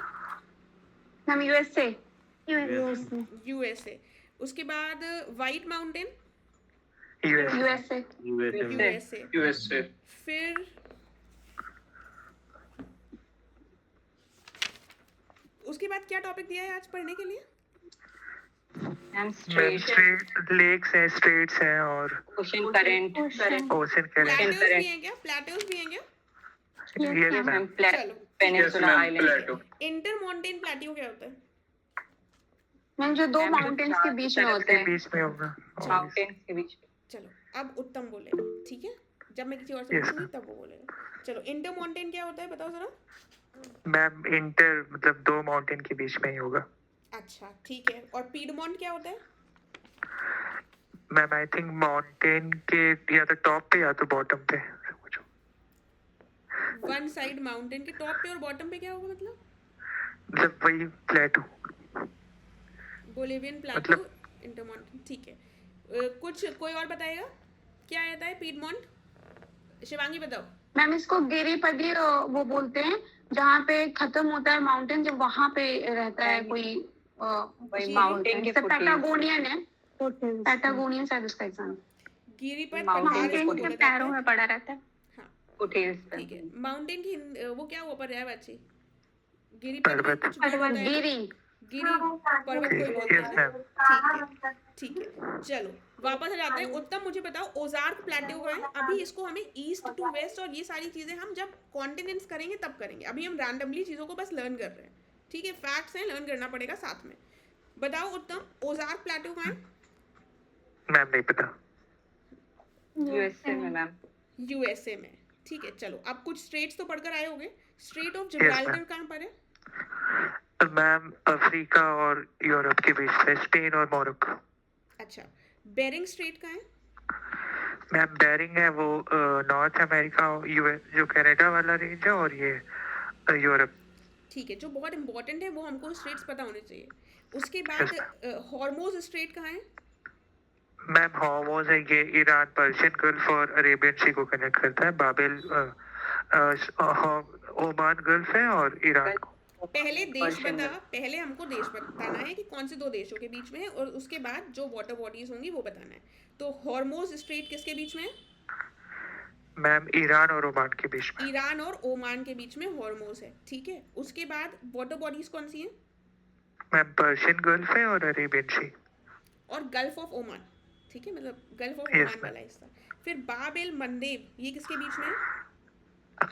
Speaker 2: ma'am USA.
Speaker 1: यूएसए। उसके बाद व्हाइट माउंटेन?
Speaker 2: यूएसए।
Speaker 1: यूएसए। फिर उसके बाद क्या टॉपिक दिया है आज पढ़ने के लिए?
Speaker 13: मैम स्ट्रेट लेक्स हैं, स्ट्रेट्स हैं और
Speaker 10: ocean current.
Speaker 13: Ocean
Speaker 1: plateaus
Speaker 13: current.
Speaker 1: भी हैं क्या? प्लेटोज भी हैं क्या?
Speaker 13: Yes ma'am.
Speaker 1: चलो।
Speaker 10: Peninsula island.
Speaker 1: Inter mountain plateau क्या होता है?
Speaker 2: मैम जो दो माउंटेन्स के बीच में होते
Speaker 13: के
Speaker 2: हैं।
Speaker 13: बीच में होगा।
Speaker 10: माउंटेन्स के बीच।
Speaker 1: चलो, अब उत्तम बोलेगा। ठीक है, जब मैं किसी और से
Speaker 13: Yes,
Speaker 1: पूछूंगी तब वो बोलेगा। चलो, इंटर माउंटेन क्या होता है बताओ जरा।
Speaker 13: मैम इंटर मतलब दो माउंटेन के बीच में ही होगा।
Speaker 1: अच्छा, ठीक है। और पीडमोंट क्या होता है?
Speaker 13: मैम आई थिंक माउंटेन के या तो टॉप पे या तो बॉटम पे।
Speaker 1: वन साइड माउंटेन के टॉप पे और बॉटम पे क्या होगा मतलब?
Speaker 13: मतलब वही plateau.
Speaker 1: Bolivian plateau, inter mountain. ठीक है। कुछ कोई और बताएगा क्या आता है पीडमोंट? शिवांगी बताओ।
Speaker 2: मैम इसको गिरिपदी वो बोलते हैं, जहाँ पे खत्म होता है माउंटेन, जब वहाँ पे रहता है कोई
Speaker 10: माउंटेन के
Speaker 2: पैटागोनियन है। पैटागोनियन शायद उसका एग्जाम।
Speaker 1: गिरिपद
Speaker 2: माउंटेन के पैरों में पड़ा रहता है।
Speaker 1: हाँ,
Speaker 10: फुटहिल्स।
Speaker 1: ठीक है। माउंटेन की वो क्या हुआ पर है बच्चे? गिरिपद में कुछ भी होता है ना? गिरी पर्वत कोई बोलता है ना? ठीक है। चलो वापस आ जाते हैं। उत्तम मुझे बताओ ओजार्क प्लेट्यू का है। अभी इसको हमें ईस्ट टू वेस्ट और ये सारी चीजें हम जब कॉन्टिनेंट्स करेंगे तब करेंगे। अभी हम रैंडमली चीजों को बस लर्न कर रहे हैं। ठीक है, फैक्ट्स हैं, लर्न करना पड़ेगा साथ में। बताओ उत्तम, ओजार्क प्लेट्यू का है?
Speaker 13: मैम नहीं पता।
Speaker 10: यूएसए में मैम।
Speaker 1: यूएसए में। ठीक है, चलो अब कुछ स्ट्रेट्स तो पढ़कर आए होंगे। स्ट्रेट ऑफ जिब्राल्टर कहाँ पर है?
Speaker 13: मैम अफ्रीका और यूरोप के बीच में, स्पेन और मोरक्को।
Speaker 1: अच्छा, बेरिंग स्ट्रेट कहाँ है?
Speaker 13: मैम बेरिंग है वो नॉर्थ अमेरिका, यूएस जो कनाडा वाला रेंज है, और ये यूरोप।
Speaker 1: ठीक है, जो बहुत इंपॉर्टेंट है वो हमको स्ट्रेट्स पता होने चाहिए। उसके बाद हॉर्मोज स्ट्रेट कहाँ है?
Speaker 13: मैम हॉर्मोज है ये ईरान, पर्शियन गल्फ और अरेबियन सी को कनेक्ट करता है। बाबेल ओमान गल्फ है और ईरान को।
Speaker 1: पहले देश बता, पहले हमको देश बताना है कि कौन से दो देशों के बीच में है, और उसके बाद जो वाटर बॉडीज होंगी वो बताना है। तो हॉर्मोज स्ट्रेट किसके बीच में है?
Speaker 13: मैम ईरान और ओमान के बीच में।
Speaker 1: ईरान और ओमान के बीच में हॉर्मोज है। ठीक है, उसके बाद वाटर बॉडीज कौन सी हैं?
Speaker 13: मैम पर्शियन गल्फ है और अरेबियन सी।
Speaker 1: और गल्फ ऑफ ओमान। ठीक है, मतलब gulf of
Speaker 13: Yes,
Speaker 1: Oman
Speaker 13: ma'am.
Speaker 1: वाला हिस्सा। फिर बाब एल मंदेब, ये किसके बीच में है?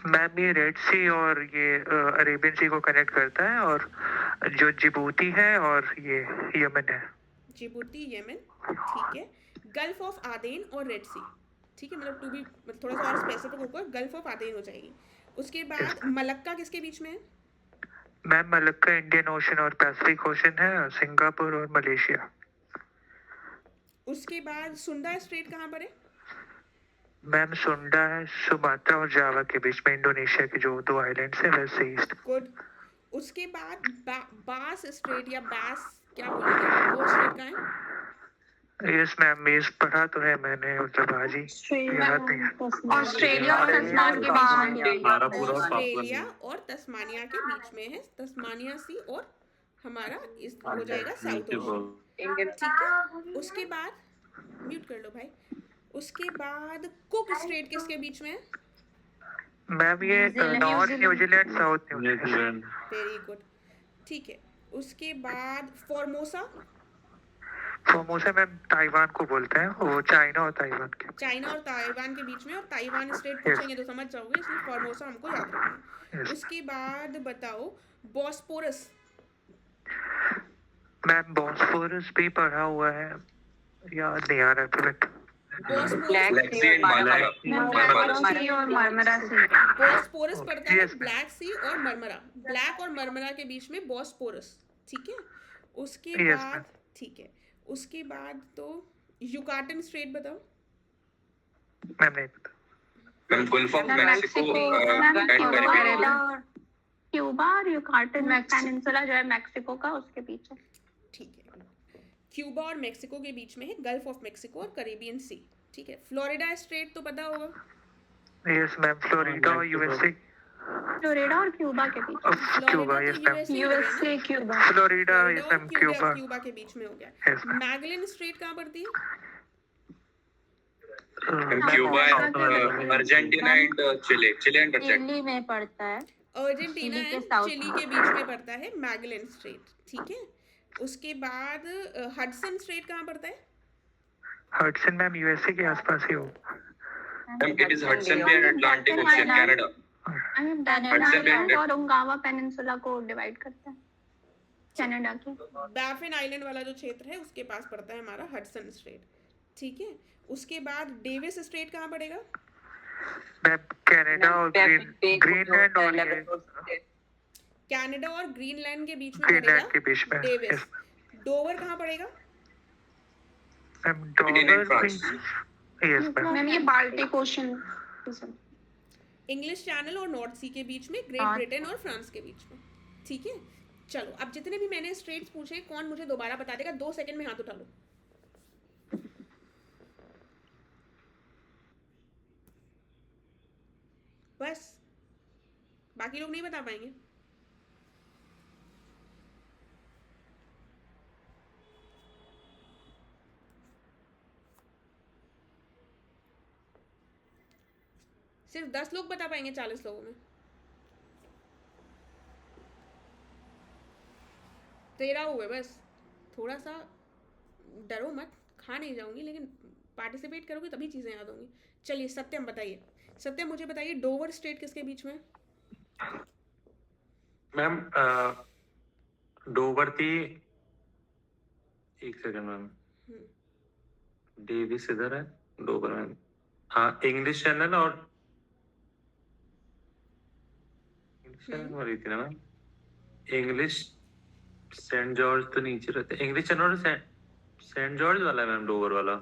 Speaker 13: मैम ये रेड सी और ये अरेबियन सी को कनेक्ट करता है, और जो जिबूती है और ये यमन है।
Speaker 1: जिबूती, यमन, ठीक है। गल्फ ऑफ आदेन और रेड सी, ठीक है, मतलब टू बी थोड़ा सा और स्पेसिफिक होकर गल्फ ऑफ आदेन हो जाएगी। उसके बाद मलक्का किसके बीच में है?
Speaker 13: मैम मलक्का इंडियन ओशन और पैसिफिक ओशन है, सिंगापुर और मलेशिया।
Speaker 1: उसके बाद सुंदा स्ट्रेट कहाँ पर है?
Speaker 13: मैम सुंडा है सुमात्रा और जावा के बीच में, इंडोनेशिया के जो 2 आइलैंड्स है वेस्ट से ईस्ट।
Speaker 1: गुड। उसके बाद बास स्ट्रेट या बास क्या बोलेंगे, वो स्ट्रेट कहाँ है?
Speaker 13: यस मैम, ये पढ़ा तो है मैंने, मतलब आज ही याद नहीं है।
Speaker 2: ऑस्ट्रेलिया और तस्मान के बीच में।
Speaker 12: हमारा पूरा
Speaker 1: ऑस्ट्रेलिया और तस्मानिया के बीच में है, तस्मानिया सी, और हमारा इस हो जाएगा साउथ ओशन, ठीक है। उसके बाद म्यूट कर लो भाई। उसके बाद कुक स्ट्रेट किसके बीच में है?
Speaker 13: मैम ये north New Zealand south
Speaker 12: New Zealand.
Speaker 1: Very good, ठीक है। उसके बाद फॉर्मोसा,
Speaker 13: फॉर्मोसा मैम ताइवान को बोलते हैं, वो चाइना और ताइवान के।
Speaker 1: चाइना और ताइवान के बीच में, और ताइवान स्ट्रेट पूछेंगे तो समझ जाओगे, इसलिए फॉर्मोसा हमको याद रखना है। उसके बाद बताओ बॉस्पोरस।
Speaker 13: मैम बॉस्फोरस भी पढ़ा हुआ है, याद नहीं आ रहा तुरंत।
Speaker 11: Black Sea and
Speaker 10: Marmara Sea.
Speaker 1: Bosporus पड़ता है
Speaker 13: Yes,
Speaker 1: ब्लैक सी और मरमरा, ब्लैक और मरमरा के बीच में बॉस्पोरस, ठीक है। उसके
Speaker 13: Yes,
Speaker 1: बाद ठीक है, उसके बाद तो युकाटन स्ट्रेट बताओ।
Speaker 13: मैम नहीं पता।
Speaker 11: Ma'am gulf of Mexico and Caribbean.
Speaker 2: Cuba और युकाटन पेनिनसुला जो है मैक्सिको का, उसके पीछे।
Speaker 1: ठीक है, क्यूबा और मेक्सिको के बीच में है गल्फ ऑफ मेक्सिको और कैरिबियन सी, ठीक है। फ्लोरिडा स्ट्रेट तो पता होगा।
Speaker 13: यस मैम, फ्लोरिडा और यूएसए।
Speaker 2: फ्लोरिडा और क्यूबा के बीच में।
Speaker 13: Cuba, yes ma'am.
Speaker 2: USA Cuba.
Speaker 13: Florida
Speaker 1: Florida
Speaker 13: yes
Speaker 1: और
Speaker 13: मैम, क्यूबा।
Speaker 1: क्यूबा के बीच में हो गया।
Speaker 13: Yes, ma'am.
Speaker 1: मैगलन स्ट्रेट कहाँ पड़ती है?
Speaker 11: Cuba and Argentina and Chile, Chile and Argentina.
Speaker 4: Delhi में पड़ता है।
Speaker 1: अर्जेंटीना
Speaker 4: चिली के
Speaker 1: एंड
Speaker 4: south
Speaker 1: चिली
Speaker 4: में।
Speaker 1: के बीच में पड़ता है मैगलन स्ट्रेट, ठीक है। उसके बाद हडसन स्ट्रेट कहाँ पड़ता है?
Speaker 13: हडसन मैम यूएसए के आसपास ही हो।
Speaker 11: Ma'am it is Hudson Bay and Atlantic Ocean, Canada. Hudson Bay
Speaker 2: और उंगावा पेनिनसुला को डिवाइड करता है कनाडा के।
Speaker 1: बैफिन आइलैंड वाला जो क्षेत्र है उसके पास पड़ता है हमारा हडसन स्ट्रेट, ठीक है। उसके बाद डेविस स्ट्रेट कहाँ पड़ेगा?
Speaker 13: मैम कनाडा और ग्रीनलैंड और
Speaker 1: कनाडा और ग्रीनलैंड के बीच में
Speaker 13: ग्रीनलैंड के
Speaker 1: पड़ेगा
Speaker 13: बीच में।
Speaker 1: डेविस।
Speaker 13: यस
Speaker 1: डोवर कहाँ पड़ेगा?
Speaker 13: Ma'am
Speaker 11: Sweden and France.
Speaker 13: Yes ma'am.
Speaker 2: Ma'am ये बाल्टिक ओशन।
Speaker 1: इंग्लिश चैनल और नॉर्थ सी के बीच में, ग्रेट
Speaker 4: हाँ।
Speaker 1: ब्रिटेन और फ्रांस के बीच में, ठीक है। चलो अब जितने भी मैंने स्ट्रेट्स पूछे, कौन मुझे दोबारा बता देगा? 2 सेकंड में हाथ उठा लो। बस, बाकी लोग नहीं बता पाएंगे। सिर्फ 10 लोग बता पाएंगे 40 लोगों में। 13 हुए बस। थोड़ा सा डरो मत, खा नहीं जाऊंगी, लेकिन पार्टिसिपेट करोगे तभी चीज़ें याद होंगी। चलिए सत्यम बताइए, सत्यम मुझे बताइए डोवर स्ट्रेट किसके बीच में?
Speaker 12: मैम डोवर थी, एक सेकंड मैम, डेविस इधर है, डोवर मैम, हाँ इंग्लिश चैनल और चैनल वाली थी ना मैम, इंग्लिश सेंट जॉर्ज तो नीचे रहते, इंग्लिश चैनल और सेंट जॉर्ज वाला है मैम, डोवर वाला।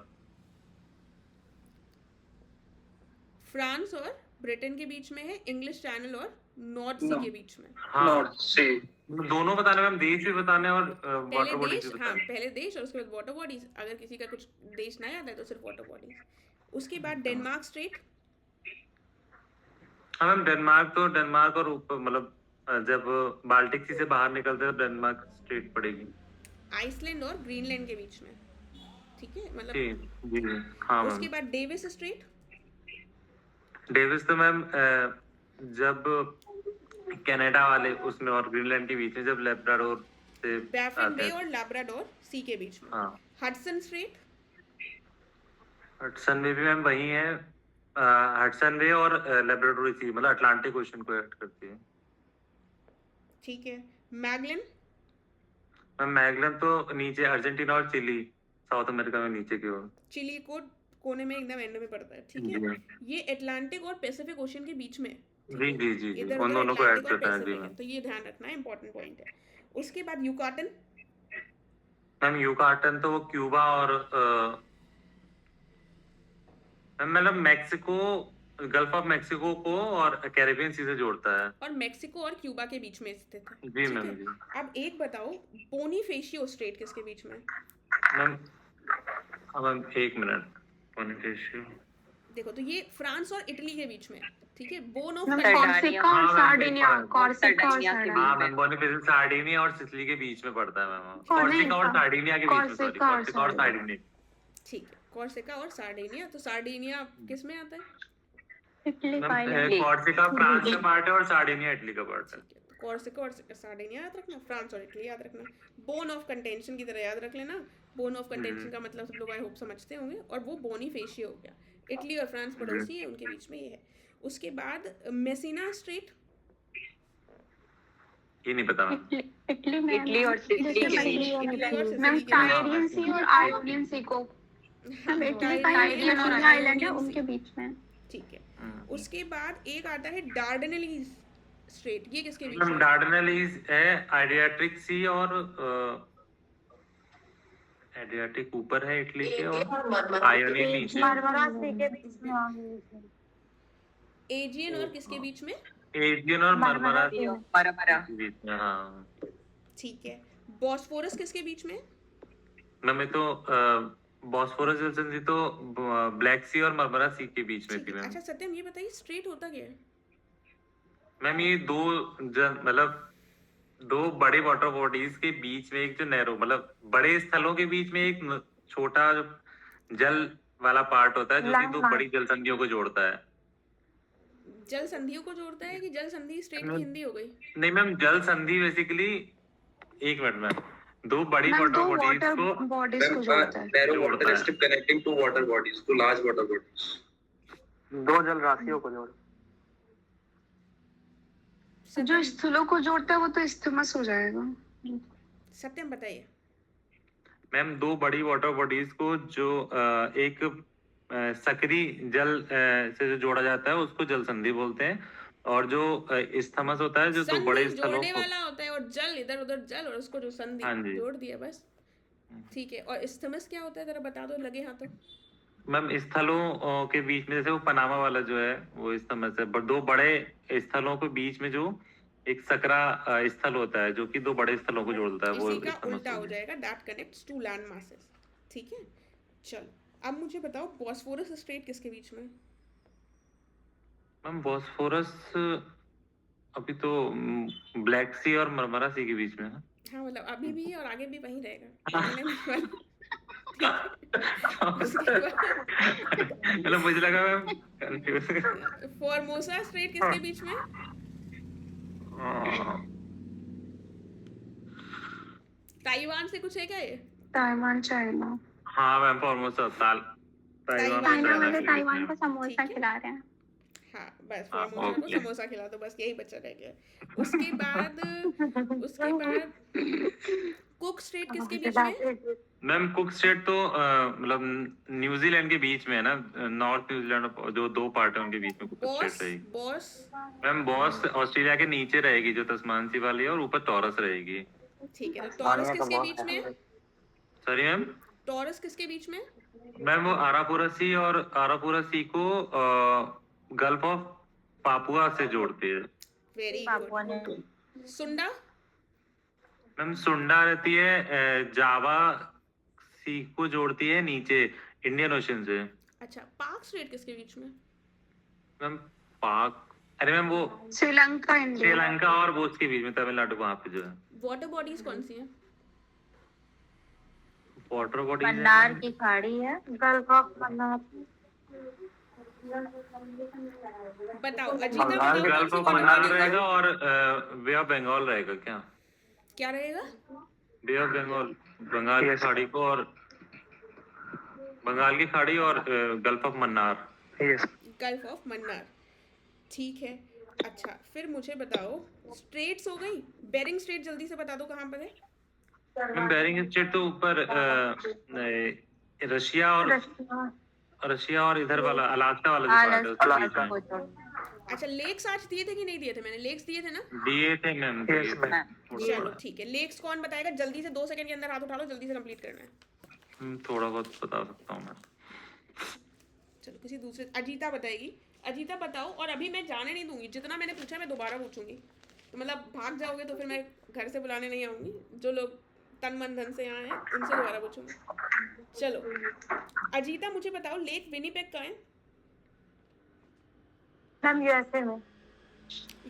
Speaker 1: फ्रांस और ब्रिटेन के बीच में है, इंग्लिश चैनल और नॉर्थ सी के बीच में।
Speaker 12: हाँ
Speaker 3: नॉर्थ सी।
Speaker 12: दोनों बताने मैम, देश भी बताने और
Speaker 1: पहले
Speaker 12: वाटर बॉडीज
Speaker 1: देश,
Speaker 12: भी
Speaker 1: हाँ
Speaker 12: बताने।
Speaker 1: पहले देश और उसके बाद वाटर बॉडीज। अगर किसी का कुछ देश ना याद है तो सिर्फ वाटर बॉडीज। उसके बाद डेनमार्क स्ट्रेट।
Speaker 12: हाँ मैम डेनमार्क और ऊपर मतलब जब बाल्टिक सी से बाहर निकलते हैं तो डेनमार्क स्ट्रेट पड़ेगी।
Speaker 1: आइसलैंड और ग्रीनलैंड के बीच में, ठीक है, मतलब
Speaker 12: जी जी हाँ
Speaker 1: उसके
Speaker 12: मैम।
Speaker 1: बाद डेविस स्ट्रेट।
Speaker 12: डेविस तो मैम जब कनाडा वाले उसमें और ग्रीनलैंड के बीच में, जब लेब्राडोर से
Speaker 1: बैफिन
Speaker 12: आते
Speaker 1: बे
Speaker 12: हैं।
Speaker 1: और लैब्राडोर सी के बीच में।
Speaker 12: हाँ
Speaker 1: हडसन स्ट्रेट।
Speaker 12: हडसन वे भी मैम वही है, हडसन वे और लेब्राडोर सी, मतलब अटलांटिक ओशन को ऐड करती है।
Speaker 1: ठीक है। मैगलन?
Speaker 12: मैम मैगलन तो नीचे अर्जेंटीना और चिली, साउथ अमेरिका में नीचे की ओर।
Speaker 1: चिली को कोने में एकदम एंड में पड़ता है, ठीक है। ये अटलांटिक और पैसिफिक ओशन के बीच में है, ठीक
Speaker 12: जी
Speaker 1: है?
Speaker 12: जी जी जी,
Speaker 1: इधर
Speaker 12: उन
Speaker 1: उधर
Speaker 12: दोनों को ऐड
Speaker 1: अटलांटिक और
Speaker 12: करता है जी
Speaker 1: पैसिफिक है,
Speaker 12: मैम।
Speaker 1: तो ये ध्यान रखना है, इंपॉर्टेंट पॉइंट है। उसके बाद युकाटन?
Speaker 12: मैम युकाटन तो वो क्यूबा और मैम मतलब मैक्सिको, गल्फ ऑफ मैक्सिको को और कैरेबियन सी से जोड़ता है।
Speaker 1: और मैक्सिको और क्यूबा के बीच में स्थित है,
Speaker 12: जी
Speaker 1: ठीक
Speaker 12: मैम
Speaker 1: है।
Speaker 12: जी।
Speaker 1: अब एक बताओ, बोनीफेशियो स्ट्रेट किसके बीच में है?
Speaker 12: मैम मैम एक मिनट, बोनीफेशियो,
Speaker 1: देखो तो ये फ्रांस और इटली के बीच में है, ठीक है। बोन ऑफ
Speaker 2: कॉर्सिका और
Speaker 12: हाँ,
Speaker 2: सार्डिनिया,
Speaker 12: मैम,
Speaker 2: कॉर्सिका और
Speaker 10: सार्डिनिया के
Speaker 2: सार्डिनिया।
Speaker 12: हाँ मैम, बोनीफेशियो सार्डिनिया और सिसिली के बीच में पड़ता है मैम।
Speaker 2: नहीं,
Speaker 12: कॉर्सिका और सार्डिनिया के बीच में, सॉरी,
Speaker 2: कॉर्सिका और
Speaker 12: कॉर्सिका और सार्डिनिया।
Speaker 1: ठीक है, कॉर्सिका और सार्डिनिया। तो सार्डिनिया किस में आता है?
Speaker 2: इटली का
Speaker 12: मैम
Speaker 2: आइलैंड।
Speaker 12: कॉर्सिका फ्रांस का पार्ट है और सार्डिनिया इटली का पार्ट है।
Speaker 1: ठीक है, तो कॉर्सिका और सार्डिनिया याद रखना, फ्रांस और इटली याद रखना। बोन ऑफ कंटेंशन की तरह याद रख लेना। बोन ऑफ कंटेंशन का मतलब सब लोग आई होप समझते होंगे, और वो बोनीफेशियो हो गया। इटली और फ्रांस पड़ोसी है, उनके बीच में ये है। उसके बाद मेसिना स्ट्रेट?
Speaker 12: ये नहीं पता मैम।
Speaker 2: इटली में
Speaker 10: इटली और सिसिली के बीच।
Speaker 1: इटली और
Speaker 2: मैम
Speaker 1: सिसिली के बीच।
Speaker 2: टाइरियन सी और आयोनियन सी को, मैम इटली का
Speaker 1: टाइरियन और
Speaker 2: आइलैंड है,
Speaker 1: आयोनियन
Speaker 2: उनके बीच में।
Speaker 1: ठीक है। उसके बाद एक आता है डार्डेनेलीज स्ट्रेट, ये किसके बीच
Speaker 12: मैम
Speaker 1: में?
Speaker 12: डार्डेनेलीज है एडियाट्रिक सी और एडियाटिक ऊपर है इटली के और आयोनिक नीचे।
Speaker 4: मारमरा सी के बीच में आ गई।
Speaker 1: एजियन और किसके बीच में?
Speaker 12: एजियन और मरमरा सी
Speaker 10: मरमरा
Speaker 12: के बीच में, हाँ।
Speaker 1: ठीक है। बॉस्फोरस किसके बीच में?
Speaker 12: मैम ये तो बॉस्फोरस जलसंधि तो ब्लैक सी और मरमरा सी के बीच में
Speaker 1: ठीक
Speaker 12: थी
Speaker 1: है।
Speaker 12: मैम।
Speaker 1: अच्छा सत्यम, ये बताइए स्ट्रेट होता क्या है?
Speaker 12: मैम ये दो मतलब दो बड़े वाटर बॉडीज के बीच में एक जो नैरो, मतलब बड़े स्थलों के बीच में एक छोटा जल वाला पार्ट होता है जो कि दो बड़ी जल संधियों को जोड़ता है।
Speaker 1: जल संधियों को जोड़ता है कि जल संधि स्ट्रेट की हिंदी हो गई?
Speaker 12: नहीं मैम, जल संधि बेसिकली, एक मिनट मैम, दो बड़ी
Speaker 2: मैम
Speaker 12: वाटर
Speaker 2: दो
Speaker 12: बॉडीज
Speaker 2: वाटर
Speaker 12: को
Speaker 2: बॉडीज को जोड़ता है।
Speaker 11: narrow
Speaker 12: जोड़ता
Speaker 11: water
Speaker 12: है।
Speaker 11: strip connecting two water bodies, two large water bodies.
Speaker 9: दो जल राशियों को जोड़।
Speaker 2: जो स्थलों को जोड़ता है वो तो इस्थमस हो जाएगा।
Speaker 1: सत्यम बताइए।
Speaker 12: मैम दो बड़ी वाटर बॉडीज को जो एक सक्रिय जल से जो जोड़ा जाता है उसको जल संधि बोलते हैं, और जो स्थमस होता है जो दो बड़े
Speaker 1: संधि
Speaker 12: स्थलों
Speaker 1: जोड़ने
Speaker 12: को,
Speaker 1: वाला होता है, और जल इधर उधर जल, और उसको जो संधि
Speaker 12: हाँ जी।
Speaker 1: जोड़ दिया बस। ठीक है। और स्थमस क्या होता है, जरा बता दो लगे हाथों।
Speaker 12: मैम स्थलों के बीच में, जैसे वो पनामा वाला जो है वो स्थमस है, दो बड़े स्थलों के बीच में जो एक सकरा स्थल होता है जो कि दो बड़े स्थलों को जोड़ता है, वो
Speaker 1: इसी का
Speaker 12: स्थमस
Speaker 1: उल्टा
Speaker 12: हो
Speaker 1: हो
Speaker 12: गया।
Speaker 1: जाएगा, that connects to land masses. ठीक है, चल अब मुझे बताओ बॉस्फोरस स्ट्रेट किसके बीच में?
Speaker 12: मैम बॉस्फोरस अभी तो ब्लैक सी और मरमरा सी के बीच में है।
Speaker 1: हाँ मतलब अभी भी और आगे भी वहीं रहेगा, बदलने नहीं वाला। ठीक है। उसके बाद
Speaker 12: मतलब मुझे लगा मैम कंफ्यूज।
Speaker 1: फॉर्मोसा स्ट्रेट किसके बीच में? ताइवान से कुछ है क्या ये?
Speaker 2: Taiwan China.
Speaker 12: हाँ मैम फॉर्मोसा ताइवान
Speaker 2: चाइना वाले
Speaker 12: के
Speaker 2: ताइवान
Speaker 12: बीच
Speaker 2: को
Speaker 12: में।
Speaker 2: समोसा खिला रहे हैं।
Speaker 1: हाँ बस
Speaker 12: हाँ,
Speaker 1: फॉर्मोसा को
Speaker 12: ओके।
Speaker 1: समोसा खिला दो, बस यही बच्चा रह गया। उसके बाद कुक स्ट्रेट किसके बीच में?
Speaker 12: मैम कुक स्ट्रेट तो मतलब न्यूजीलैंड के बीच में है ना, नॉर्थ न्यूजीलैंड जो दो पार्ट है उनके बीच में कुक
Speaker 1: बॉस
Speaker 12: स्ट्रेट रहेगी।
Speaker 1: बॉस
Speaker 12: मैम बॉस ऑस्ट्रेलिया के नीचे रहेगी जो तस्मान सी वाली है, और ऊपर टॉरस रहेगी।
Speaker 1: ठीक है। तो टॉरस किसके बीच में?
Speaker 12: सॉरी मैम,
Speaker 1: टॉरस किसके बीच में?
Speaker 12: मैम वो आरापुरा सी और आरापुरा सी को गल्फ ऑफ पापुआ से जोड़ती है।
Speaker 1: वेरी
Speaker 4: पापुआ ने
Speaker 1: गुड। सुंडा?
Speaker 12: मैम सुंडा रहती है जावा सी को जोड़ती है नीचे इंडियन ओशन से।
Speaker 1: अच्छा, पाक स्ट्रेट किसके बीच में?
Speaker 12: मैम पाक, अरे मैम वो
Speaker 2: श्रीलंका इंडिया।
Speaker 12: श्रीलंका और वो उसके बीच में तमिलनाडु वहां पे जो है।
Speaker 1: वाटर बॉडीज कौन सी हैं?
Speaker 12: वाटर बॉडी
Speaker 4: मन्नार की खाड़ी है।
Speaker 2: Gulf of Mannar.
Speaker 1: बताओ अजीता, बताओ
Speaker 12: गल्फ ऑफ मन्नार रहेगा और बे ऑफ बंगाल रहेगा क्या?
Speaker 1: क्या रहेगा?
Speaker 12: बे ऑफ बंगाल, बंगाल की खाड़ी को और बंगाल की खाड़ी और gulf of Mannar.
Speaker 13: Yes
Speaker 1: gulf of Mannar, ठीक है। अच्छा फिर मुझे बताओ, स्ट्रेट्स हो गई। बेरिंग स्ट्रेट जल्दी से बता दो कहाँ पर है।
Speaker 12: मैम बेरिंग स्ट्रेट तो ऊपर रशिया और इधर वाला अलास्का वाला जो पार्ट है उसके बीच में।
Speaker 1: अच्छा लेक्स आज दिए थे कि नहीं दिए थे? मैंने लेक्स दिए थे ना।
Speaker 12: दिए थे मैम, दिए
Speaker 13: यस
Speaker 12: थे।
Speaker 13: मैम।
Speaker 1: चलो ठीक है, लेक्स कौन बताएगा? जल्दी से 2 सेकंड के अंदर हाथ उठा लो, जल्दी से कंप्लीट करना है।
Speaker 12: थोड़ा बहुत बता सकता हूँ मैं।
Speaker 1: चलो किसी दूसरे, अजीता बताएगी। अजीता बताओ, और अभी मैं जाने नहीं दूंगी, जितना मैंने पूछा मैं दोबारा पूछूंगी। तो मतलब भाग जाओगे तो फिर मैं घर से बुलाने नहीं आऊंगी। जो लोग तन मन धन से यहाँ हैं उनसे दोबारा पूछूंगी। चलो अजीता मुझे बताओ, लेक विनिपेग कहाँ है?
Speaker 2: मैम यूएसए में।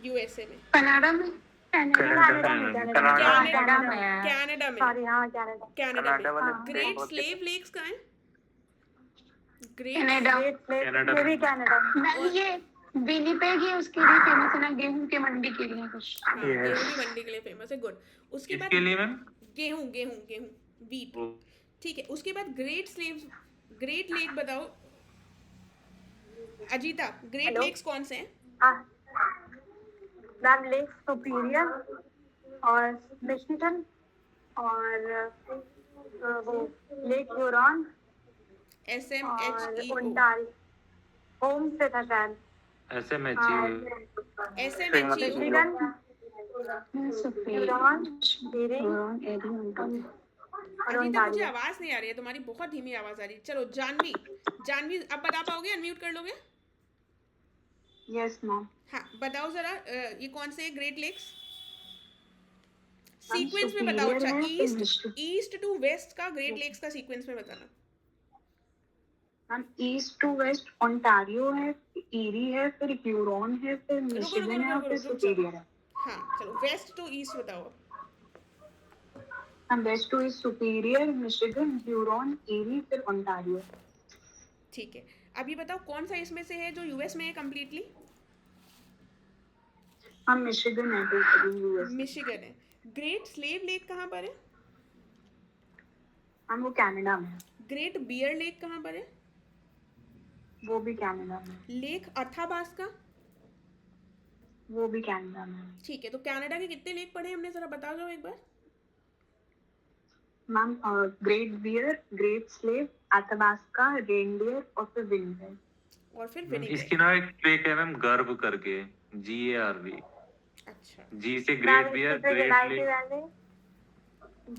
Speaker 1: यूएसए में।
Speaker 2: कनाडा में।
Speaker 1: कनाडा में।
Speaker 2: सॉरी हाँ कनाडा।
Speaker 1: कनाडा
Speaker 13: कनाडा वाले
Speaker 1: में। ग्रेट स्लेव लेक्स कहाँ है? Great
Speaker 2: Canada.
Speaker 12: कनाडा
Speaker 2: ये भी कनाडा। मैम ये विनिपेग ही उसके लिए फेमस है ना, गेहूं के मंडी के लिए कुछ।
Speaker 1: हाँ, गेहूं की मंडी के लिए फेमस है। गुड। उसके बाद
Speaker 12: इसके लिए मैम
Speaker 1: गेहूं गेहूं गेहूं वीट, ठीक है। उसके बाद ग्रेट लेक बताओ अजीता। ग्रेट लेक्स कौन से हैं?
Speaker 2: मैम लेक सुपीरियर और मिशिगन और वो lake Huron
Speaker 1: SMHEO।
Speaker 2: Ontario. Home से था शायद।
Speaker 12: SMHEO।
Speaker 1: SMHEO।
Speaker 2: ह्यूरॉन
Speaker 1: अजीता मुझे आवाज नहीं आ रही है तुम्हारी, बहुत धीमी आवाज आ रही है। चलो जानवी अब बता पाओगे? अनम्यूट कर लोगे?
Speaker 2: Yes ma'am.
Speaker 1: हाँ बताओ जरा, ये कौन से ग्रेट लेक्स? सीक्वेंस में बताओ। अच्छा ईस्ट टू वेस्ट का ग्रेट लेक्स का सीक्वेंस में बताना।
Speaker 2: Ma'am east to west Ontario है, ईरी है, फिर ह्यूरॉन है, फिर मिशिगन है और फिर सुपीरियर है।
Speaker 1: हाँ चलो वेस्ट टू ईस्ट बताओ।
Speaker 2: Ma'am west to east Superior, Michigan, Huron, Erie, फिर ओंटारियो।
Speaker 1: ठीक है, अब ये बताओ कौन सा इसमें से है जो यूएस में है कंप्लीटली?
Speaker 2: हाँ मिशिगन है, यूएस।
Speaker 1: मिशिगन है। ग्रेट स्लेव लेक कहाँ पर है?
Speaker 2: हम वो कनाडा में।
Speaker 1: ग्रेट बियर लेक कहाँ पर है?
Speaker 2: वो भी कनाडा में।
Speaker 1: Lake Athabasca?
Speaker 2: वो भी कनाडा में।
Speaker 1: ठीक है, तो कनाडा के कितने लेक पढ़े हमने, जरा बता दो एक बार।
Speaker 2: Ma'am Great Bear, Great Slave, Athabasca, Reindeer और फिर विनिपेग।
Speaker 1: और फिर विनिपेग।
Speaker 12: इसकी ना एक लेक है मैम गर्व करके, GARV।
Speaker 1: अच्छा
Speaker 12: जी से Great Bear, Great Lake.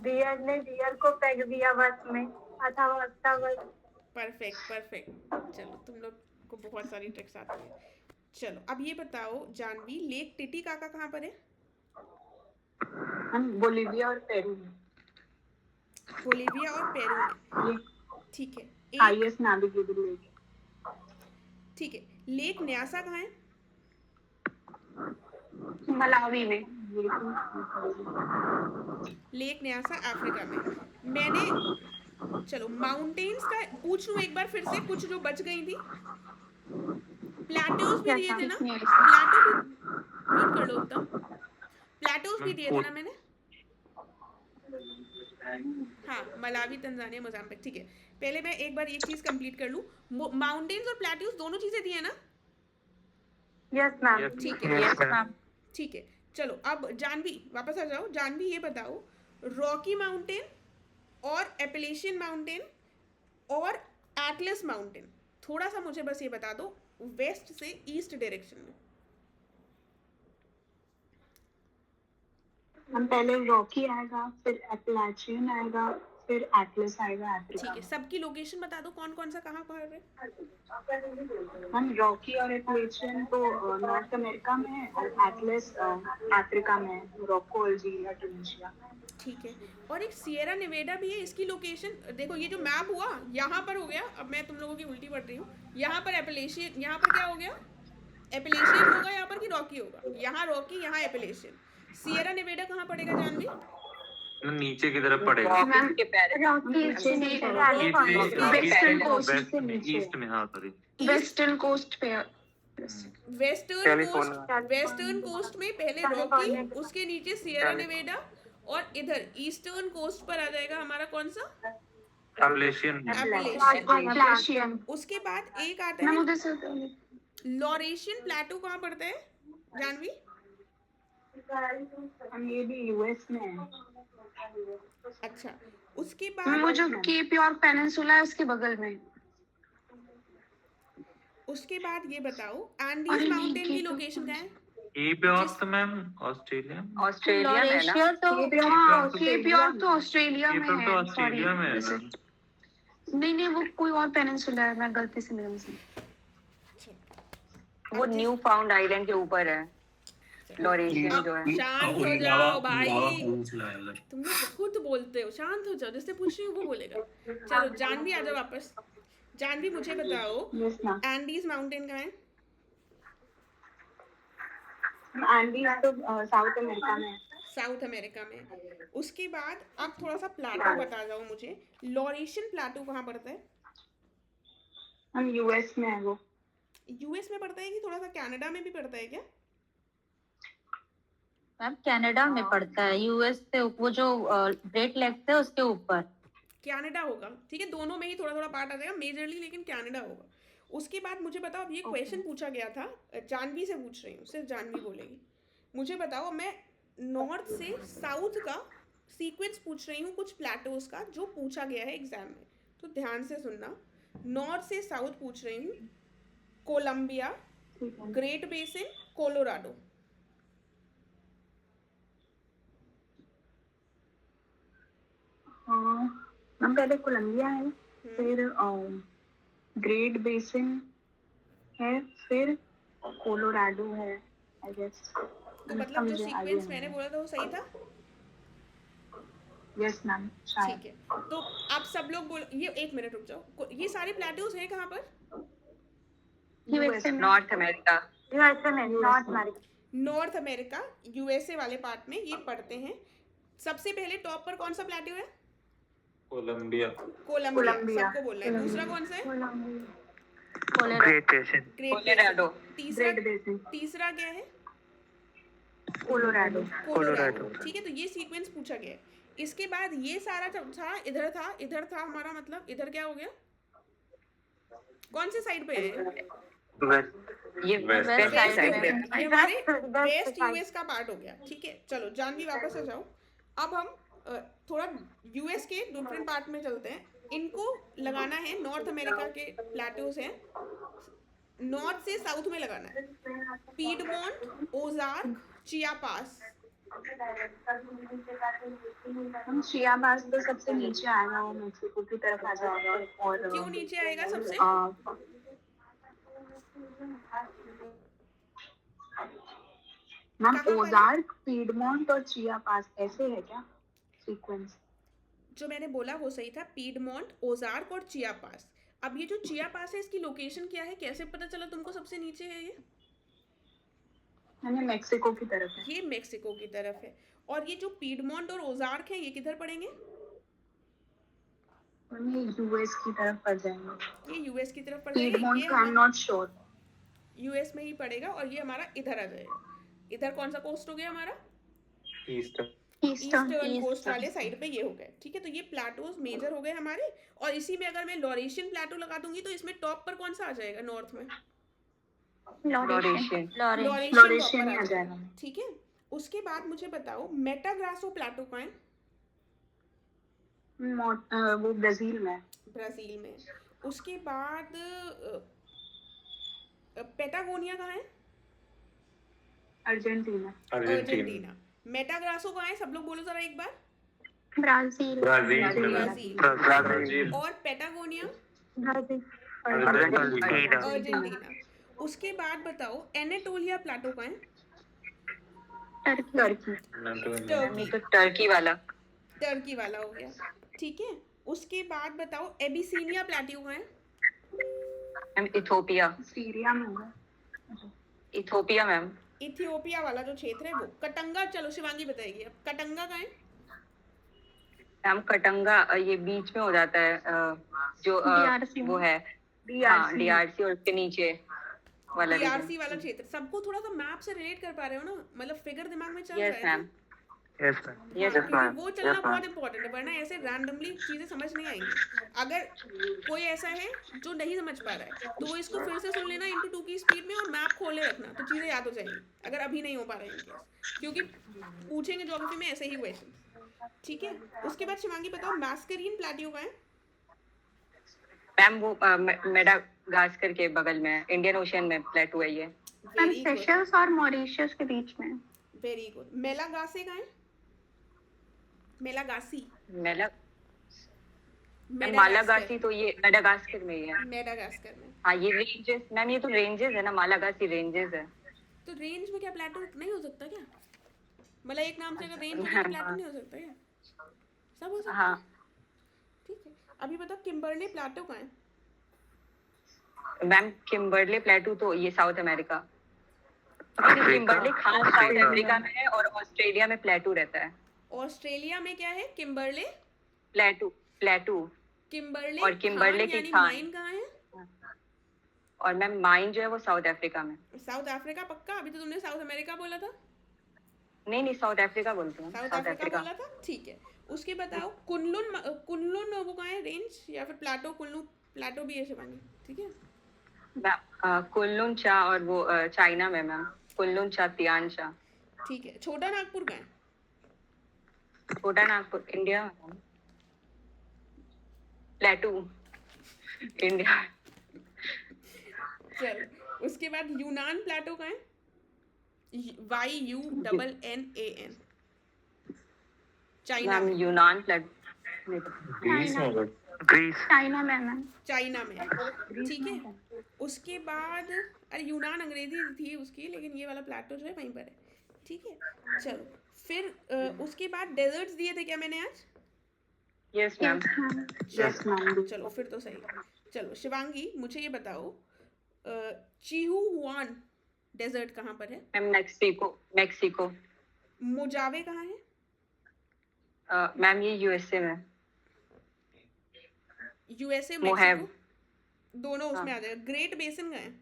Speaker 2: Bear ने बियर को फेंक दिया बस में, अथाबास्का बस।
Speaker 1: परफेक्ट। चलो तुम लोग को बहुत सारी ट्रिक्स आती है। चलो अब ये बताओ जानवी, लेक टिटिकाका कहाँ पर है?
Speaker 2: हम बोलिविया और पेरू में।
Speaker 1: बोलिविया और पेरू में, ठीक है।
Speaker 2: Highest navigable lake.
Speaker 1: ठीक है, लेक न्यासा कहाँ है?
Speaker 2: मलावी में।
Speaker 1: लेक न्यासा अफ्रीका में। मैंने चलो माउंटेन्स का पूछ लूं एक बार फिर से, कुछ जो बच गई थी। प्लेटोज भी दिए थे ना? प्लेटो भी म्यूट कर लो एकदम। प्लेटोज भी दिए थे ना मैंने? हाँ मलावी, तंजानिया, मोजाम्बिक, ठीक है। पहले मैं एक बार एक चीज कंप्लीट कर लूं। माउंटेन्स और प्लेटोज दोनों चीजें दी है ना?
Speaker 2: Yes ma'am.
Speaker 1: ठीक है, यस मैम, ठीक है। चलो अब जानवी वापस आ जाओ। जानवी ये बताओ, रॉकी माउंटेन और एपेलेशियन माउंटेन और एटलस माउंटेन, थोड़ा सा मुझे बस ये बता दो वेस्ट से ईस्ट डायरेक्शन में।
Speaker 2: हम पहले रॉकी आएगा, फिर एपेलेशियन आएगा, फिर एटलस आएगा अफ्रीका।
Speaker 1: ठीक है, सबकी लोकेशन बता दो कौन कौन सा कहाँ पर है।
Speaker 2: हम रॉकी और एपेलेशियन तो नॉर्थ अमेरिका में है और एटलस अफ्रीका में है, मोरक्को, अल्जीरिया, ट्यूनीशिया।
Speaker 1: ठीक है, और एक सिएरा नेवेडा भी है, इसकी लोकेशन देखो। ये जो मैप हुआ यहाँ पर हो गया, अब मैं तुम लोगों की उल्टी पढ़ रही हूँ। यहाँ पर एपेलेशियन, यहाँ पर क्या हो गया? एपेलेशियन होगा यहाँ पर कि रॉकी होगा? यहाँ रॉकी, यहाँ एपेलेशियन। सिएरा नेवेडा कहाँ पड़ेगा जानवी?
Speaker 12: नीचे की तरफ पड़ेगा। ईस्ट में, हाँ सॉरी,
Speaker 2: वेस्टर्न कोस्ट पे।
Speaker 1: वेस्टर्न कोस्ट में पहले रॉकी, उसके नीचे सिएरा नेवेडा, और इधर ईस्टर्न कोस्ट पर आ जाएगा हमारा कौन सा?
Speaker 12: Appalachian.
Speaker 2: Appalachian।
Speaker 1: उसके बाद एक आता
Speaker 2: मैम
Speaker 1: है
Speaker 2: उधर से
Speaker 1: लॉरेशियन प्लेटू, कहाँ पड़ता है जानवी?
Speaker 2: ये भी यूएस में है।
Speaker 1: अच्छा, उसके
Speaker 2: वो
Speaker 1: बाद
Speaker 2: जो केप यॉर्क पेनिनसुला है उसके बगल में।
Speaker 1: उसके बाद ये बताओ एंडीज
Speaker 2: अरे नहीं,
Speaker 1: माउंटेन की
Speaker 2: केप यॉर्क
Speaker 1: लोकेशन कहाँ है?
Speaker 12: केप यॉर्क तो मैम ऑस्ट्रेलिया में।
Speaker 10: ऑस्ट्रेलिया में है ना?
Speaker 2: केप यॉर्क तो ऑस्ट्रेलिया
Speaker 12: केप
Speaker 2: में
Speaker 12: यॉर्क तो
Speaker 2: है।
Speaker 12: ऑस्ट्रेलिया में है
Speaker 2: वैसे
Speaker 12: मैम।
Speaker 2: नहीं वो कोई और पेनिनसुला है, मैं गलती से मिला उसमें।
Speaker 10: वो न्यू फाउंड आइलैंड के ऊपर है लॉरेशियन जो है।
Speaker 1: शांत हो जाओ भाई, तुम लोग खुद बोलते हो, शांत हो जाओ, जिससे पूछ रही हूँ वो बोलेगा। चलो जानवी आ जाओ वापस। जानवी मुझे बताओ एंडीज माउंटेन कहाँ है?
Speaker 2: एंडीज तो साउथ अमेरिका में है।
Speaker 1: साउथ अमेरिका में। उसके बाद अब थोड़ा सा प्लाटो बता जाओ मुझे, लॉरेशियन प्लाटो कहाँ पड़ता है?
Speaker 2: हम यूएस में है वो।
Speaker 1: यूएस में पड़ता है कि थोड़ा सा कनाडा में भी पड़ता है क्या?
Speaker 4: मैम कनाडा में पड़ता है, यूएस से वो जो ग्रेट लेक्स है उसके ऊपर।
Speaker 1: कनाडा होगा, ठीक है, दोनों में ही थोड़ा थोड़ा पार्ट आ जाएगा मेजरली, लेकिन कनाडा होगा। उसके बाद मुझे बताओ, अब ये क्वेश्चन पूछा गया था, जानवी से पूछ रही हूँ, सिर्फ जानवी बोलेगी। मुझे बताओ, मैं नॉर्थ से साउथ का सीक्वेंस पूछ रही हूँ कुछ प्लेटोज का, जो पूछा गया है एग्जाम में, तो ध्यान से सुनना। नॉर्थ से साउथ पूछ रही हूँ, कोलंबिया, ग्रेट बेसिन, कोलोराडो।
Speaker 2: हम पहले कोलंबिया है, फिर ग्रेट बेसिन है, फिर कोलोराडो है आई गेस।
Speaker 1: तो मतलब जो सीक्वेंस मैंने बोला था वो सही था?
Speaker 2: Yes ma'am.
Speaker 1: ठीक है, तो आप सब लोग बोलो, ये एक मिनट रुक जाओ, ये सारे प्लेटोज हैं कहाँ पर?
Speaker 10: North America.
Speaker 1: North America USA वाले पार्ट में ये पड़ते हैं। सबसे पहले टॉप पर कौन सा प्लेटो है?
Speaker 12: कोलंबिया।
Speaker 1: कोलंबिया सबको बोलना है। दूसरा कौन सा है?
Speaker 13: Great basin.
Speaker 10: कोलोराडो।
Speaker 1: तीसरा क्या है?
Speaker 2: कोलोराडो।
Speaker 1: ठीक है, तो ये सीक्वेंस पूछा गया है। इसके बाद ये सारा था, इधर था हमारा, मतलब इधर क्या हो गया? कौन से साइड पे है?
Speaker 10: ये वेस्ट साइड पे।
Speaker 1: ये हमारे वेस्ट यूएस का पार्ट हो गया। ठीक है, चलो जानवी वापस आ जाओ। अब हम थोड़ा यूएस के डिफरेंट पार्ट में चलते हैं। इनको लगाना है, नॉर्थ अमेरिका के प्लेटोज हैं, नॉर्थ से साउथ में लगाना है। Piedmont, Ozark, Chiapas.
Speaker 2: चियापास तो सबसे नीचे आएगा, वो मेक्सिको की तरफ आ जाएगा। और
Speaker 1: क्यों नीचे आएगा सबसे?
Speaker 2: मैम ओजार्क, पीडमोंट और चियापास ऐसे है क्या सीक्वेंस?
Speaker 1: जो मैंने बोला वो सही था, पीडमोंट, ओजार्क और चियापास। अब ये जो चियापास है, इसकी लोकेशन क्या है? कैसे पता चला तुमको सबसे नीचे है ये?
Speaker 2: मेक्सिको की तरफ है।
Speaker 1: ये मेक्सिको की तरफ है। और ये जो पीडमोंट और ओजार्क है, ये किधर पड़ेंगे?
Speaker 2: यूएस की तरफ पड़ जाएंगे।
Speaker 1: ये यूएस की तरफ पड़ जाएंगे।
Speaker 2: Piedmont I am not sure.
Speaker 1: US में ही पड़ेगा, और ये हमारा इधर आ जाएगा। इधर कौन सा कोस्ट हो गया हमारा? ईस्टर्न कोस्ट वाले साइड पे ये हो गए। ठीक है, तो ये प्लेटोज मेजर हो गए हमारे। और इसी में अगर मैं लॉरेशियन प्लेटो लगा दूंगी, तो इसमें टॉप पर कौन सा आ जाएगा नॉर्थ में?
Speaker 10: लॉरेशियन
Speaker 2: आ जाएगा।
Speaker 1: ठीक है, उसके बाद मुझे बताओ मेटाग्रासो प्लेटो कहाँ है?
Speaker 2: वो ब्राजील में।
Speaker 1: उसके बाद पेटागोनिया कहाँ है?
Speaker 2: अर्जेंटीना।
Speaker 1: मेटाग्रासो कहाँ है? सब लोग बोलो जरा एक बार।
Speaker 2: ब्राजील।
Speaker 1: और पेटागोनिया?
Speaker 13: अर्जेंटीना।
Speaker 1: उसके बाद बताओ एनाटोलिया प्लेटो कहाँ है?
Speaker 10: टर्की
Speaker 1: वाला हो गया। ठीक है, उसके बाद बताओ एबिसीनिया प्लेटो कहाँ है?
Speaker 10: इथियोपिया।
Speaker 2: सीरिया में होगा।
Speaker 10: Ethiopia ma'am.
Speaker 1: इथियोपिया वाला जो क्षेत्र है वो। कटंगा, चलो शिवांगी बताएगी अब, कटंगा कहाँ है?
Speaker 10: मैम कटंगा ये बीच में हो जाता है, जो वो है डीआरसी और उसके नीचे वाला
Speaker 1: डीआरसी वाला क्षेत्र। सबको थोड़ा सा मैप से रिलेट कर पा रहे हो ना? मतलब फिगर दिमाग में चल रहा है?
Speaker 13: यस मैम
Speaker 10: यस
Speaker 1: हाँ, क्योंकि वो चलना बहुत इंपॉर्टेंट है, वरना ऐसे रैंडमली चीजें समझ नहीं आएंगी। अगर कोई ऐसा है जो नहीं समझ पा रहा है तो वो इसको फिर से सुन लेना into 2 की स्पीड में और मैप खोले रखना, तो चीजें याद हो जाएंगी, अगर अभी नहीं हो पा रहा है इनकेस, क्योंकि पूछेंगे ज्योग्राफी में ऐसे ही क्वेश्चन। ठीक है, उसके बाद शिवांगी बताओ मैस्करीन प्लेट्यू का है?
Speaker 10: मैम वो मेडागास्कर के बगल में है, इंडियन ओशियन में प्लेटू है ये।
Speaker 2: मैम
Speaker 1: वेरी गुड,
Speaker 2: सेशल्स और मॉरिशस के बीच में।
Speaker 1: Very good. मेलागासे का है? मेलागासी,
Speaker 10: मेला
Speaker 1: मेडागास्कर,
Speaker 10: मालागासी तो ये मेडागास्कर में ही है।
Speaker 1: मेडागास्कर में।
Speaker 10: हाँ ये रेंजेस मैम, ये तो रेंजेस है ना, मालागासी रेंजेस है।
Speaker 1: तो रेंज में क्या प्लेटो नहीं हो सकता क्या? मतलब एक नाम से अगर रेंज हो तो प्लेटो नहीं हो सकता क्या? सब हो सकता
Speaker 10: हाँ
Speaker 1: है। ठीक है, अभी बताओ किम्बरले प्लेटो का है?
Speaker 10: मैम किम्बरले प्लेटू तो ये साउथ अमेरिका, किम्बरले खान साउथ अफ्रीका में है और ऑस्ट्रेलिया में प्लेटू रहता है।
Speaker 1: ऑस्ट्रेलिया में क्या है? किम्बरले
Speaker 10: प्लेटू
Speaker 1: किम्बरले
Speaker 10: और किम्बरले
Speaker 1: खान
Speaker 10: की
Speaker 1: यानी
Speaker 10: खान।
Speaker 1: माइन कहाँ है?
Speaker 10: और मैम माइन जो है वो साउथ अफ्रीका में।
Speaker 1: साउथ अफ्रीका पक्का? अभी तो तुमने साउथ अमेरिका बोला था।
Speaker 10: नहीं साउथ अफ्रीका बोलते हैं,
Speaker 1: साउथ
Speaker 10: साउथ
Speaker 1: अफ्रीका
Speaker 10: अफ्रीका।
Speaker 1: बोला था, ठीक है। उसके बताओ कुनलुन वो कहाँ है रेंज, या फिर प्लाटो? कुल्लू प्लाटो भी है शिवानी, ठीक है।
Speaker 10: कुल्लून चा और वो चाइना में मैम, कुल्लून चा तियान चा।
Speaker 1: ठीक है, छोटा नागपुर का है?
Speaker 10: छोटा नागपुर इंडिया में, प्लेटू इंडिया।
Speaker 1: चल, उसके बाद यूनान प्लाटो का है? YUNNAN, चाइना
Speaker 10: मैम
Speaker 1: में।
Speaker 10: यूनान प्लेटू
Speaker 13: ग्रीस
Speaker 2: चाइना में मैम।
Speaker 1: चाइना में, ठीक है। उसके बाद अरे यूनान अंग्रेजी थी उसकी, लेकिन ये वाला प्लाटो जो है वहीं पर है, ठीक है। चलो फिर उसके बाद डेजर्ट्स दिए थे क्या मैंने आज?
Speaker 10: Yes ma'am.
Speaker 1: चलो फिर तो सही। चलो शिवांगी मुझे ये बताओ चिहुआन डेजर्ट कहाँ पर है?
Speaker 10: Ma'am Mexico.
Speaker 1: मोजावे कहाँ है?
Speaker 10: मैम ये यूएसए में।
Speaker 1: यूएसए
Speaker 10: मोहेव।
Speaker 1: मेक्सिको दोनों उसमें आ जाएगा। ग्रेट बेसिन का है?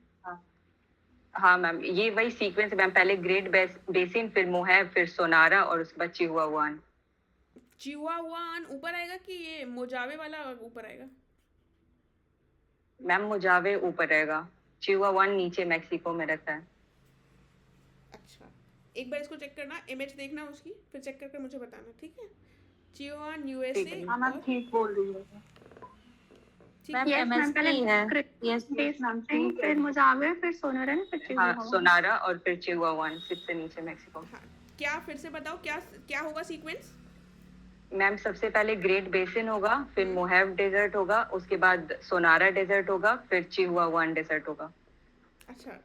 Speaker 10: हाँ मैम ये वही सीक्वेंस है मैम, पहले ग्रेट बेसिन, फिर मोहेव, फिर सोनारा और उसके बाद चिहुआहुआन।
Speaker 1: चिहुआहुआन ऊपर आएगा कि ये मोजावे वाला ऊपर आएगा?
Speaker 10: मैम मोजावे ऊपर रहेगा, चिहुआहुआन नीचे मैक्सिको में रहता है।
Speaker 1: अच्छा, एक बार इसको चेक करना, इमेज देखना उसकी, फिर चेक करके मुझे बताना, ठीक है। चिहुआन यूएसए।
Speaker 4: हाँ मैम ठीक बोल रही है मैम।
Speaker 2: यस मैम, पहले
Speaker 4: यस मैम
Speaker 2: फिर मोजावे, फिर सोनारा, फिर
Speaker 10: हाँ
Speaker 2: चिहुआहुआ।
Speaker 10: सोनारा और फिर चिहुआहुआन, सबसे नीचे मैक्सिको।
Speaker 1: हाँ, क्या फिर से बताओ क्या होगा सीक्वेंस?
Speaker 10: मैम सबसे पहले ग्रेट बेसिन होगा, फिर मोहेव डेजर्ट होगा, उसके बाद सोनारा डेजर्ट होगा, फिर चिहुआहुआन डेजर्ट होगा।
Speaker 1: अच्छा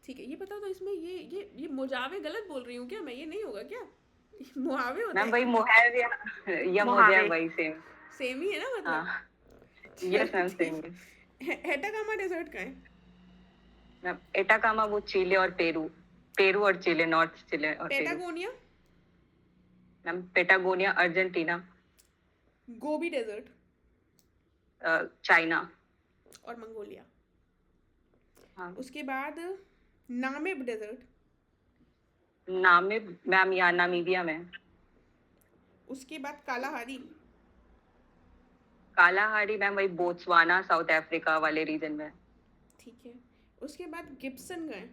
Speaker 1: ठीक है, ये बताओ तो इसमें ये मोजावे गलत बोल रही हूँ क्या मैं? ये नहीं होगा क्या? मोहावे होता
Speaker 10: मैम
Speaker 1: है?
Speaker 10: वही मोहेव या मोजेव वही
Speaker 1: सेम ही है ना मतलब?
Speaker 10: हाँ यस मैम सेम है।
Speaker 1: एटाकामा डेजर्ट का है?
Speaker 10: मैम एटाकामा वो चिले और पेरू और चिले, नॉर्थ चिले और Peru.
Speaker 1: Patagonia?
Speaker 10: Ma'am Patagonia Argentina.
Speaker 1: Gobi desert?
Speaker 10: China
Speaker 1: और मंगोलिया।
Speaker 10: हाँ।
Speaker 1: उसके बाद नामिब डेजर्ट?
Speaker 10: नामिब मैम या नामीबिया में।
Speaker 1: उसके बाद कालाहारी?
Speaker 10: कालाहारी मैम वही बोत्सवाना साउथ अफ्रीका वाले रीजन में।
Speaker 1: ठीक है, उसके बाद गिब्सन का है?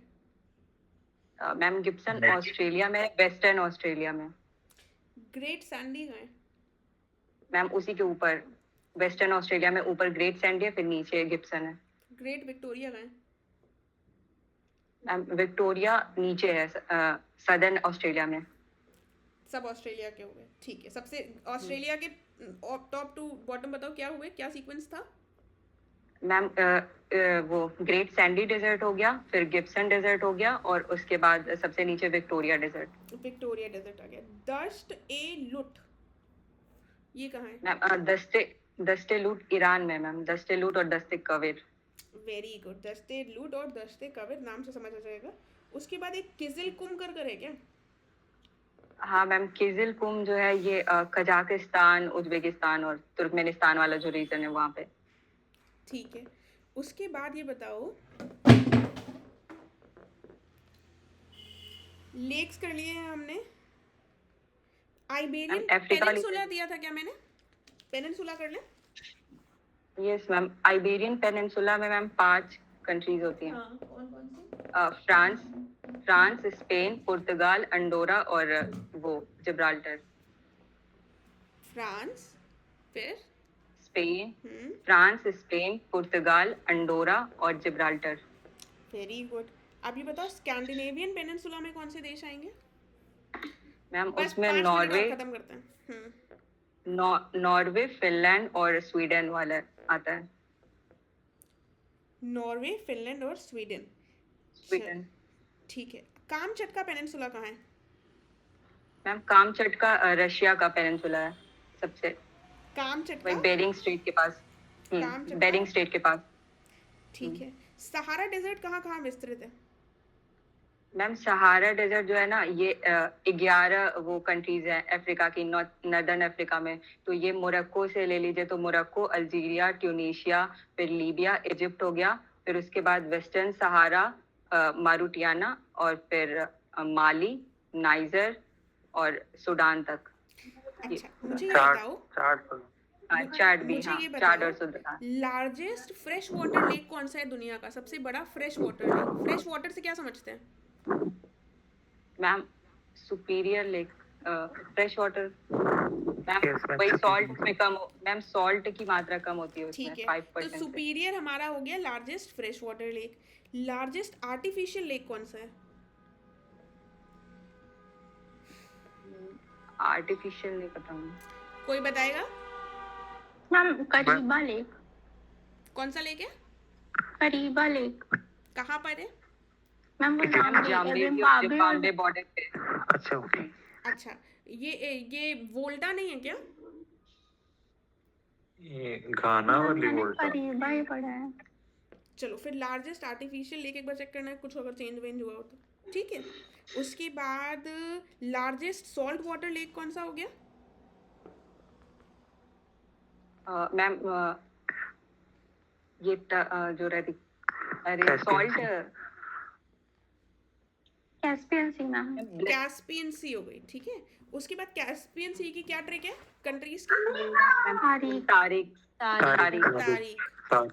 Speaker 10: मैम गिब्सन ऑस्ट्रेलिया में, वेस्टर्न ऑस्ट्रेलिया में।
Speaker 1: ग्रेट सैंडी का है?
Speaker 10: मैम उसी के ऊपर, वेस्टर्न ऑस्ट्रेलिया में ऊपर ग्रेट सैंडी है, फिर नीचे गिब्सन है।
Speaker 1: ग्रेट विक्टोरिया का है?
Speaker 10: मैम विक्टोरिया नीचे है, सदर्न ऑस्ट्रेलिया में।
Speaker 1: सब ऑस्ट्रेलिया के हुए, ठीक है। सबसे ऑस्ट्रेलिया के टॉप टू बॉटम बताओ क्या हुए, क्या सीक्वेंस था?
Speaker 10: मैम वो ग्रेट सैंडी डेजर्ट हो गया, फिर गिब्सन डेजर्ट हो गया, और उसके बाद सबसे नीचे विक्टोरिया डेजर्ट।
Speaker 1: विक्टोरिया डेजर्ट आ गया। दश्त ए लुट ये कहाँ है?
Speaker 10: मैम दस्ते लूट ईरान में मैम, दस्ते लूट और दस्ते कविर।
Speaker 1: वेरी गुड, दस्ते लूट और दस्ते कविर नाम से समझ आ जाएगा। उसके बाद एक किजिल कुम कर है क्या?
Speaker 10: हाँ मैम किजिल कुम जो है ये कजाकिस्तान, उज्बेकिस्तान और तुर्कमेनिस्तान वाला जो रीजन है वहाँ पे।
Speaker 1: ठीक है, उसके बाद ये बताओ लेक्स कर लिए हैं हमने, आइबेरियन
Speaker 10: अफ्रीका वाली
Speaker 1: पेनिनसुला दिया था क्या मैंने? पेनिनसुला कर लें?
Speaker 10: यस मैम, आइबेरियन पेनिनसुला में मैम 5 कंट्रीज होती हैं।
Speaker 1: हाँ, कौन सी?
Speaker 10: फ्रांस, स्पेन, पुर्तगाल, अंडोरा और वो जिब्राल्टर।
Speaker 1: फ्रांस, फिर
Speaker 10: स्पेन, फ्रांस, स्पेन, पुर्तगाल, अंडोरा और जिब्राल्टर।
Speaker 1: Very good. अब ये बताओ स्कैंडिनेवियन पेनिनसुला में कौन से देश आएंगे?
Speaker 10: मैम
Speaker 1: बस
Speaker 10: उसमें
Speaker 1: 5 मिनट
Speaker 10: नॉर्वे,
Speaker 1: और खत्म करते हैं।
Speaker 10: नॉर्वे, फिनलैंड और स्वीडन वाला आता है।
Speaker 1: नॉर्वे, फिनलैंड और स्वीडन। ठीक है। कामचटका पेनिनसुला कहाँ है?
Speaker 10: मैम कामचटका रशिया का पेनिनसुला है सबसे,
Speaker 1: कामचटका
Speaker 10: बेरिंग स्ट्रेट के पास।
Speaker 1: कामचटका?
Speaker 10: बेरिंग स्ट्रेट के पास।
Speaker 1: ठीक है। सहारा डेजर्ट कहाँ कहाँ विस्तृत है?
Speaker 10: मैम सहारा डेजर्ट जो है ना, ये 11 वो कंट्रीज हैं अफ्रीका की, नॉर्दर्न अफ्रीका में। तो ये मोरक्को से ले लीजिए तो मोरक्को, अल्जीरिया, ट्यूनीशिया, फिर लीबिया, इजिप्ट हो गया, फिर उसके बाद वेस्टर्न सहारा, मारूटियाना और फिर माली, नाइजर और सूडान तक।
Speaker 1: अच्छा, मुझे ये बताओ,
Speaker 10: चार्ट भी,
Speaker 1: मुझे
Speaker 10: हाँ,
Speaker 1: ये
Speaker 10: चार्ट और
Speaker 1: बताओ,
Speaker 10: Sudan.
Speaker 1: Largest fresh water lake कौन सा है दुनिया का? सबसे बड़ा fresh water lake. Fresh water से क्या समझते हैं?
Speaker 10: Ma'am superior lake, fresh water ma'am,
Speaker 13: Yes, ma'am,
Speaker 10: वही
Speaker 13: superior.
Speaker 10: सॉल्ट में कम, मैम सॉल्ट की मात्रा कम होती है उसमें,
Speaker 1: ठीक है,
Speaker 10: 5%
Speaker 1: तो
Speaker 10: से।
Speaker 1: सुपीरियर हमारा हो गया largest fresh water lake. Largest artificial lake कौन सा है?
Speaker 10: आर्टिफिशियल नहीं पता मुझे।
Speaker 1: कोई बताएगा?
Speaker 2: Ma'am Kariba lake.
Speaker 1: कौन सा लेक है?
Speaker 2: Kariba lake.
Speaker 1: कहाँ पर है?
Speaker 2: मैम वो
Speaker 10: जिम्बाब्वे बॉर्डर पे।
Speaker 13: अच्छा ओके।
Speaker 1: अच्छा, ये वोल्टा नहीं है क्या?
Speaker 12: ये घाना वाली
Speaker 2: मैंने
Speaker 12: वोल्टा।
Speaker 2: करीबा ही पढ़ा है।
Speaker 1: चलो फिर लार्जेस्ट आर्टिफिशियल लेक एक बार चेक करना है, कुछ अगर चेंज वेंज हुआ हो तो। ठीक है। उसके बाद लार्जेस्ट सॉल्ट वाटर लेक कौन सा हो गया?
Speaker 10: मैम ये जो रहती, अरे सॉल्ट,
Speaker 2: कैस्पियन सी मैम।
Speaker 1: कैस्पियन सी हो गई। ठीक है। उसके बाद कैस्पियन सी की क्या ट्रिक है कंट्रीज की?
Speaker 10: तारीख।
Speaker 1: तारीख।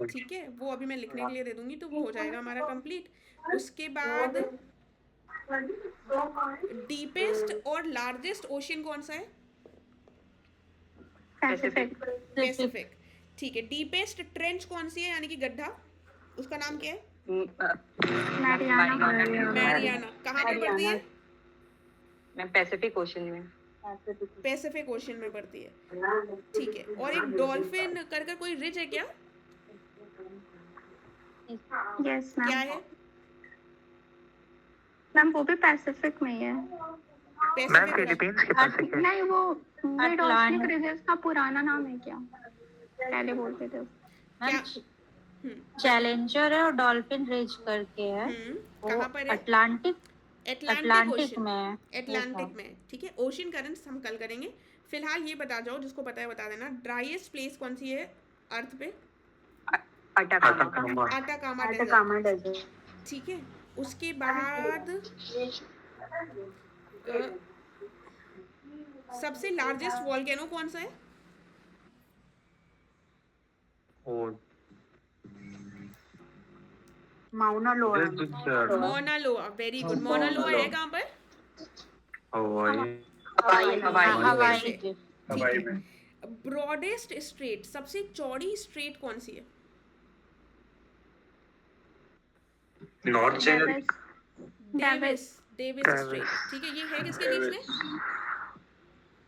Speaker 1: ठीक है, वो अभी मैं लिखने के लिए दे दूंगी तो वो हो जाएगा हमारा कंप्लीट। उसके बाद डीपेस्ट और लार्जेस्ट ओशियन कौन सा है? पैसिफिक। ठीक है। डीपेस्ट ट्रेंच कौन सी है, यानी कि गड्ढा, उसका नाम क्या है? मैरियाना। कहाँ पे पड़ती है?
Speaker 10: मैम पैसिफिक ओशन में।
Speaker 1: पैसिफिक ओशन में पड़ती है। ठीक है। और एक डॉल्फिन कर कोई रिज है क्या?
Speaker 2: Yes ma'am.
Speaker 1: क्या है?
Speaker 2: मैम वो भी पैसिफिक में ही है।
Speaker 13: मैम फिलीपींस के पास है क्या?
Speaker 2: नहीं, वो मिड ओशियनिक रीजन्स का पुराना नाम है क्या? पहले बोलते थे।
Speaker 4: चैलेंजर है और डॉल्फिन रिज करके है।
Speaker 1: कहाँ पर है?
Speaker 4: अटलांटिक में।
Speaker 1: अटलांटिक में। ठीक है। ओशन करंट्स हम कल करेंगे। फिलहाल ये बता जाओ, जिसको पता है बता देना, ड्राईएस्ट प्लेस कौन सी है अर्थ पे? Atacama desert. ठीक है। उसके बाद सबसे लार्जेस्ट वॉल्केनो कौन सा है?
Speaker 4: माउना लोआ।
Speaker 1: मौना लोआ। Very good. मौना लोआ है कहाँ पर?
Speaker 3: हवाई में।
Speaker 1: ब्रॉडेस्ट स्ट्रेट, सबसे चौड़ी स्ट्रेट कौन सी है?
Speaker 3: North China.
Speaker 1: Davis Strait. ठीक है। ये है किसके बीच में?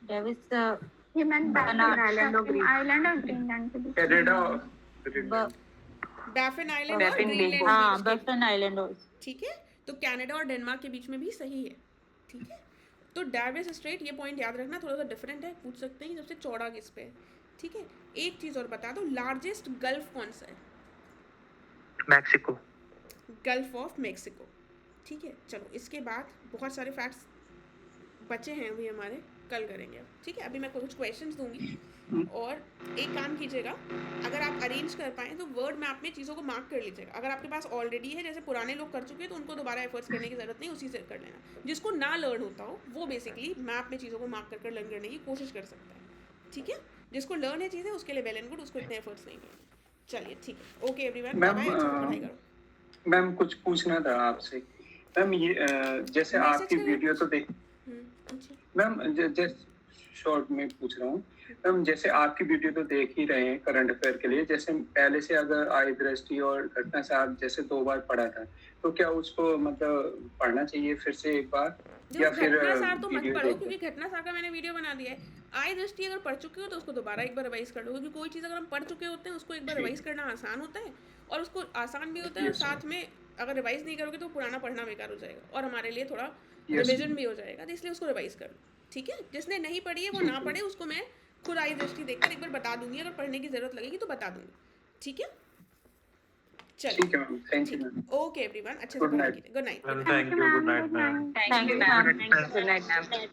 Speaker 4: डेविस
Speaker 2: ये मैंने आइलैंड और ग्रीनलैंड के बीच।
Speaker 3: कनाडा।
Speaker 1: बैफिन आइलैंड और ग्रीनलैंड।
Speaker 4: हाँ, बैफिन आइलैंड।
Speaker 1: ठीक है। तो कनाडा और डेनमार्क के बीच में भी सही है। ठीक है। तो डेविस स्ट्रेट, ये पॉइंट याद रखना, थोड़ा सा डिफरेंट है, पूछ सकते हैं सबसे चौड़ा किस पे है। ठीक है। एक चीज और बता दो, लार्जेस्ट गल्फ कौन सा है?
Speaker 13: मैक्सिको।
Speaker 1: Gulf of Mexico. ठीक है। चलो इसके बाद बहुत सारे फैक्ट्स बचे हैं अभी हमारे, कल करेंगे। ठीक है। अभी मैं कुछ क्वेश्चंस दूंगी, और एक काम कीजिएगा, अगर आप अरेंज कर पाएँ तो वर्ड मैप में चीज़ों को मार्क कर लीजिएगा। अगर आपके पास ऑलरेडी है, जैसे पुराने लोग कर चुके हैं, तो उनको दोबारा एफर्ट्स करने की ज़रूरत नहीं, उसी से कर लेना। जिसको ना लर्न होता हो वो बेसिकली मैप में चीज़ों को मार्क कर लर्न करने की कोशिश कर सकता है, ठीक है। जिसको लर्न है चीज़ें उसके लिए वेल एंड गुड, उसको इतने एफर्ट्स नहीं करने। चलिए ठीक है, ओके एवरीवन, बाय बाय, अच्छे से पढ़ाई करो।
Speaker 3: मैम कुछ पूछना था आपसे। मैम ये जैसे आपकी वीडियो तो देख मैम जैसे शॉर्ट में पूछ रहा हूँ मैम, जैसे आपकी वीडियो तो देख ही रहे हैं करंट अफेयर के लिए, जैसे पहले से अगर आई दृष्टि और घटना सार जैसे 2 बार पढ़ा था, तो क्या उसको मतलब पढ़ना चाहिए फिर से एक बार, या फिर
Speaker 1: घटना सार तो मत पढ़ो, क्योंकि घटना सार का मैंने वीडियो बना दिया है। आई दृष्टि अगर पढ़ चुके हो तो उसको दोबारा एक बार रिवाइज कर लो, क्योंकि कोई चीज़ अगर हम पढ़ चुके होते हैं उसको एक बार रिवाइज करना आसान होता है, और उसको आसान भी होता है, और साथ में अगर रिवाइज नहीं करोगे तो पुराना पढ़ना बेकार हो जाएगा और हमारे लिए थोड़ा रिविजन भी हो जाएगा, तो इसलिए उसको रिवाइज कर लो, ठीक है। जिसने नहीं पढ़ी है वो ना पढ़े, उसको मैं खुद आई दृष्टि देखकर एक बार बता दूंगी, अगर पढ़ने की जरूरत लगेगी तो बता दूंगी, ठीक है। चलिए
Speaker 3: ठीक है ma'am, thank you ma'am.
Speaker 1: Okay everyone, अच्छे से पढ़ाई कीजिए। Good night.
Speaker 12: Thank you, good night ma'am.
Speaker 10: Thank you ma'am, good night ma'am.